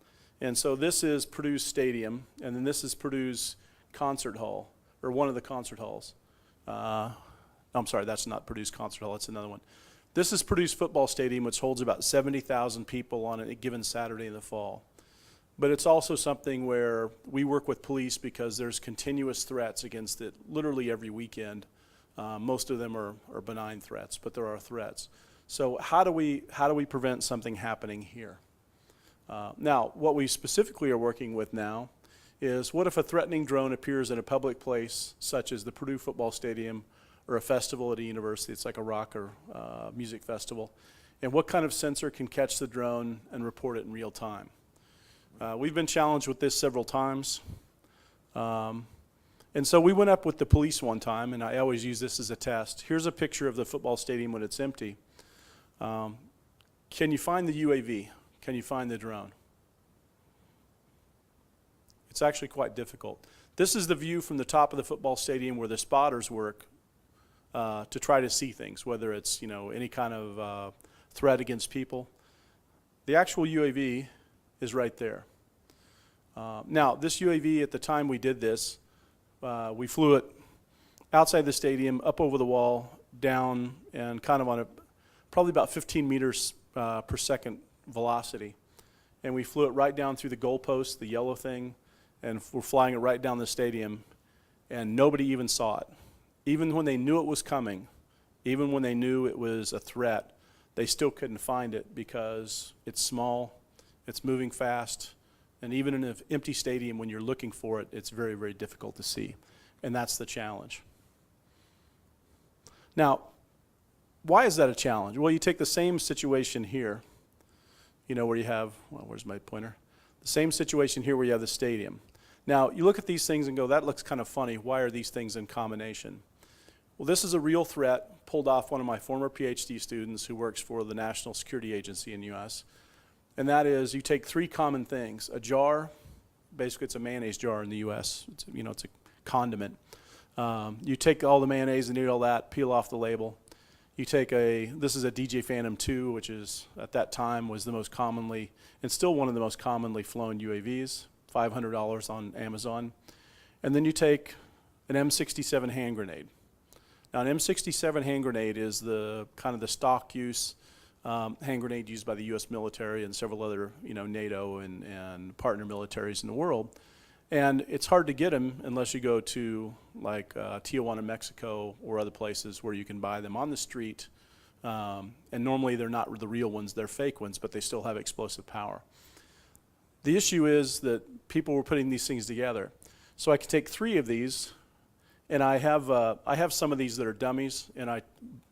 And so this is Purdue's stadium, and then this is Purdue's concert hall, or one of the concert halls. I'm sorry, that's not Purdue's concert hall, it's another one. This is Purdue's football stadium, which holds about 70,000 people on a given Saturday in the fall. But it's also something where we work with police because there's continuous threats against it literally every weekend. Most of them are benign threats, but there are threats. So how do we prevent something happening here? Now, what we specifically are working with now is, what if a threatening drone appears in a public place, such as the Purdue football stadium or a festival at a university? It's like a rock or music festival. And what kind of sensor can catch the drone and report it in real time? We've been challenged with this several times. And so we went up with the police one time, and I always use this as a test. Here's a picture of the football stadium when it's empty. Can you find the UAV? Can you find the drone? It's actually quite difficult. This is the view from the top of the football stadium where the spotters work to try to see things, whether it's, you know, any kind of threat against people. The actual UAV is right there. Now, this UAV, at the time we did this, we flew it outside the stadium, up over the wall, down, and kind of on a probably about 15 meters per second velocity. And we flew it right down through the goalpost, the yellow thing, and we're flying it right down the stadium, and nobody even saw it. Even when they knew it was coming, even when they knew it was a threat, they still couldn't find it because it's small, it's moving fast, and even in an empty stadium, when you're looking for it, it's very, very difficult to see. And that's the challenge. Now, why is that a challenge? Well, you take the same situation here, you know, where you have, well, where's my pointer? The same situation here where you have the stadium. Now, you look at these things and go, that looks kind of funny. Why are these things in combination? Well, this is a real threat pulled off one of my former PhD students who works for the National Security Agency in the U.S. And that is, you take three common things. A jar, basically it's a mayonnaise jar in the U.S. It's, you know, it's a condiment. You take all the mayonnaise and eat all that, peel off the label. You take this is a DJ Phantom 2, which is, at that time, was the most commonly, and still one of the most commonly flown UAVs, $500 on Amazon. And then you take an M67 hand grenade. Now, an M67 hand grenade is the kind of the stock use hand grenade used by the U.S. military and several other, NATO and partner militaries in the world. And it's hard to get them unless you go to like Tijuana, Mexico, or other places where you can buy them on the street. And normally they're not the real ones, they're fake ones, but they still have explosive power. The issue is that people were putting these things together. So I could take 3 of these, and I have some of these that are dummies, and I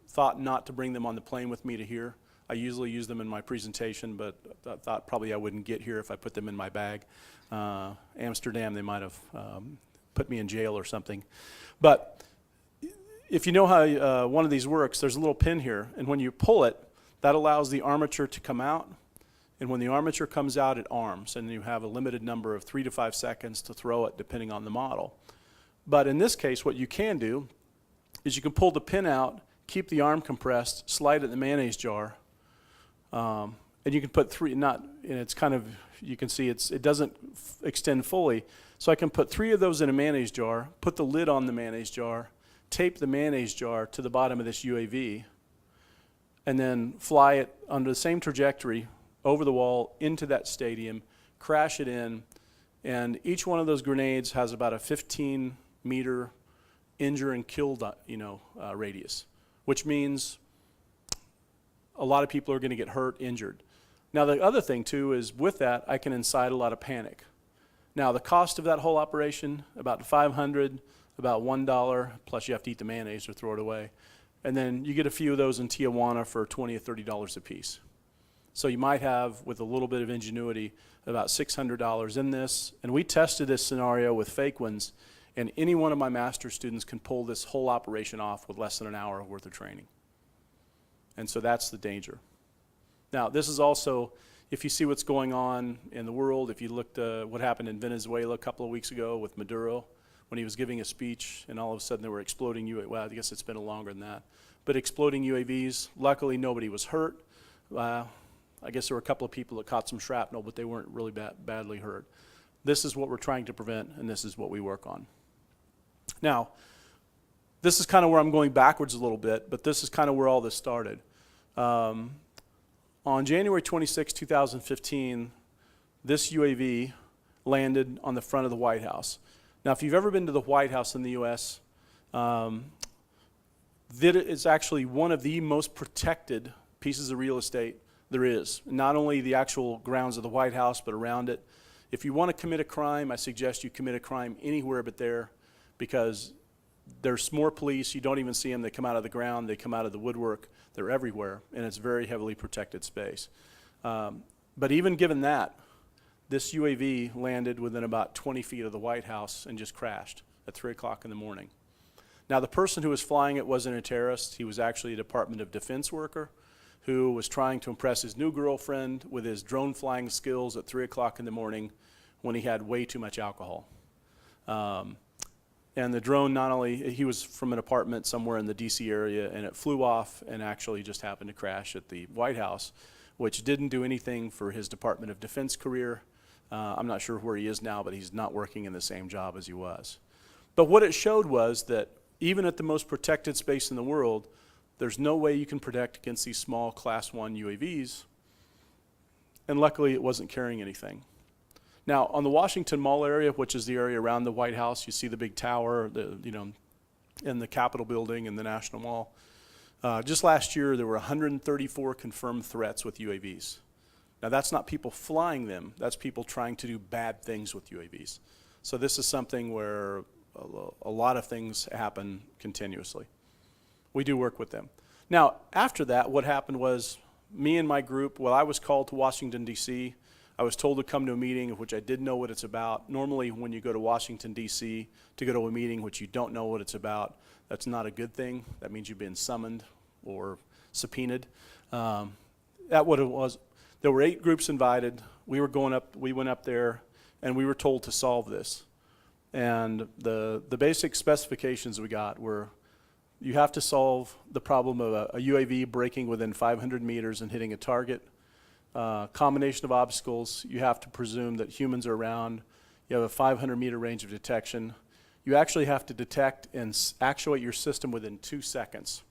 thought not to bring them on the plane with me to here. I usually use them in my presentation, but I thought probably I wouldn't get here if I put them in my bag. Amsterdam, they might have put me in jail or something. But if you know how one of these works, there's a little pin here, and when you pull it, that allows the armature to come out, and when the armature comes out, it arms, and you have a limited number of 3 to 5 seconds to throw it, depending on the model. But in this case, what you can do is you can pull the pin out, keep the arm compressed, slide it in the mayonnaise jar, and you can put 3, and it's kind of, you can see it doesn't extend fully. So I can put 3 of those in a mayonnaise jar, put the lid on the mayonnaise jar, tape the mayonnaise jar to the bottom of this UAV, and then fly it under the same trajectory over the wall into that stadium, crash it in, and each one of those grenades has about a 15-meter injure and kill radius, which means a lot of people are going to get hurt, injured. Now, the other thing, too, is with that, I can incite a lot of panic. Now, the cost of that whole operation, about $500, about $1, plus you have to eat the mayonnaise or throw it away. And then you get a few of those in Tijuana for $20 or $30 a piece. So you might have, with a little bit of ingenuity, about $600 in this. And we tested this scenario with fake ones, and any one of my master's students can pull this whole operation off with less than an hour worth of training. And so that's the danger. Now, this is also, if you see what's going on in the world, if you looked at what happened in Venezuela a couple of weeks ago with Maduro, when he was giving a speech, and all of a sudden there were exploding UAVs. Well, I guess it's been longer than that. But exploding UAVs, luckily nobody was hurt. I guess there were a couple of people that caught some shrapnel, but they weren't really badly hurt. This is what we're trying to prevent, and this is what we work on. Now, this is kind of where I'm going backwards a little bit, but this is kind of where all this started. On January 26, 2015, this UAV landed on the front of the White House. Now, if you've ever been to the White House in the U.S., it's actually one of the most protected pieces of real estate there is. Not only the actual grounds of the White House, but around it. If you want to commit a crime, I suggest you commit a crime anywhere but there, because there's more police. You don't even see them. They come out of the ground. They come out of the woodwork. They're everywhere, and it's very heavily protected space. But even given that, this UAV landed within about 20 feet of the White House and just crashed at 3 o'clock in the morning. Now, the person who was flying it wasn't a terrorist. He was actually a Department of Defense worker who was trying to impress his new girlfriend with his drone flying skills at 3 o'clock in the morning when he had way too much alcohol. And the drone, not only, he was from an apartment somewhere in the DC area, and it flew off and actually just happened to crash at the White House, which didn't do anything for his Department of Defense career. I'm not sure where he is now, but he's not working in the same job as he was. But what it showed was that even at the most protected space in the world, there's no way you can protect against these small Class 1 UAVs, and luckily it wasn't carrying anything. Now, on the Washington Mall area, which is the area around the White House, you see the big tower, and the Capitol building and the National Mall. Just last year, there were 134 confirmed threats with UAVs. Now, that's not people flying them. That's people trying to do bad things with UAVs. So this is something where a lot of things happen continuously. We do work with them. Now, after that, what happened was me and my group, I was called to Washington, D.C., I was told to come to a meeting of which I didn't know what it's about. Normally, when you go to Washington, D.C., to go to a meeting which you don't know what it's about, that's not a good thing. That means you've been summoned or subpoenaed. That what it was. There were 8 groups invited. We went up there, and we were told to solve this. And the basic specifications we got were, You have to solve the problem of a UAV breaking within 500 meters and hitting a target. Combination of obstacles. You have to presume that humans are around. You have a 500-meter range of detection. You actually have to detect and actuate your system within 2 seconds.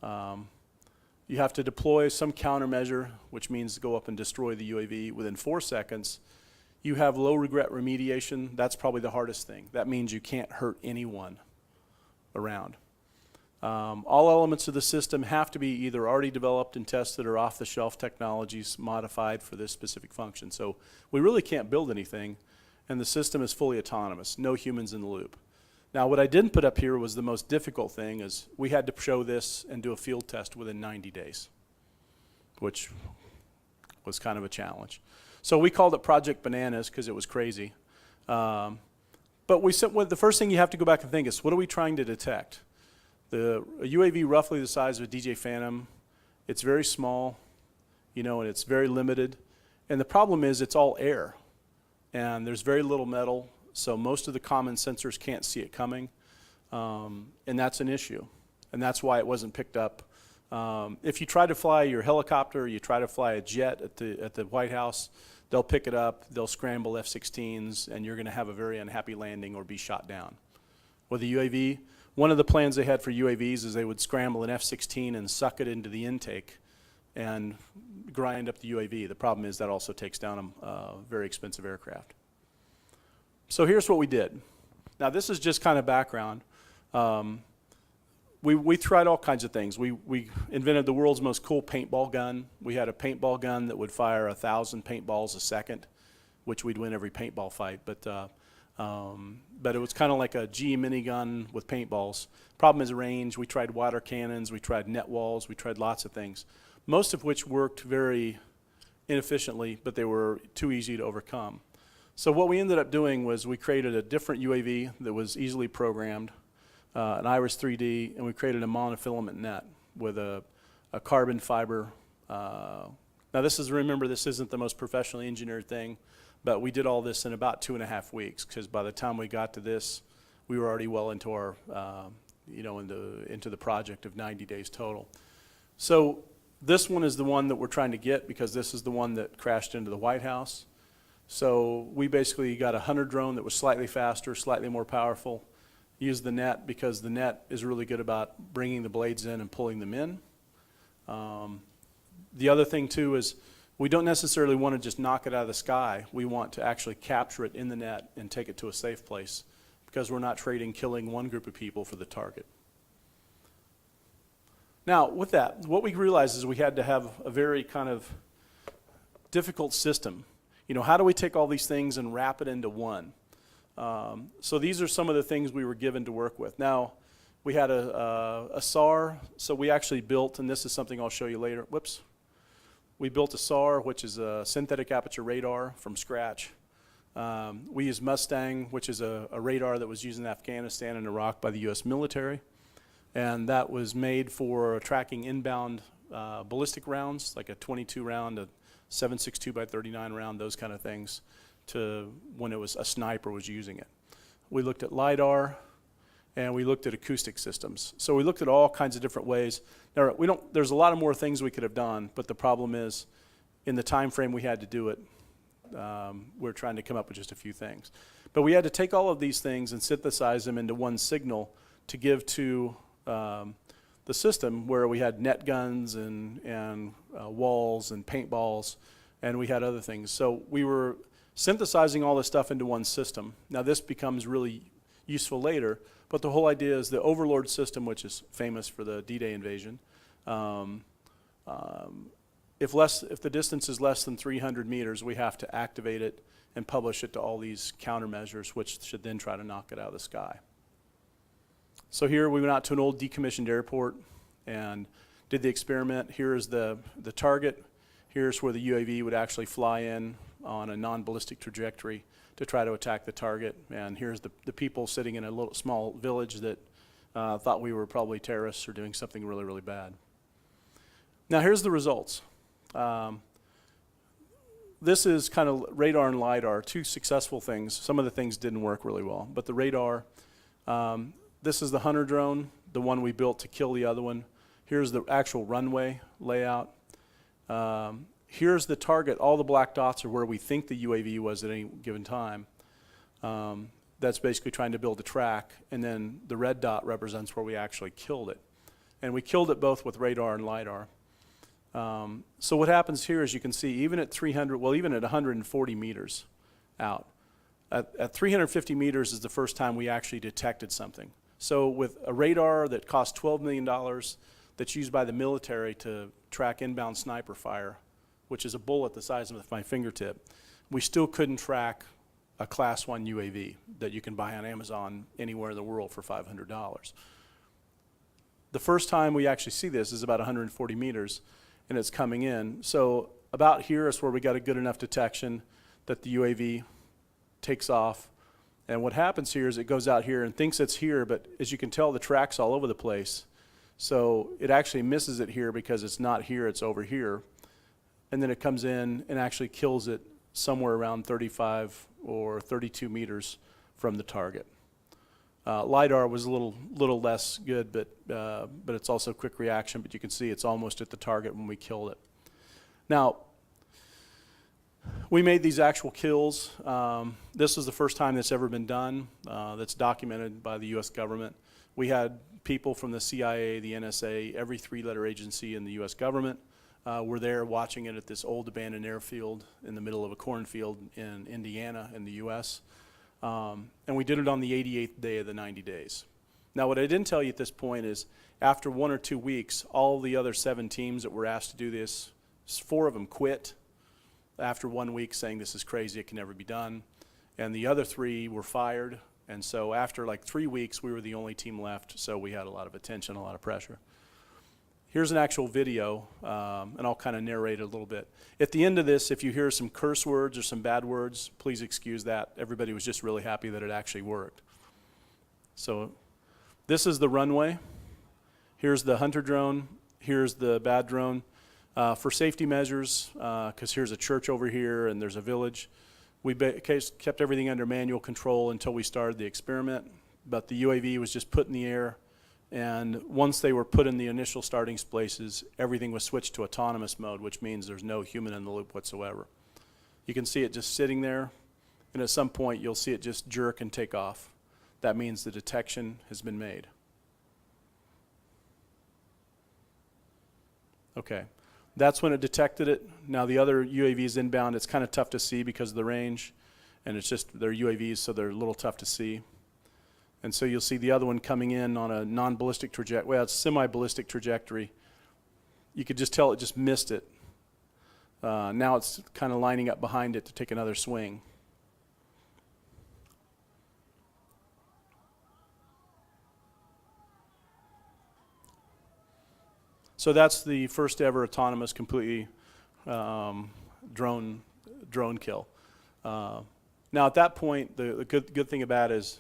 You have to deploy some countermeasure, which means go up and destroy the UAV within 4 seconds. You have low regret remediation. That's probably the hardest thing. That means you can't hurt anyone around. All elements of the system have to be either already developed and tested or off-the-shelf technologies modified for this specific function. So we really can't build anything, and the system is fully autonomous, no humans in the loop. Now, what I didn't put up here was the most difficult thing, is we had to show this and do a field test within 90 days, which was kind of a challenge. So we called it Project Bananas because it was crazy. But the first thing you have to go back and think is, what are we trying to detect? A UAV roughly the size of a DJ Phantom, it's very small, and it's very limited. And the problem is it's all air, and there's very little metal, so most of the common sensors can't see it coming, and that's an issue. And that's why it wasn't picked up. If you try to fly your helicopter, you try to fly a jet at the White House, they'll pick it up, they'll scramble F-16s, and you're going to have a very unhappy landing or be shot down. With a UAV, one of the plans they had for UAVs is they would scramble an F-16 and suck it into the intake and grind up the UAV. The problem is that also takes down a very expensive aircraft. So here's what we did. Now this is just kind of background. We tried all kinds of things. We invented the world's most cool paintball gun. We had a paintball gun that would fire 1,000 paintballs a second, which we'd win every paintball fight. But it was kind of like a G minigun with paintballs. Problem is range. We tried water cannons. We tried net walls. We tried lots of things, most of which worked very inefficiently, but they were too easy to overcome. So what we ended up doing was we created a different UAV that was easily programmed, an IRIS-3D, and we created a monofilament net with a carbon fiber. Now remember, this isn't the most professionally engineered thing, but we did all this in about 2.5 weeks, because by the time we got to this, we were already well into our, into the project of 90 days total. So this one is the one that we're trying to get, because this is the one that crashed into the White House. So we basically got a hunter drone that was slightly faster, slightly more powerful. Used the net because the net is really good about bringing the blades in and pulling them in. The other thing too is we don't necessarily want to just knock it out of the sky. We want to actually capture it in the net and take it to a safe place, because we're not trading killing one group of people for the target. Now, with that, what we realized is we had to have a very kind of difficult system. How do we take all these things and wrap it into one? So these are some of the things we were given to work with. Now, we had a SAR, so we actually built, and this is something I'll show you later. Whoops. We built a SAR, which is a synthetic aperture radar, from scratch. We used Mustang, which is a radar that was used in Afghanistan and Iraq by the US military. And that was made for tracking inbound ballistic rounds, like a 22 round, a 7.62 by 39 round, those kind of things, to when it was a sniper was using it. We looked at LiDAR, and we looked at acoustic systems. So we looked at all kinds of different ways. Now, there's a lot of more things we could have done, but the problem is, in the time frame we had to do it, we're trying to come up with just a few things. But we had to take all of these things and synthesize them into one signal to give to the system, where we had net guns and walls and paintballs, and we had other things. So we were synthesizing all this stuff into one system. Now this becomes really useful later, but the whole idea is the Overlord system, which is famous for the D-Day invasion. If the distance is less than 300 meters, we have to activate it and publish it to all these countermeasures, which should then try to knock it out of the sky. So here we went out to an old decommissioned airport and did the experiment. Here's the target. Here's where the UAV would actually fly in on a non-ballistic trajectory to try to attack the target. And here's the people sitting in a little small village that thought we were probably terrorists or doing something really, really bad. Now here's the results. This is kind of radar and LiDAR, two successful things. Some of the things didn't work really well, but the radar, this is the hunter drone. the one we built to kill the other one. Here's the actual runway layout. Here's the target. All the black dots are where we think the UAV was at any given time. That's basically trying to build a track, and then the red dot represents where we actually killed it. And we killed it both with radar and LiDAR. So what happens here is you can see even at 300, well even at 140 meters out, at 350 meters is the first time we actually detected something. So with a radar that costs $12 million that's used by the military to track inbound sniper fire, which is a bullet the size of my fingertip, we still couldn't track a Class 1 UAV that you can buy on Amazon anywhere in the world for $500. The first time we actually see this is about 140 meters, and it's coming in. So about here is where we got a good enough detection that the UAV takes off. And what happens here is it goes out here and thinks it's here, but as you can tell, the track's all over the place. So it actually misses it here because it's not here, it's over here. And then it comes in and actually kills it somewhere around 35 or 32 meters from the target. LiDAR was a little less good, but it's also quick reaction, but you can see it's almost at the target when we killed it. Now, we made these actual kills. This was the first time that's ever been done, that's documented by the US government. We had people from the CIA, the NSA, every three-letter agency in the US government were there watching it at this old abandoned airfield in the middle of a cornfield in Indiana in the US. And we did it on the 88th day of the 90 days. Now what I didn't tell you at this point is after 1 or 2 weeks, all the other 7 teams that were asked to do this, 4 of them quit after 1 week saying this is crazy, it can never be done. And the other 3 were fired. And so after like 3 weeks, we were the only team left, so we had a lot of attention, a lot of pressure. Here's an actual video, and I'll kind of narrate it a little bit. At the end of this, if you hear some curse words or some bad words, please excuse that. Everybody was just really happy that it actually worked. So this is the runway. Here's the hunter drone. Here's the bad drone. For safety measures, because here's a church over here and there's a village, we kept everything under manual control until we started the experiment. But the UAV was just put in the air. And once they were put in the initial starting places, everything was switched to autonomous mode, which means there's no human in the loop whatsoever. You can see it just sitting there, and at some point you'll see it just jerk and take off. That means the detection has been made. Okay, that's when it detected it. Now the other UAVs inbound, it's kind of tough to see because of the range, and it's just, they're UAVs, so they're a little tough to see. And so you'll see the other one coming in on a non-ballistic trajectory, well, it's semi-ballistic trajectory. You could just tell it just missed it. Now it's kind of lining up behind it to take another swing. So that's the first ever autonomous, completely drone kill. Now at that point, the good thing about it is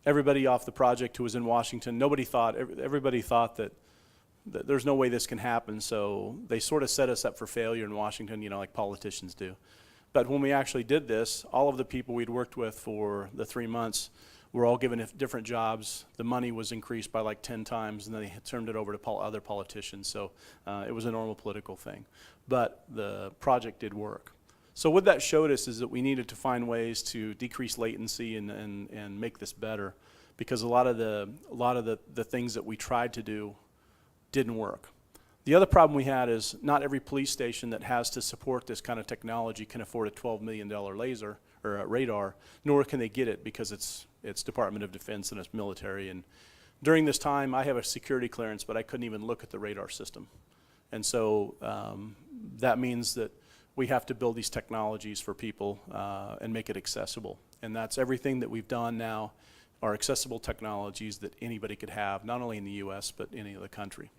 everybody off the project who was in Washington, everybody thought that there's no way this can happen, so they sort of set us up for failure in Washington, you know, like politicians do. But when we actually did this, all of the people we'd worked with for the 3 months were all given different jobs. The money was increased by like 10 times, and then they turned it over to other politicians, so it was a normal political thing. But the project did work. So what that showed us is that we needed to find ways to decrease latency and make this better, because a lot of the things that we tried to do didn't work. The other problem we had is not every police station that has to support this kind of technology can afford a $12 million laser or a radar, nor can they get it because it's Department of Defense and it's military. And during this time, I have a security clearance, but I couldn't even look at the radar system. And so that means that we have to build these technologies for people and make it accessible. And that's everything that we've done now are accessible technologies that anybody could have, not only in the US, but any other country.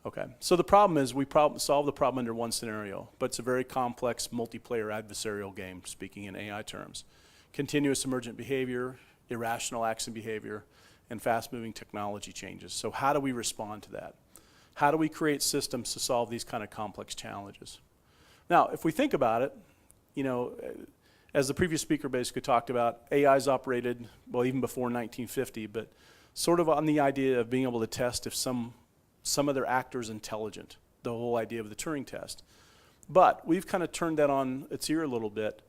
Okay, so the problem is we solve the problem under one scenario, but it's a very complex multiplayer adversarial game, speaking in AI terms. Continuous emergent behavior, irrational acts and behavior, and fast-moving technology changes. So how do we respond to that? How do we create systems to solve these kind of complex challenges? Now, if we think about it, you know, as the previous speaker basically talked about, AI's operated, well, even before 1950, but sort of on the idea of being able to test if some other actor is intelligent, the whole idea of the Turing test. But we've kind of turned that on its ear a little bit.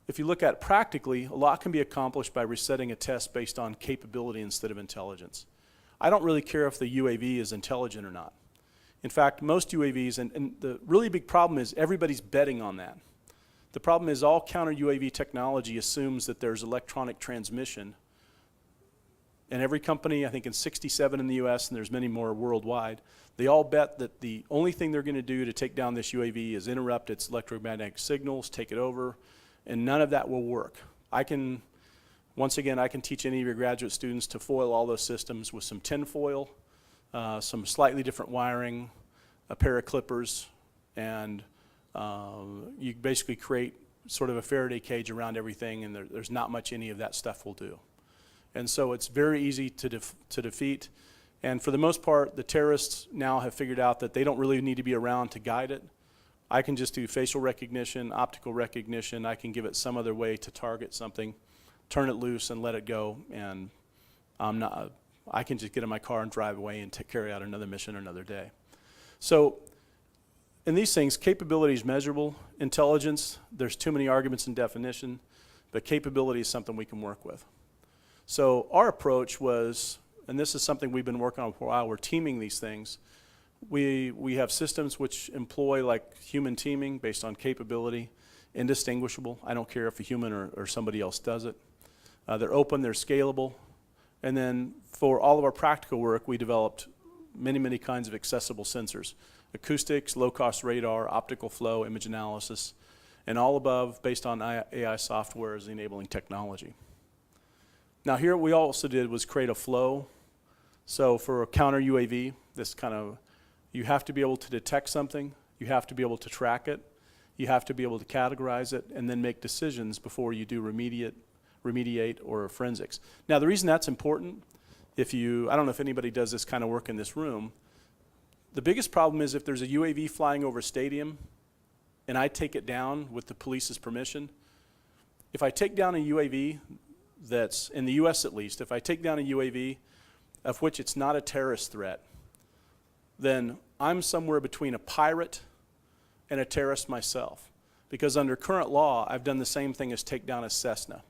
If you look at it practically, a lot can be accomplished by resetting a test based on capability instead of intelligence. I don't really care if the UAV is intelligent or not. In fact, most UAVs, and the really big problem is everybody's betting on that. The problem is all counter-UAV technology assumes that there's electronic transmission. And every company, I think in 67 in the US, and there's many more worldwide, they all bet that the only thing they're going to do to take down this UAV is interrupt its electromagnetic signals, take it over, and none of that will work. Once again, I can teach any of your graduate students to foil all those systems with some tin foil, some slightly different wiring, a pair of clippers, and you basically create sort of a Faraday cage around everything, and there's not much any of that stuff will do. And so it's very easy to defeat. And for the most part, the terrorists now have figured out that they don't really need to be around to guide it. I can just do facial recognition, optical recognition. I can give it some other way to target something, turn it loose and let it go, and I can just get in my car and drive away and carry out another mission another day. So in these things, capability is measurable. Intelligence, there's too many arguments and definition, but capability is something we can work with. So our approach was, and this is something we've been working on for a while, we're teaming these things. We have systems which employ like human teaming based on capability, indistinguishable. I don't care if a human or somebody else does it. They're open, they're scalable. And then for all of our practical work, we developed many, many kinds of accessible sensors. Acoustics, low-cost radar, optical flow, image analysis, and all above based on AI software as the enabling technology. Now here what we also did was create a flow. So for a counter UAV, you have to be able to detect something, you have to be able to track it, you have to be able to categorize it, and then make decisions before you do remediate or forensics. Now the reason that's important, I don't know if anybody does this kind of work in this room, the biggest problem is if there's a UAV flying over a stadium and I take it down with the police's permission, if I take down a UAV that's, in the US at least, if I take down a UAV of which it's not a terrorist threat, then I'm somewhere between a pirate and a terrorist myself. Because under current law, I've done the same thing as take down a Cessna.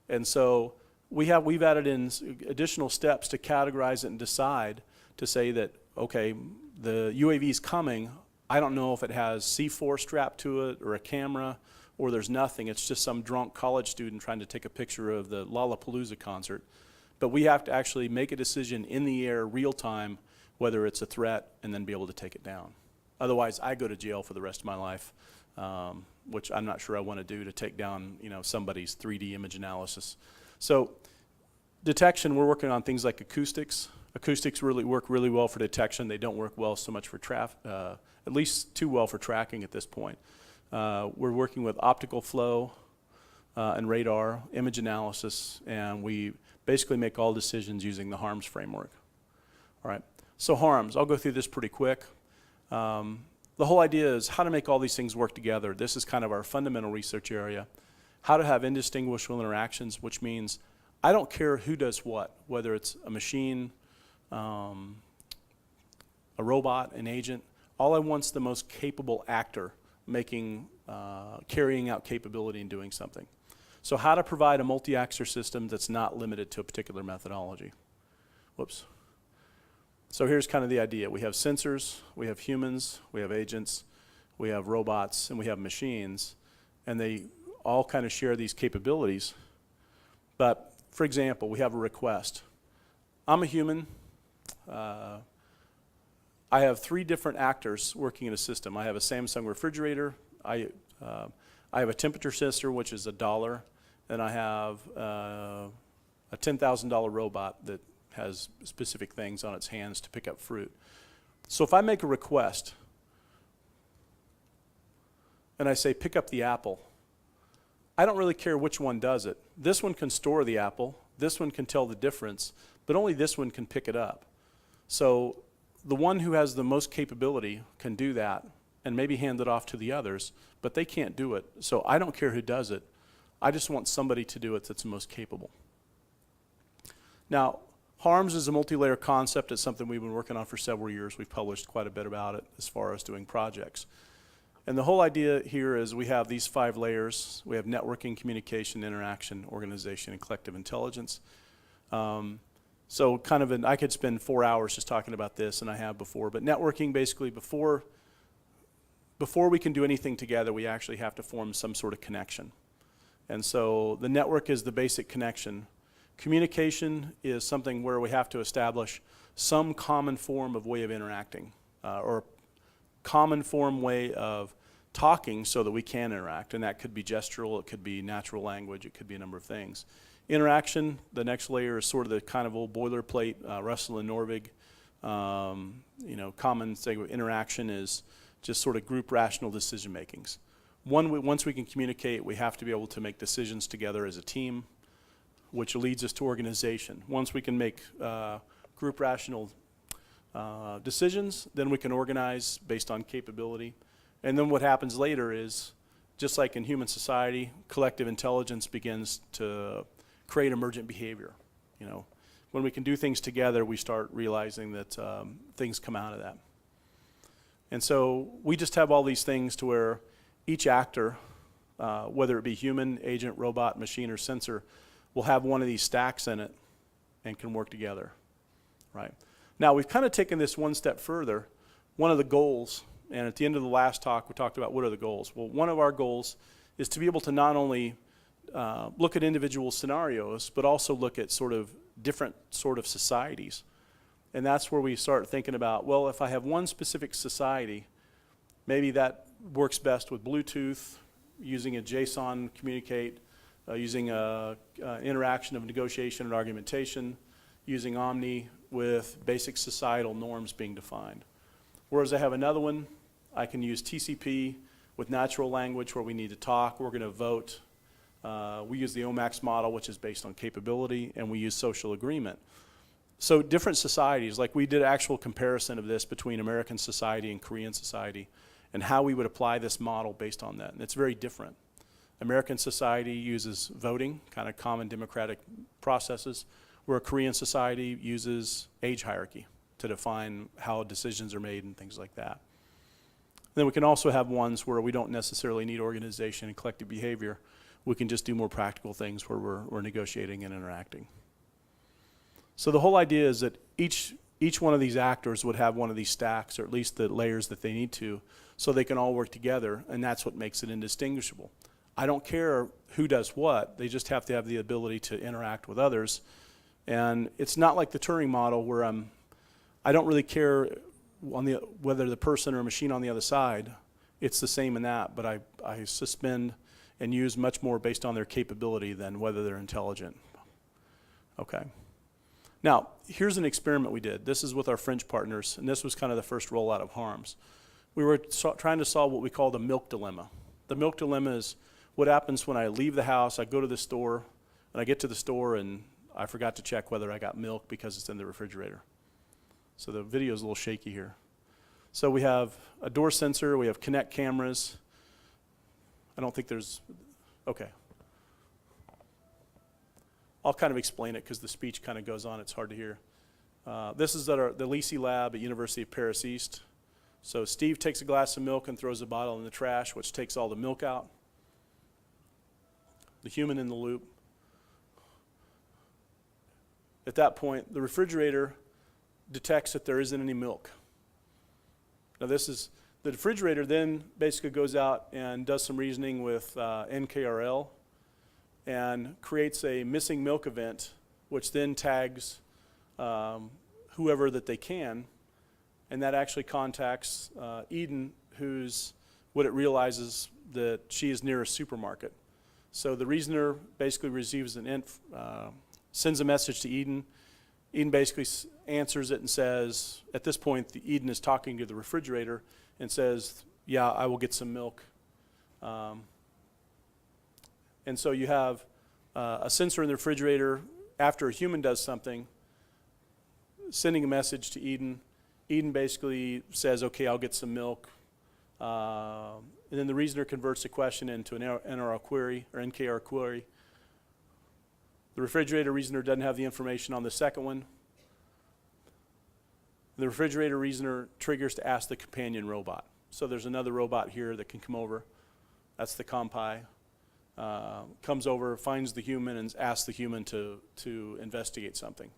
And so we've added in additional steps to categorize it and decide to say that, okay, the UAV is coming. I don't know if it has C4 strapped to it or a camera or there's nothing. It's just some drunk college student trying to take a picture of the Lollapalooza concert. But we have to actually make a decision in the air, real time, whether it's a threat, and then be able to take it down. Otherwise, I go to jail for the rest of my life, which I'm not sure I want to do to take down, somebody's 3D image analysis. So detection, we're working on things like acoustics. Acoustics work really well for detection. They don't work well so much for at least too well for tracking at this point. We're working with optical flow and radar, image analysis, and we basically make all decisions using the HARMS framework. All right, so HARMS, I'll go through this pretty quick. The whole idea is how to make all these things work together. This is kind of our fundamental research area. How to have indistinguishable interactions, which means I don't care who does what, whether it's a machine, a robot, an agent. All I want's the most capable actor carrying out capability and doing something. So how to provide a multi-actor system that's not limited to a particular methodology. Whoops. So here's kind of the idea. We have sensors, we have humans, we have agents, we have robots, and we have machines, and they all kind of share these capabilities. But for example, we have a request. I'm a human. I have 3 different actors working in a system. I have a Samsung refrigerator, I have a temperature sensor, which is $1, and I have a $10,000 robot that has specific things on its hands to pick up fruit. So if I make a request and I say pick up the apple, I don't really care which one does it. This one can store the apple, this one can tell the difference, but only this one can pick it up. So the one who has the most capability can do that and maybe hand it off to the others, but they can't do it. So I don't care who does it. I just want somebody to do it that's the most capable. Now, harms is a multi-layer concept. It's something we've been working on for several years. We've published quite a bit about it as far as doing projects. And the whole idea here is we have these 5 layers. We have networking, communication, interaction, organization, and collective intelligence. So kind of I could spend 4 hours just talking about this, and I have before, but networking basically before we can do anything together, we actually have to form some sort of connection. And so the network is the basic connection. Communication is something where we have to establish some common form of way of interacting, or common form way of talking so that we can interact, and that could be gestural, it could be natural language, it could be a number of things. Interaction, the next layer is sort of the kind of old boilerplate, Russell and Norvig, common say interaction is just sort of group rational decision makings. Once we can communicate, we have to be able to make decisions together as a team, which leads us to organization. Once we can make group rational decisions, then we can organize based on capability. And then what happens later is, just like in human society, collective intelligence begins to create emergent behavior. When we can do things together, we start realizing that things come out of that. And so we just have all these things to where each actor, whether it be human, agent, robot, machine, or sensor, will have one of these stacks in it and can work together, right? Now, we've kind of taken this one step further. One of the goals, and at the end of the last talk, we talked about what are the goals. Well, one of our goals is to be able to not only look at individual scenarios, but also look at sort of different sort of societies. And that's where we start thinking about, well, if I have one specific society, maybe that works best with Bluetooth, using a JSON communicate, using interaction of negotiation and argumentation, using Omni with basic societal norms being defined. Whereas I have another one, I can use TCP with natural language where we need to talk, we're going to vote. We use the OMAX model, which is based on capability, and we use social agreement. So different societies, like we did actual comparison of this between American society and Korean society, and how we would apply this model based on that, and it's very different. American society uses voting, kind of common democratic processes, where Korean society uses age hierarchy to define how decisions are made and things like that. Then we can also have ones where we don't necessarily need organization and collective behavior. We can just do more practical things where we're negotiating and interacting. So the whole idea is that each one of these actors would have one of these stacks, or at least the layers that they need to, so they can all work together, and that's what makes it indistinguishable. I don't care who does what, they just have to have the ability to interact with others. And it's not like the Turing model where I don't really care whether the person or machine on the other side, it's the same in that, but I suspend and use much more based on their capability than whether they're intelligent. Okay. Now, here's an experiment we did. This is with our French partners, and this was kind of the first rollout of harms. We were trying to solve what we call the milk dilemma. The milk dilemma is what happens when I leave the house, I go to the store, and I get to the store and I forgot to check whether I got milk because it's in the refrigerator. So the video is a little shaky here. So we have a door sensor, we have Kinect cameras. I don't think there's, okay. I'll kind of explain it because the speech kind of goes on, it's hard to hear. This is at the Lisi lab at University of Paris East. So Steve takes a glass of milk and throws a bottle in the trash, which takes all the milk out. The human in the loop. At that point, the refrigerator detects that there isn't any milk. Now the refrigerator then basically goes out and does some reasoning with NKRL and creates a missing milk event, which then tags whoever that they can, and that actually contacts Eden, what it realizes that she is near a supermarket. So the reasoner basically receives sends a message to Eden. Eden basically answers it and says, at this point, Eden is talking to the refrigerator and says, yeah, I will get some milk. And so you have a sensor in the refrigerator, after a human does something, sending a message to Eden. Eden basically says, okay, I'll get some milk. And then the reasoner converts the question into an NRL query or NKR query. The refrigerator reasoner doesn't have the information on the second one. The refrigerator reasoner triggers to ask the companion robot. So there's another robot here that can come over. That's the compi. Comes over, finds the human, and asks the human to investigate something.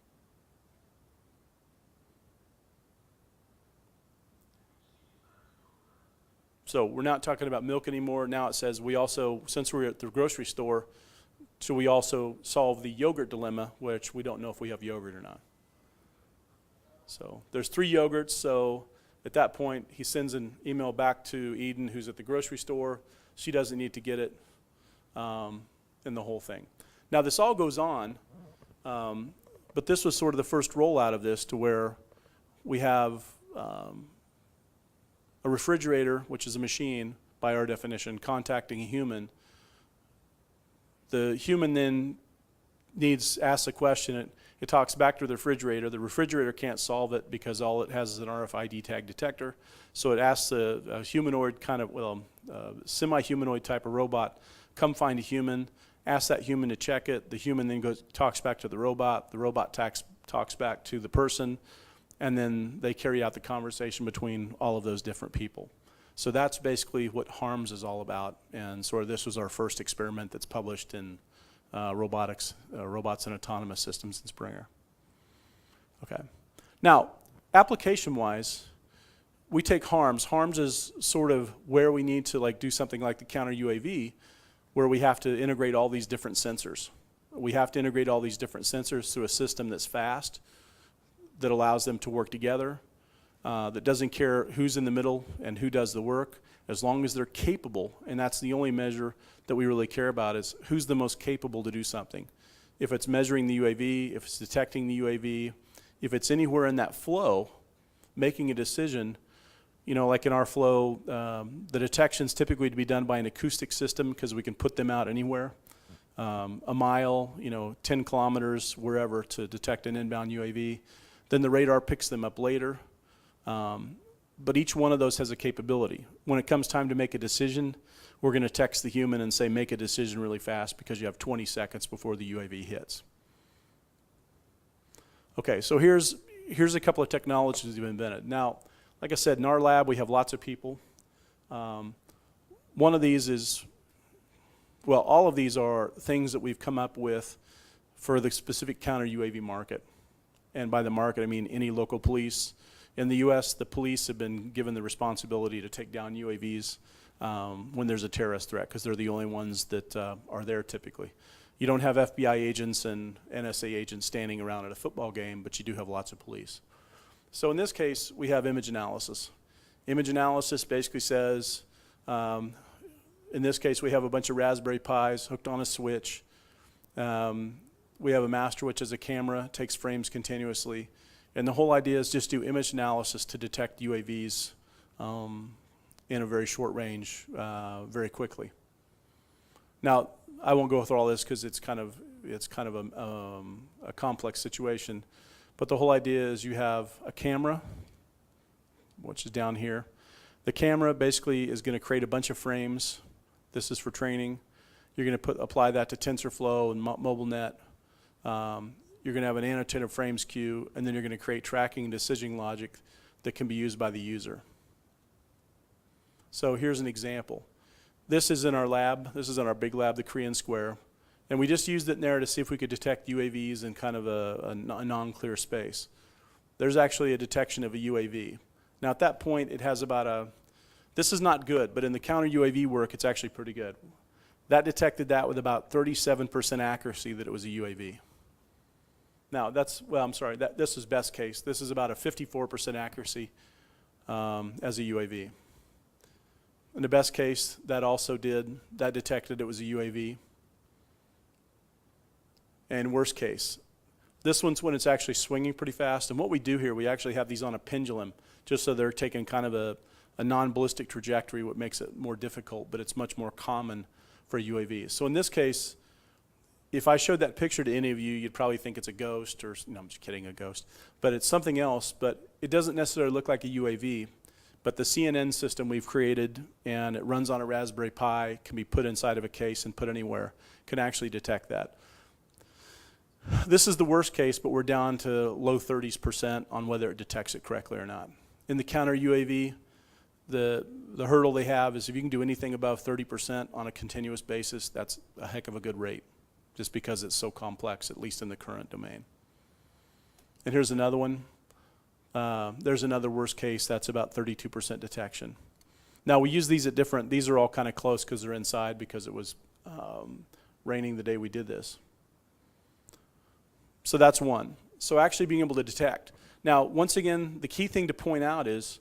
So we're not talking about milk anymore. Now it says we also, since we're at the grocery store, should we also solve the yogurt dilemma, which we don't know if we have yogurt or not. So there's 3 yogurts, so at that point he sends an email back to Eden, who's at the grocery store. She doesn't need to get it in the whole thing. Now this all goes on, but this was sort of the first rollout of this, to where we have a refrigerator, which is a machine by our definition, contacting a human. The human then asks a question. It talks back to the refrigerator. The refrigerator can't solve it because all it has is an RFID tag detector. So it asks a humanoid kind of, semi-humanoid type of robot, come find a human, ask that human to check it. The human then talks back to the robot. The robot talks back to the person, and then they carry out the conversation between all of those different people. So that's basically what HARMS is all about, and sort of this was our first experiment that's published in Robots and Autonomous Systems in Springer. Okay. Now, application-wise, we take HARMS. HARMS is sort of where we need to do something like the counter UAV, where we have to integrate all these different sensors. We have to integrate all these different sensors through a system that's fast, that allows them to work together, that doesn't care who's in the middle and who does the work, as long as they're capable. And that's the only measure that we really care about, is who's the most capable to do something. If it's measuring the UAV, if it's detecting the UAV, if it's anywhere in that flow, making a decision, like in our flow, the detection's typically to be done by an acoustic system because we can put them out anywhere. A mile, 10 kilometers, wherever, to detect an inbound UAV. Then the radar picks them up later. But each one of those has a capability. When it comes time to make a decision, we're going to text the human and say, make a decision really fast, because you have 20 seconds before the UAV hits. Okay, so here's a couple of technologies we've invented. Now, like I said, in our lab we have lots of people. One of these is, well, all of these are things that we've come up with for the specific counter UAV market. And by the market, I mean any local police. In the US, the police have been given the responsibility to take down UAVs when there's a terrorist threat, because they're the only ones that are there typically. You don't have FBI agents and NSA agents standing around at a football game, but you do have lots of police. So in this case, we have image analysis. Image analysis basically says, in this case, we have a bunch of Raspberry Pis hooked on a switch. We have a master, which is a camera, takes frames continuously. And the whole idea is just do image analysis to detect UAVs in a very short range very quickly. Now, I won't go through all this because it's kind of a complex situation. But the whole idea is you have a camera, which is down here. The camera basically is going to create a bunch of frames. This is for training. You're going to apply that to TensorFlow and MobileNet. You're going to have an annotated frames queue, and then you're going to create tracking and decisioning logic that can be used by the user. So here's an example. This is in our lab. This is in our big lab, the Korean Square. And we just used it in there to see if we could detect UAVs in kind of a non-clear space. There's actually a detection of a UAV. Now at that point, it has about this is not good, but in the counter UAV work, it's actually pretty good. That detected that with about 37% accuracy that it was a UAV. Now that's, this is best case. This is about a 54% accuracy as a UAV. In the best case, that detected it was a UAV. And worst case, this one's when it's actually swinging pretty fast. And what we do here, we actually have these on a pendulum, just so they're taking kind of a non-ballistic trajectory, what makes it more difficult, but it's much more common for UAVs. So in this case, if I showed that picture to any of you, you'd probably think it's a ghost, or, no, I'm just kidding, a ghost. But it's something else, but it doesn't necessarily look like a UAV. But the CNN system we've created, and it runs on a Raspberry Pi, can be put inside of a case and put anywhere, can actually detect that. This is the worst case, but we're down to low 30% on whether it detects it correctly or not. In the counter UAV, the hurdle they have is if you can do anything above 30% on a continuous basis, that's a heck of a good rate, just because it's so complex, at least in the current domain. And here's another one. There's another worst case, that's about 32% detection. Now we use these at different, these are all kind of close because they're inside because it was raining the day we did this. So that's one. So actually being able to detect. Now, once again, the key thing to point out is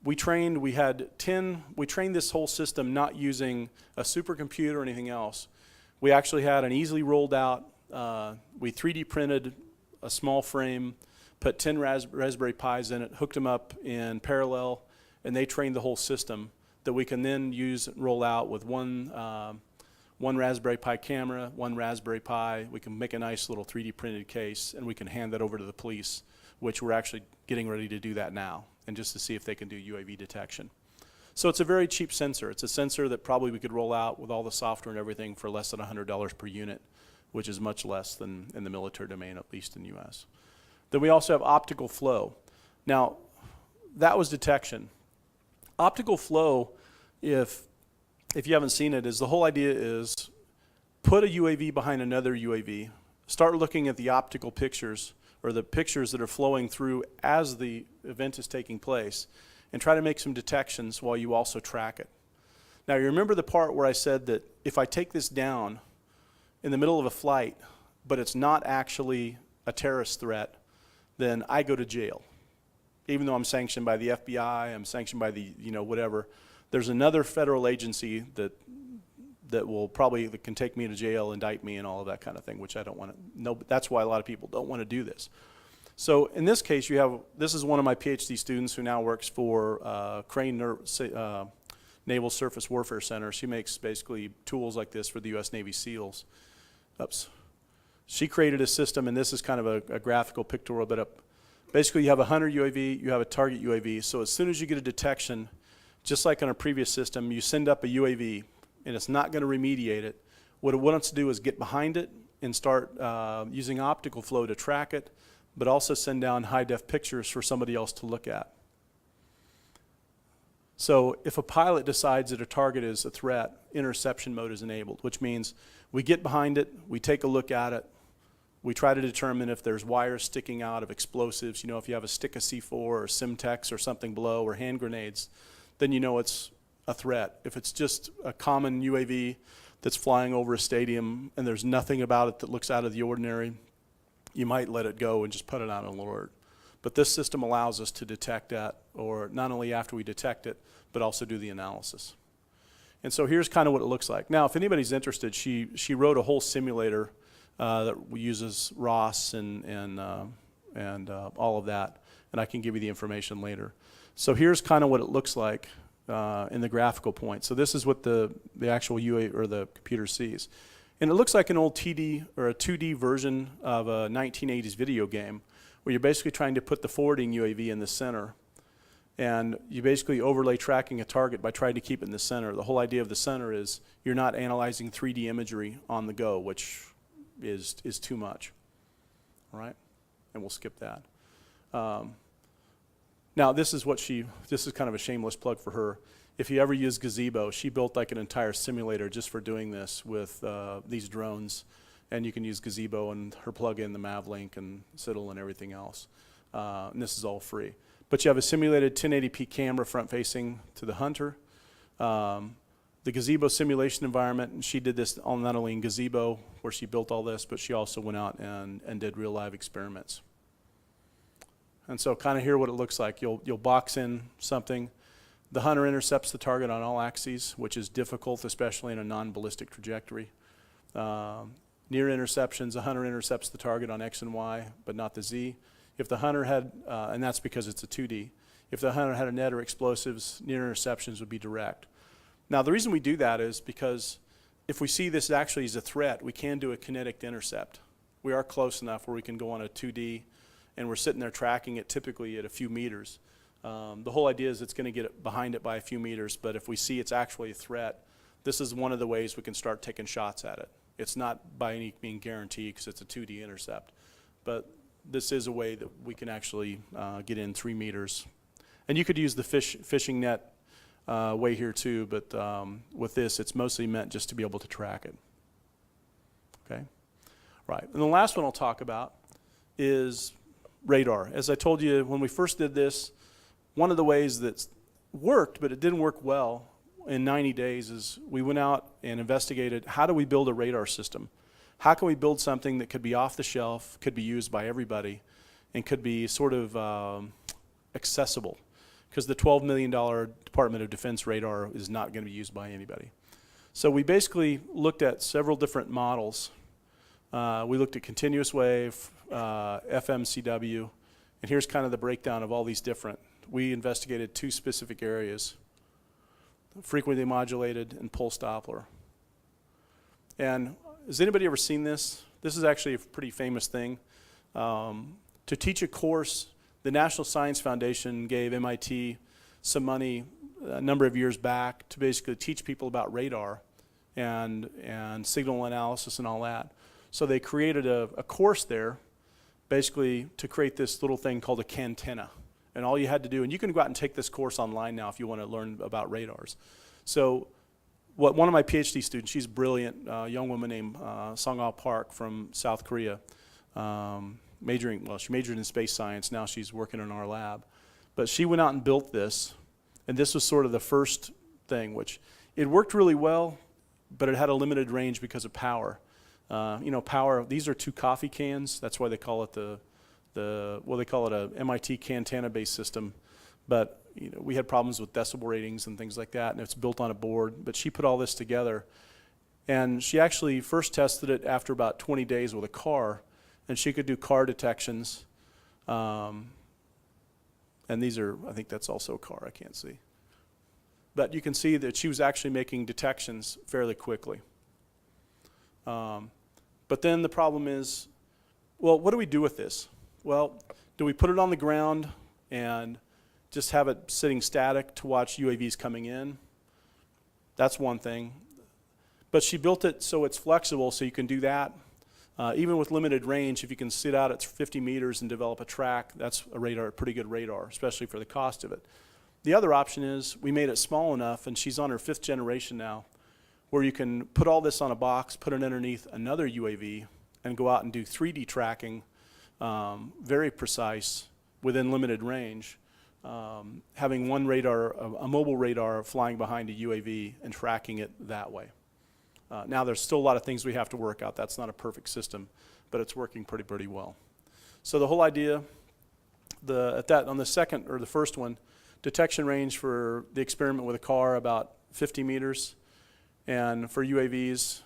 we trained this whole system not using a supercomputer or anything else. We actually had an easily rolled out, we 3D printed a small frame, put 10 Raspberry Pis in it, hooked them up in parallel, and they trained the whole system that we can then use and roll out with one Raspberry Pi camera, one Raspberry Pi. We can make a nice little 3D printed case, and we can hand that over to the police, which we're actually getting ready to do that now, and just to see if they can do UAV detection. So it's a very cheap sensor. It's a sensor that probably we could roll out with all the software and everything for less than $100 per unit, which is much less than in the military domain, at least in the US. Then we also have optical flow. Now, that was detection. Optical flow, if you haven't seen it, is the whole idea is put a UAV behind another UAV, start looking at the optical pictures or the pictures that are flowing through as the event is taking place, and try to make some detections while you also track it. Now you remember the part where I said that if I take this down in the middle of a flight, but it's not actually a terrorist threat, then I go to jail. Even though I'm sanctioned by the FBI, I'm sanctioned by the, whatever. There's another federal agency that can take me to jail, indict me, and all of that kind of thing, which I don't want to. No, but that's why a lot of people don't want to do this. So in this case, this is one of my PhD students who now works for Crane Naval Surface Warfare Center. She makes basically tools like this for the U.S. Navy SEALs. Oops. She created a system, and this is kind of a graphical pictorial bit up. Basically, you have a hunter UAV, you have a target UAV. So as soon as you get a detection, just like on a previous system, you send up a UAV, and it's not going to remediate it. What it wants to do is get behind it and start using optical flow to track it, but also send down high-def pictures for somebody else to look at. So if a pilot decides that a target is a threat, interception mode is enabled, which means we get behind it, we take a look at it, we try to determine if there's wires sticking out of explosives. If you have a stick of C4 or Simtex or something below, or hand grenades, then you know it's a threat. If it's just a common UAV that's flying over a stadium and there's nothing about it that looks out of the ordinary, you might let it go and just put it on an alert. But this system allows us to detect that, or not only after we detect it, but also do the analysis. And so here's kind of what it looks like. Now, if anybody's interested, she wrote a whole simulator that uses ROS and all of that, and I can give you the information later. So here's kind of what it looks like in the graphical point. So this is what the actual UA or the computer sees. And it looks like an old TD or a 2D version of a 1980s video game where you're basically trying to put the forwarding UAV in the center. And you basically overlay tracking a target by trying to keep it in the center. The whole idea of the center is you're not analyzing 3D imagery on the go, which is too much, all right? And we'll skip that. Now this is kind of a shameless plug for her. If you ever use Gazebo, she built like an entire simulator just for doing this with these drones, and you can use Gazebo and her plug-in, the Mavlink and Citadel and everything else. And this is all free. But you have a simulated 1080p camera front-facing to the hunter. The Gazebo simulation environment, and she did this not only in Gazebo, where she built all this, but she also went out and did real live experiments. And so kind of here what it looks like. You'll box in something. The hunter intercepts the target on all axes, which is difficult, especially in a non-ballistic trajectory. Near interceptions, the hunter intercepts the target on X and Y, but not the Z. If the hunter had, and that's because it's a 2D, if the hunter had a net or explosives, near interceptions would be direct. Now the reason we do that is because if we see this actually as a threat, we can do a kinetic intercept. We are close enough where we can go on a 2D and we're sitting there tracking it typically at a few meters. The whole idea is it's going to get behind it by a few meters, but if we see it's actually a threat, this is one of the ways we can start taking shots at it. It's not by any means guaranteed because it's a 2D intercept. But this is a way that we can actually get in 3 meters. And you could use the fishing net way here too, but with this, it's mostly meant just to be able to track it. Okay? Right. And the last one I'll talk about is radar. As I told you when we first did this, one of the ways that worked, but it didn't work well in 90 days, is we went out and investigated how do we build a radar system? How can we build something that could be off the shelf, could be used by everybody, and could be sort of accessible? Because the $12 million Department of Defense radar is not going to be used by anybody. So we basically looked at several different models. We looked at continuous wave, FMCW, and here's kind of the breakdown of all these different. We investigated 2 specific areas, frequently modulated and pulse Doppler. And has anybody ever seen this? This is actually a pretty famous thing. To teach a course, the National Science Foundation gave MIT some money a number of years back to basically teach people about radar and signal analysis and all that. So they created a course there basically to create this little thing called a cantenna. And all you had to do, and you can go out and take this course online now if you want to learn about radars. So what one of my PhD students, she's a brilliant young woman named Sung-Ah Park from South Korea, she majored in space science. Now she's working in our lab. But she went out and built this, and this was sort of the first thing, which it worked really well, but it had a limited range because of power. Power, these are 2 coffee cans. That's why they call it they call it a MIT Cantenna-based system. But we had problems with decibel ratings and things like that, and it's built on a board. But she put all this together, and she actually first tested it after about 20 days with a car, and she could do car detections. And these are, I think that's also a car, I can't see. But you can see that she was actually making detections fairly quickly. But then the problem is, well, what do we do with this? Well, do we put it on the ground and just have it sitting static to watch UAVs coming in? That's one thing. But she built it so it's flexible, so you can do that. Even with limited range, if you can sit out at 50 meters and develop a track, that's a pretty good radar, especially for the cost of it. The other option is we made it small enough, and she's on her 5th generation now, where you can put all this on a box, put it underneath another UAV, and go out and do 3D tracking, very precise, within limited range, having one radar, a mobile radar flying behind a UAV and tracking it that way. Now there's still a lot of things we have to work out. That's not a perfect system, but it's working pretty well. So the whole idea, on the second or the first one, detection range for the experiment with a car about 50 meters. And for UAVs,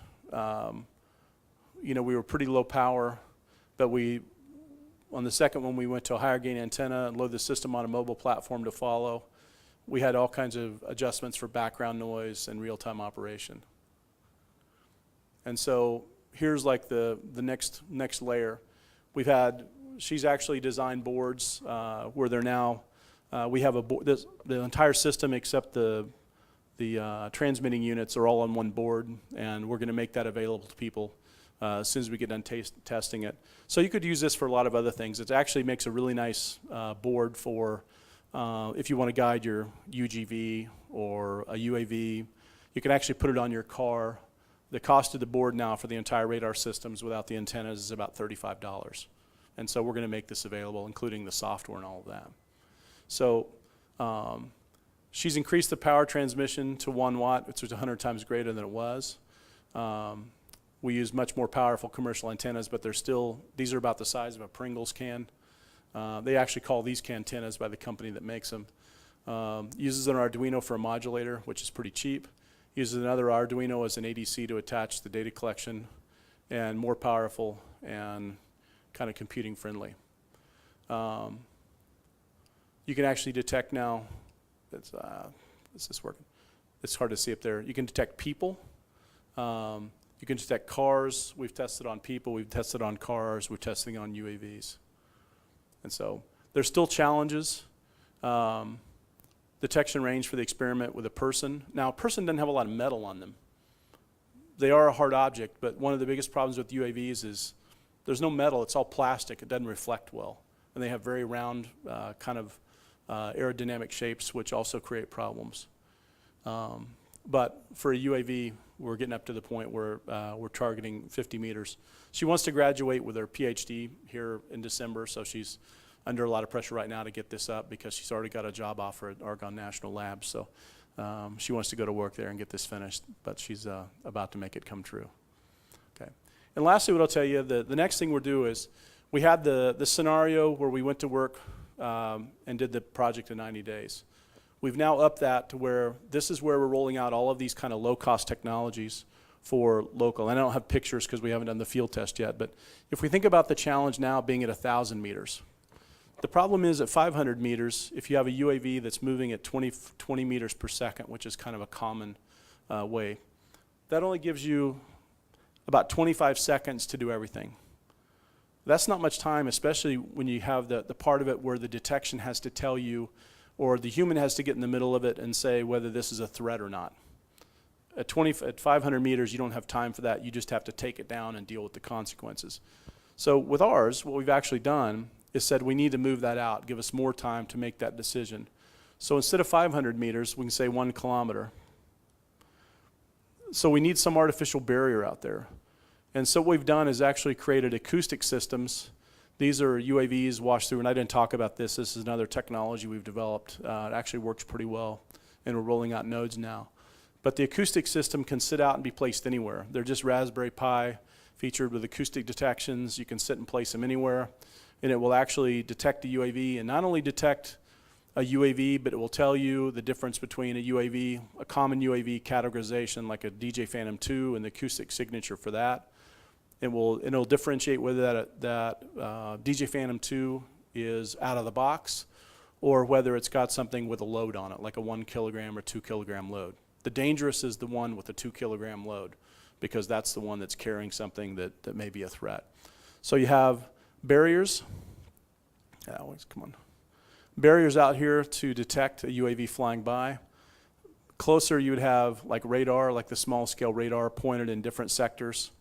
we were pretty low power, but on the second one, we went to a higher gain antenna and loaded the system on a mobile platform to follow. We had all kinds of adjustments for background noise and real-time operation. And so here's like the next layer. She's actually designed boards where they're now, we have the entire system except the transmitting units are all on one board, and we're going to make that available to people as soon as we get done testing it. So you could use this for a lot of other things. It actually makes a really nice board for if you want to guide your UGV or a UAV. You can actually put it on your car. The cost of the board now for the entire radar systems without the antennas is about $35. And so we're going to make this available, including the software and all of that. So she's increased the power transmission to 1 watt, which is 100 times greater than it was. We use much more powerful commercial antennas, but these are about the size of a Pringles can. They actually call these cantennas by the company that makes them. Uses an Arduino for a modulator, which is pretty cheap. Uses another Arduino as an ADC to attach the data collection, and more powerful and kind of computing friendly. You can actually detect now, is this working? It's hard to see up there. You can detect people. You can detect cars. We've tested on people. We've tested on cars. We're testing on UAVs. And so there's still challenges. Detection range for the experiment with a person. Now, a person doesn't have a lot of metal on them. they are a hard object, but one of the biggest problems with UAVs is there's no metal, it's all plastic, it doesn't reflect well. And they have very round kind of aerodynamic shapes, which also create problems. But for a UAV, we're getting up to the point where we're targeting 50 meters. She wants to graduate with her PhD here in December, so she's under a lot of pressure right now to get this up because she's already got a job offer at Argonne National Labs. So she wants to go to work there and get this finished, but she's about to make it come true. Okay. And lastly, what I'll tell you, the next thing we'll do is we had the scenario where we went to work and did the project in 90 days. We've now upped that to where this is where we're rolling out all of these kind of low-cost technologies for local. And I don't have pictures because we haven't done the field test yet, but if we think about the challenge now being at 1,000 meters, the problem is at 500 meters, if you have a UAV that's moving at 20 meters per second, which is kind of a common way, that only gives you about 25 seconds to do everything. That's not much time, especially when you have the part of it where the detection has to tell you, or the human has to get in the middle of it and say whether this is a threat or not. At 500 meters, you don't have time for that. You just have to take it down and deal with the consequences. So with ours, what we've actually done is said we need to move that out, give us more time to make that decision. So instead of 500 meters, we can say 1 kilometer. So we need some artificial barrier out there. And so what we've done is actually created acoustic systems. These are UAVs washed through, and I didn't talk about this. This is another technology we've developed. It actually works pretty well, and we're rolling out nodes now. But the acoustic system can sit out and be placed anywhere. They're just Raspberry Pi featured with acoustic detections. You can sit and place them anywhere, and it will actually detect a UAV, and not only detect a UAV, but it will tell you the difference between a UAV, a common UAV categorization like a DJ Phantom 2 and the acoustic signature for that. It'll differentiate whether that DJ Phantom 2 is out of the box or whether it's got something with a load on it, like a 1 kilogram or 2 kilogram load. The dangerous is the one with the 2 kilogram load because that's the one that's carrying something that may be a threat. So you have barriers. Come on. Barriers out here to detect a UAV flying by. Closer you would have like radar, like the small scale radar pointed in different sectors.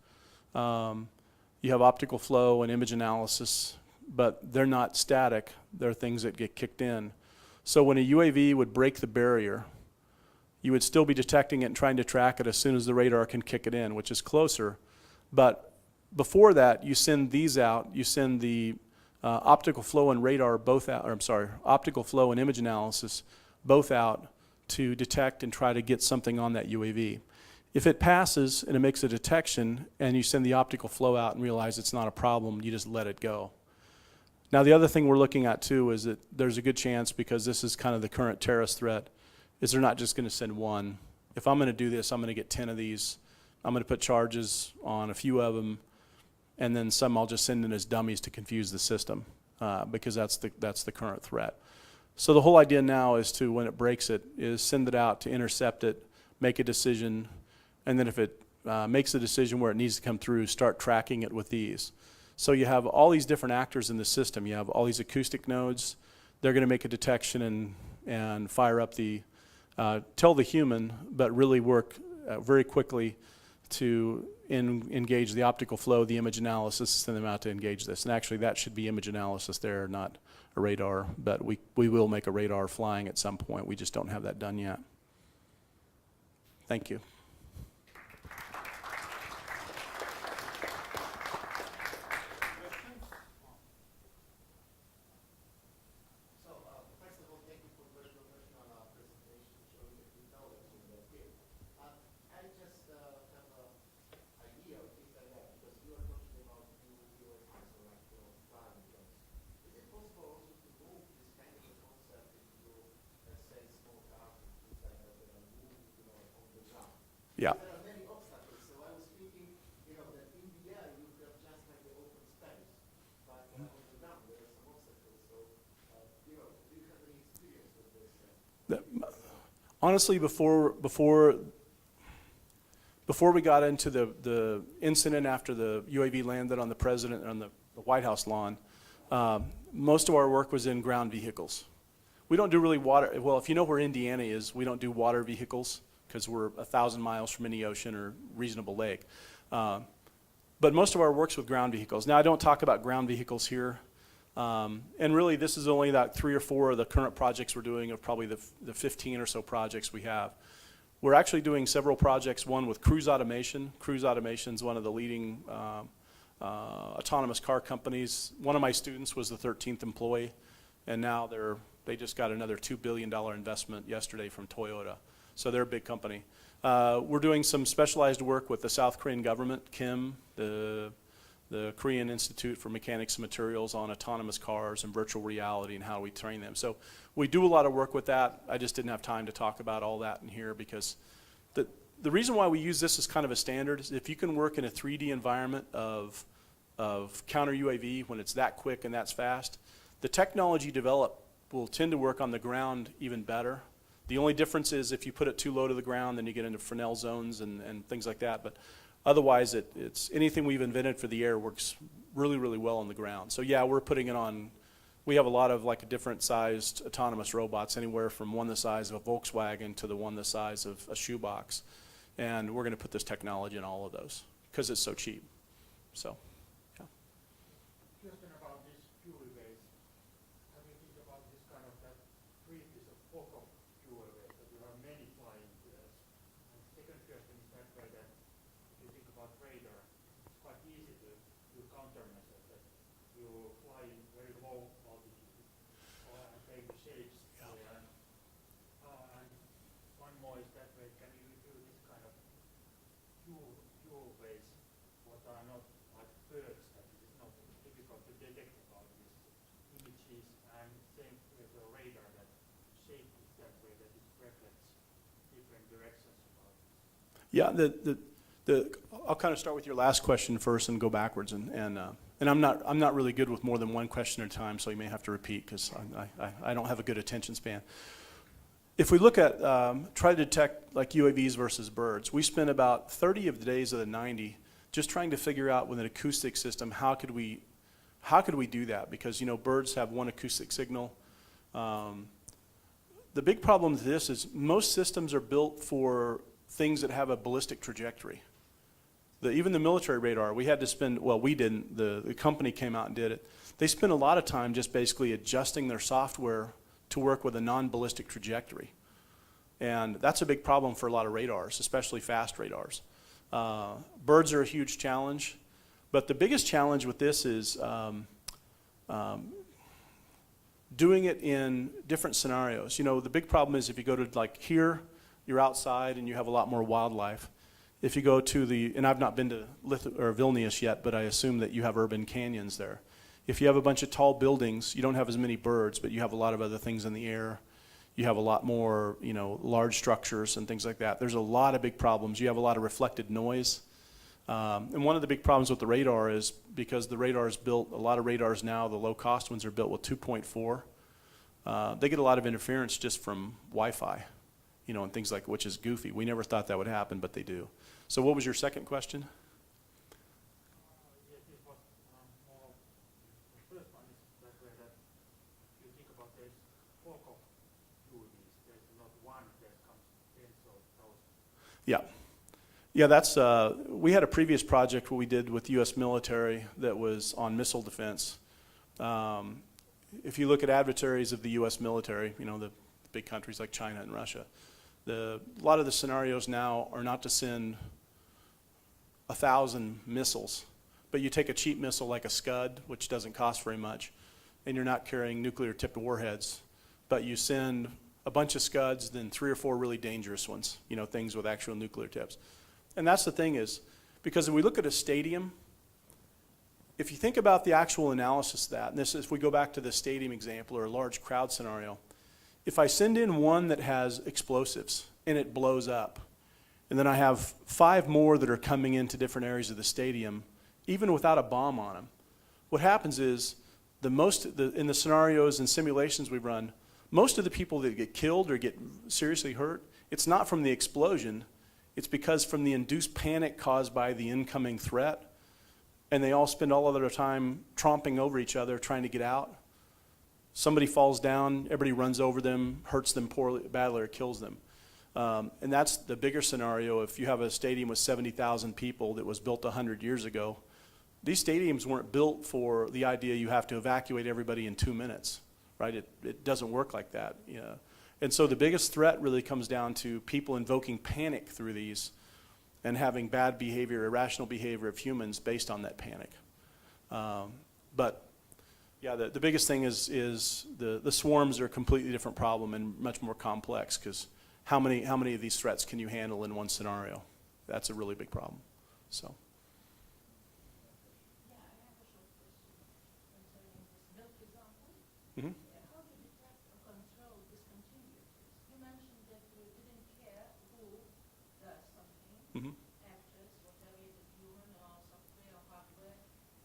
You have optical flow and image analysis, but they're not static. They're things that get kicked in. So when a UAV would break the barrier, you would still be detecting it and trying to track it as soon as the radar can kick it in, which is closer. But before that, you send these out. You send the optical flow and radar both out, or I'm sorry, optical flow and image analysis both out to detect and try to get something on that UAV. If it passes and it makes a detection and you send the optical flow out and realize it's not a problem, you just let it go. Now the other thing we're looking at too is that there's a good chance, because this is kind of the current terrorist threat, is they're not just going to send one. If I'm going to do this, I'm going to get 10 of these. I'm going to put charges on a few of them, and then some I'll just send in as dummies to confuse the system, because that's the current threat. So the whole idea now is to, when it breaks it, is send it out to intercept it, make a decision, and then if it makes a decision where it needs to come through, start tracking it with these. So you have all these different actors in the system. You have all these acoustic nodes. They're going to make a detection and fire up the, tell the human, but really work very quickly to engage the optical flow, the image analysis, send them out to engage this. And actually that should be image analysis there, not a radar, but we will make a radar flying at some point. We just don't have that done yet. Thank you. Yeah. There are many obstacles. So I was thinking, that in the air you have just like the open space, but on the ground there are some obstacles. So, do you have any experience with this? Honestly, before we got into the incident after the UAV landed on the president on the White House lawn, most of our work was in ground vehicles. We don't do really water. Well, if you know where Indiana is, we don't do water vehicles, because we're 1,000 miles from any ocean or reasonable lake. But most of our work's with ground vehicles. Now, I don't talk about ground vehicles here. And really, this is only about 3 or 4 of the current projects we're doing of probably the 15 or so projects we have. We're actually doing several projects, one with cruise automation. Cruise automation is one of the leading autonomous car companies. One of my students was the 13th employee, and now they just got another $2 billion investment yesterday from Toyota. So they're a big company. We're doing some specialized work with the South Korean government, KIM, the Korean Institute for Mechanics and Materials, on autonomous cars and virtual reality and how we train them. So we do a lot of work with that. I just didn't have time to talk about all that in here because the reason why we use this as kind of a standard is if you can work in a 3D environment of counter UAV when it's that quick and that's fast, the technology developed will tend to work on the ground even better. The only difference is if you put it too low to the ground, then you get into Fresnel zones and things like that. But otherwise, it's anything we've invented for the air works really, really well on the ground. So yeah, we're putting it on. We have a lot of like different sized autonomous robots, anywhere from one the size of a Volkswagen to the one the size of a shoebox. And we're going to put this technology in all of those because it's so cheap. So, yeah. Question about this fuel base. Have you think about this kind of that treatise of FOCO fuel base, that you have many flying fuels? And second question is that way that if you think about radar, it's quite easy to do countermeasures, that you fly in very low altitude or take the shapes there. And one more is that way, can you do this kind of fuel base, what are not like birds, that it is not difficult to detect about these images, and same with the radar, that shape is that way, that it reflects different directions about this. Yeah, I'll kind of start with your last question first and go backwards. And I'm not really good with more than one question at a time, so you may have to repeat because I don't have a good attention span. If we look at try to detect like UAVs versus birds, we spent about 30 of the days of the 90 just trying to figure out with an acoustic system how could we do that, because birds have one acoustic signal. The big problem with this is most systems are built for things that have a ballistic trajectory. Even the military radar, we had to spend, well, we didn't, the company came out and did it. They spent a lot of time just basically adjusting their software to work with a non-ballistic trajectory. And that's a big problem for a lot of radars, especially fast radars. Birds are a huge challenge, but the biggest challenge with this is doing it in different scenarios. The big problem is if you go to like here, you're outside and you have a lot more wildlife. If you go to and I've not been to Vilnius yet, but I assume that you have urban canyons there. If you have a bunch of tall buildings, you don't have as many birds, but you have a lot of other things in the air. You have a lot more, large structures and things like that. There's a lot of big problems. You have a lot of reflected noise. And one of the big problems with the radar is because the radar is built, a lot of radars now, the low-cost ones are built with 2.4. They get a lot of interference just from Wi-Fi, and things like, which is goofy. We never thought that would happen, but they do. So what was your second question? Yes, it was more, the first one is that way that you think about this FOCO UAVs, there's not one, there comes tens of thousands. Yeah. Yeah, that's, we had a previous project what we did with the U.S. military that was on missile defense. If you look at adversaries of the U.S. military, the big countries like China and Russia, a lot of the scenarios now are not to send 1,000 missiles, but you take a cheap missile like a Scud, which doesn't cost very much, and you're not carrying nuclear-tipped warheads, but you send a bunch of Scuds, then 3 or 4 really dangerous ones, things with actual nuclear tips. And that's the thing is, because if we look at a stadium, if you think about the actual analysis of that, and this is, if we go back to the stadium example or a large crowd scenario, if I send in one that has explosives and it blows up, and then I have 5 more that are coming into different areas of the stadium, even without a bomb on them, what happens is in the scenarios and simulations we've run, most of the people that get killed or get seriously hurt, it's not from the explosion, it's because from the induced panic caused by the incoming threat, and they all spend all of their time tromping over each other trying to get out. Somebody falls down, everybody runs over them, hurts them badly or kills them. And that's the bigger scenario. If you have a stadium with 70,000 people that was built 100 years ago, these stadiums weren't built for the idea you have to evacuate everybody in 2 minutes, right? It doesn't work like that. Yeah. And so the biggest threat really comes down to people invoking panic through these and having bad behavior, irrational behavior of humans based on that panic. But yeah, the biggest thing is the swarms are a completely different problem and much more complex, because how many of these threats can you handle in one scenario? That's a really big problem. So. Mm-hmm. How to detect or control discontinuities? You mentioned that you didn't care who does something, Mm-hmm. actors, whatever it is, human or software or hardware,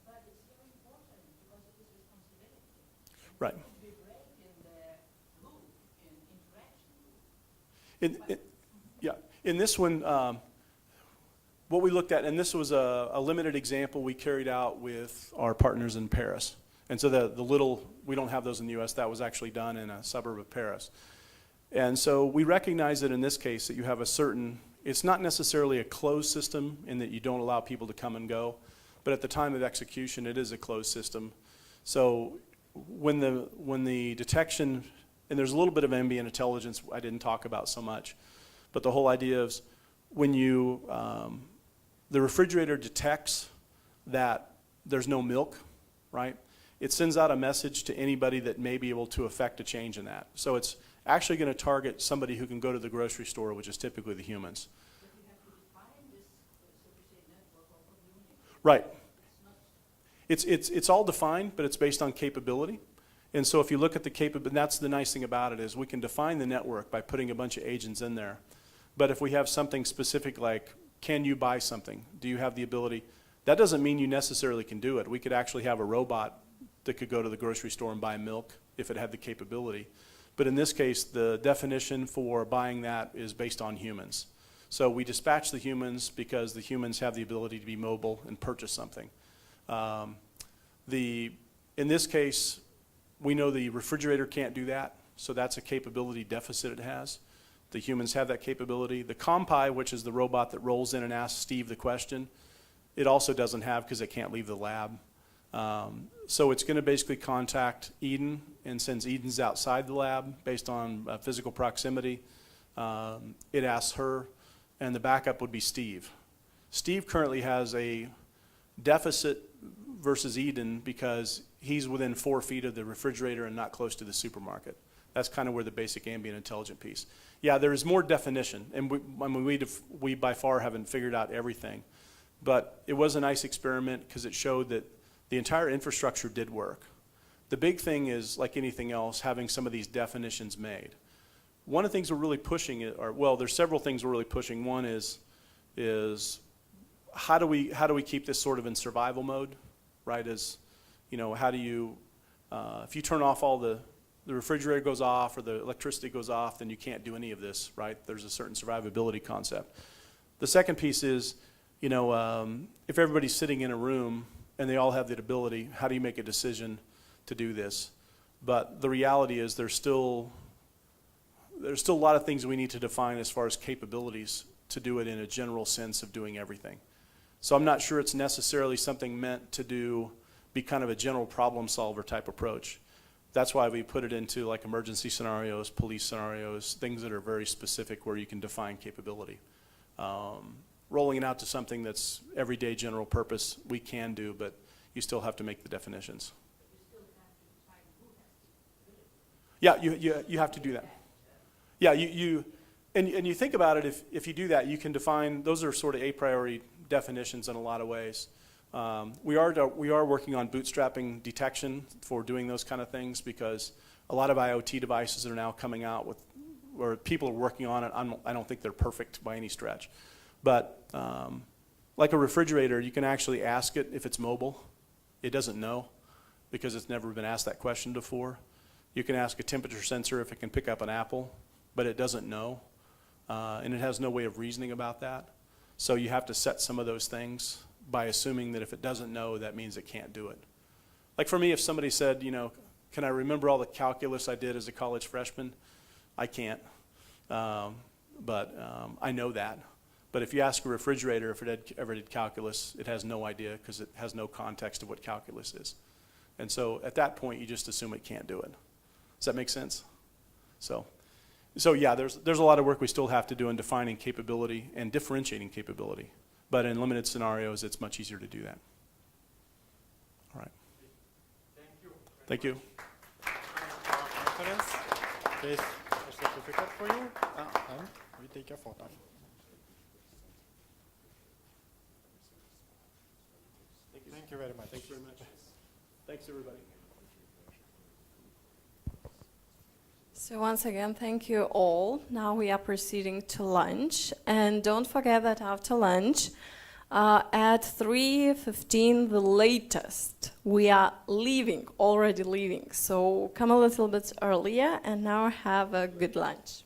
but it's very important because it is responsibility. Right. It could be break in the loop, in interaction loop. Yeah, in this one, what we looked at, and this was a limited example we carried out with our partners in Paris. And so the little, we don't have those in the US, that was actually done in a suburb of Paris. And so we recognize that in this case that you have a certain, it's not necessarily a closed system in that you don't allow people to come and go, but at the time of execution it is a closed system. So when the detection, and there's a little bit of ambient intelligence I didn't talk about so much, but the whole idea is when you, the refrigerator detects that there's no milk, right? It sends out a message to anybody that may be able to affect a change in that. So it's actually going to target somebody who can go to the grocery store, which is typically the humans. But you have to define this, so to say, network or community. Right. It's all defined, but it's based on capability. And so if you look at the capability, that's the nice thing about it, is we can define the network by putting a bunch of agents in there. But if we have something specific like, can you buy something? Do you have the ability? That doesn't mean you necessarily can do it. We could actually have a robot that could go to the grocery store and buy milk if it had the capability. But in this case, the definition for buying that is based on humans. So we dispatch the humans because the humans have the ability to be mobile and purchase something. In this case, we know the refrigerator can't do that, so that's a capability deficit it has. The humans have that capability. The Compi, which is the robot that rolls in and asks Steve the question, it also doesn't have because it can't leave the lab. So it's going to basically contact Eden, and since Eden's outside the lab based on physical proximity, it asks her, and the backup would be Steve. Steve currently has a deficit versus Eden because he's within 4 feet of the refrigerator and not close to the supermarket. That's kind of where the basic ambient intelligent piece. Yeah, there is more definition, and we by far haven't figured out everything. But it was a nice experiment because it showed that the entire infrastructure did work. The big thing is, like anything else, having some of these definitions made. One of the things we're really pushing, there's several things we're really pushing. One is how do we keep this sort of in survival mode, right? How do you, if you turn off all the refrigerator goes off or the electricity goes off, then you can't do any of this, right? There's a certain survivability concept. The second piece is, if everybody's sitting in a room and they all have that ability, how do you make a decision to do this? But the reality is there's still a lot of things we need to define as far as capabilities to do it in a general sense of doing everything. So I'm not sure it's necessarily something meant to be kind of a general problem solver type approach. That's why we put it into like emergency scenarios, police scenarios, things that are very specific where you can define capability. Rolling it out to something that's everyday general purpose, we can do, but you still have to make the definitions. But you still have to define who has the ability. Yeah, you have to do that. Yeah, and you think about it, if you do that, you can define, those are sort of a priori definitions in a lot of ways. We are working on bootstrapping detection for doing those kind of things because a lot of IoT devices are now coming out with, where people are working on it. I don't think they're perfect by any stretch. But like a refrigerator, you can actually ask it if it's mobile. It doesn't know because it's never been asked that question before. You can ask a temperature sensor if it can pick up an apple, but it doesn't know. And it has no way of reasoning about that. So you have to set some of those things by assuming that if it doesn't know, that means it can't do it. Like for me, if somebody said, can I remember all the calculus I did as a college freshman? I can't. but I know that. But if you ask a refrigerator if it ever did calculus, it has no idea because it has no context of what calculus is. And so at that point, you just assume it can't do it. Does that make sense? So yeah, there's a lot of work we still have to do in defining capability and differentiating capability. But in limited scenarios, it's much easier to do that. All right. Thank you. Thank you. Conference. Here's a certificate for you, and we take your photo. Thank you very much. Thanks very much. Thanks, everybody. So once again, thank you all. Now we are proceeding to lunch. And don't forget that after lunch, at 3:15 the latest, we are leaving, already leaving. So come a little bit earlier and now have a good lunch.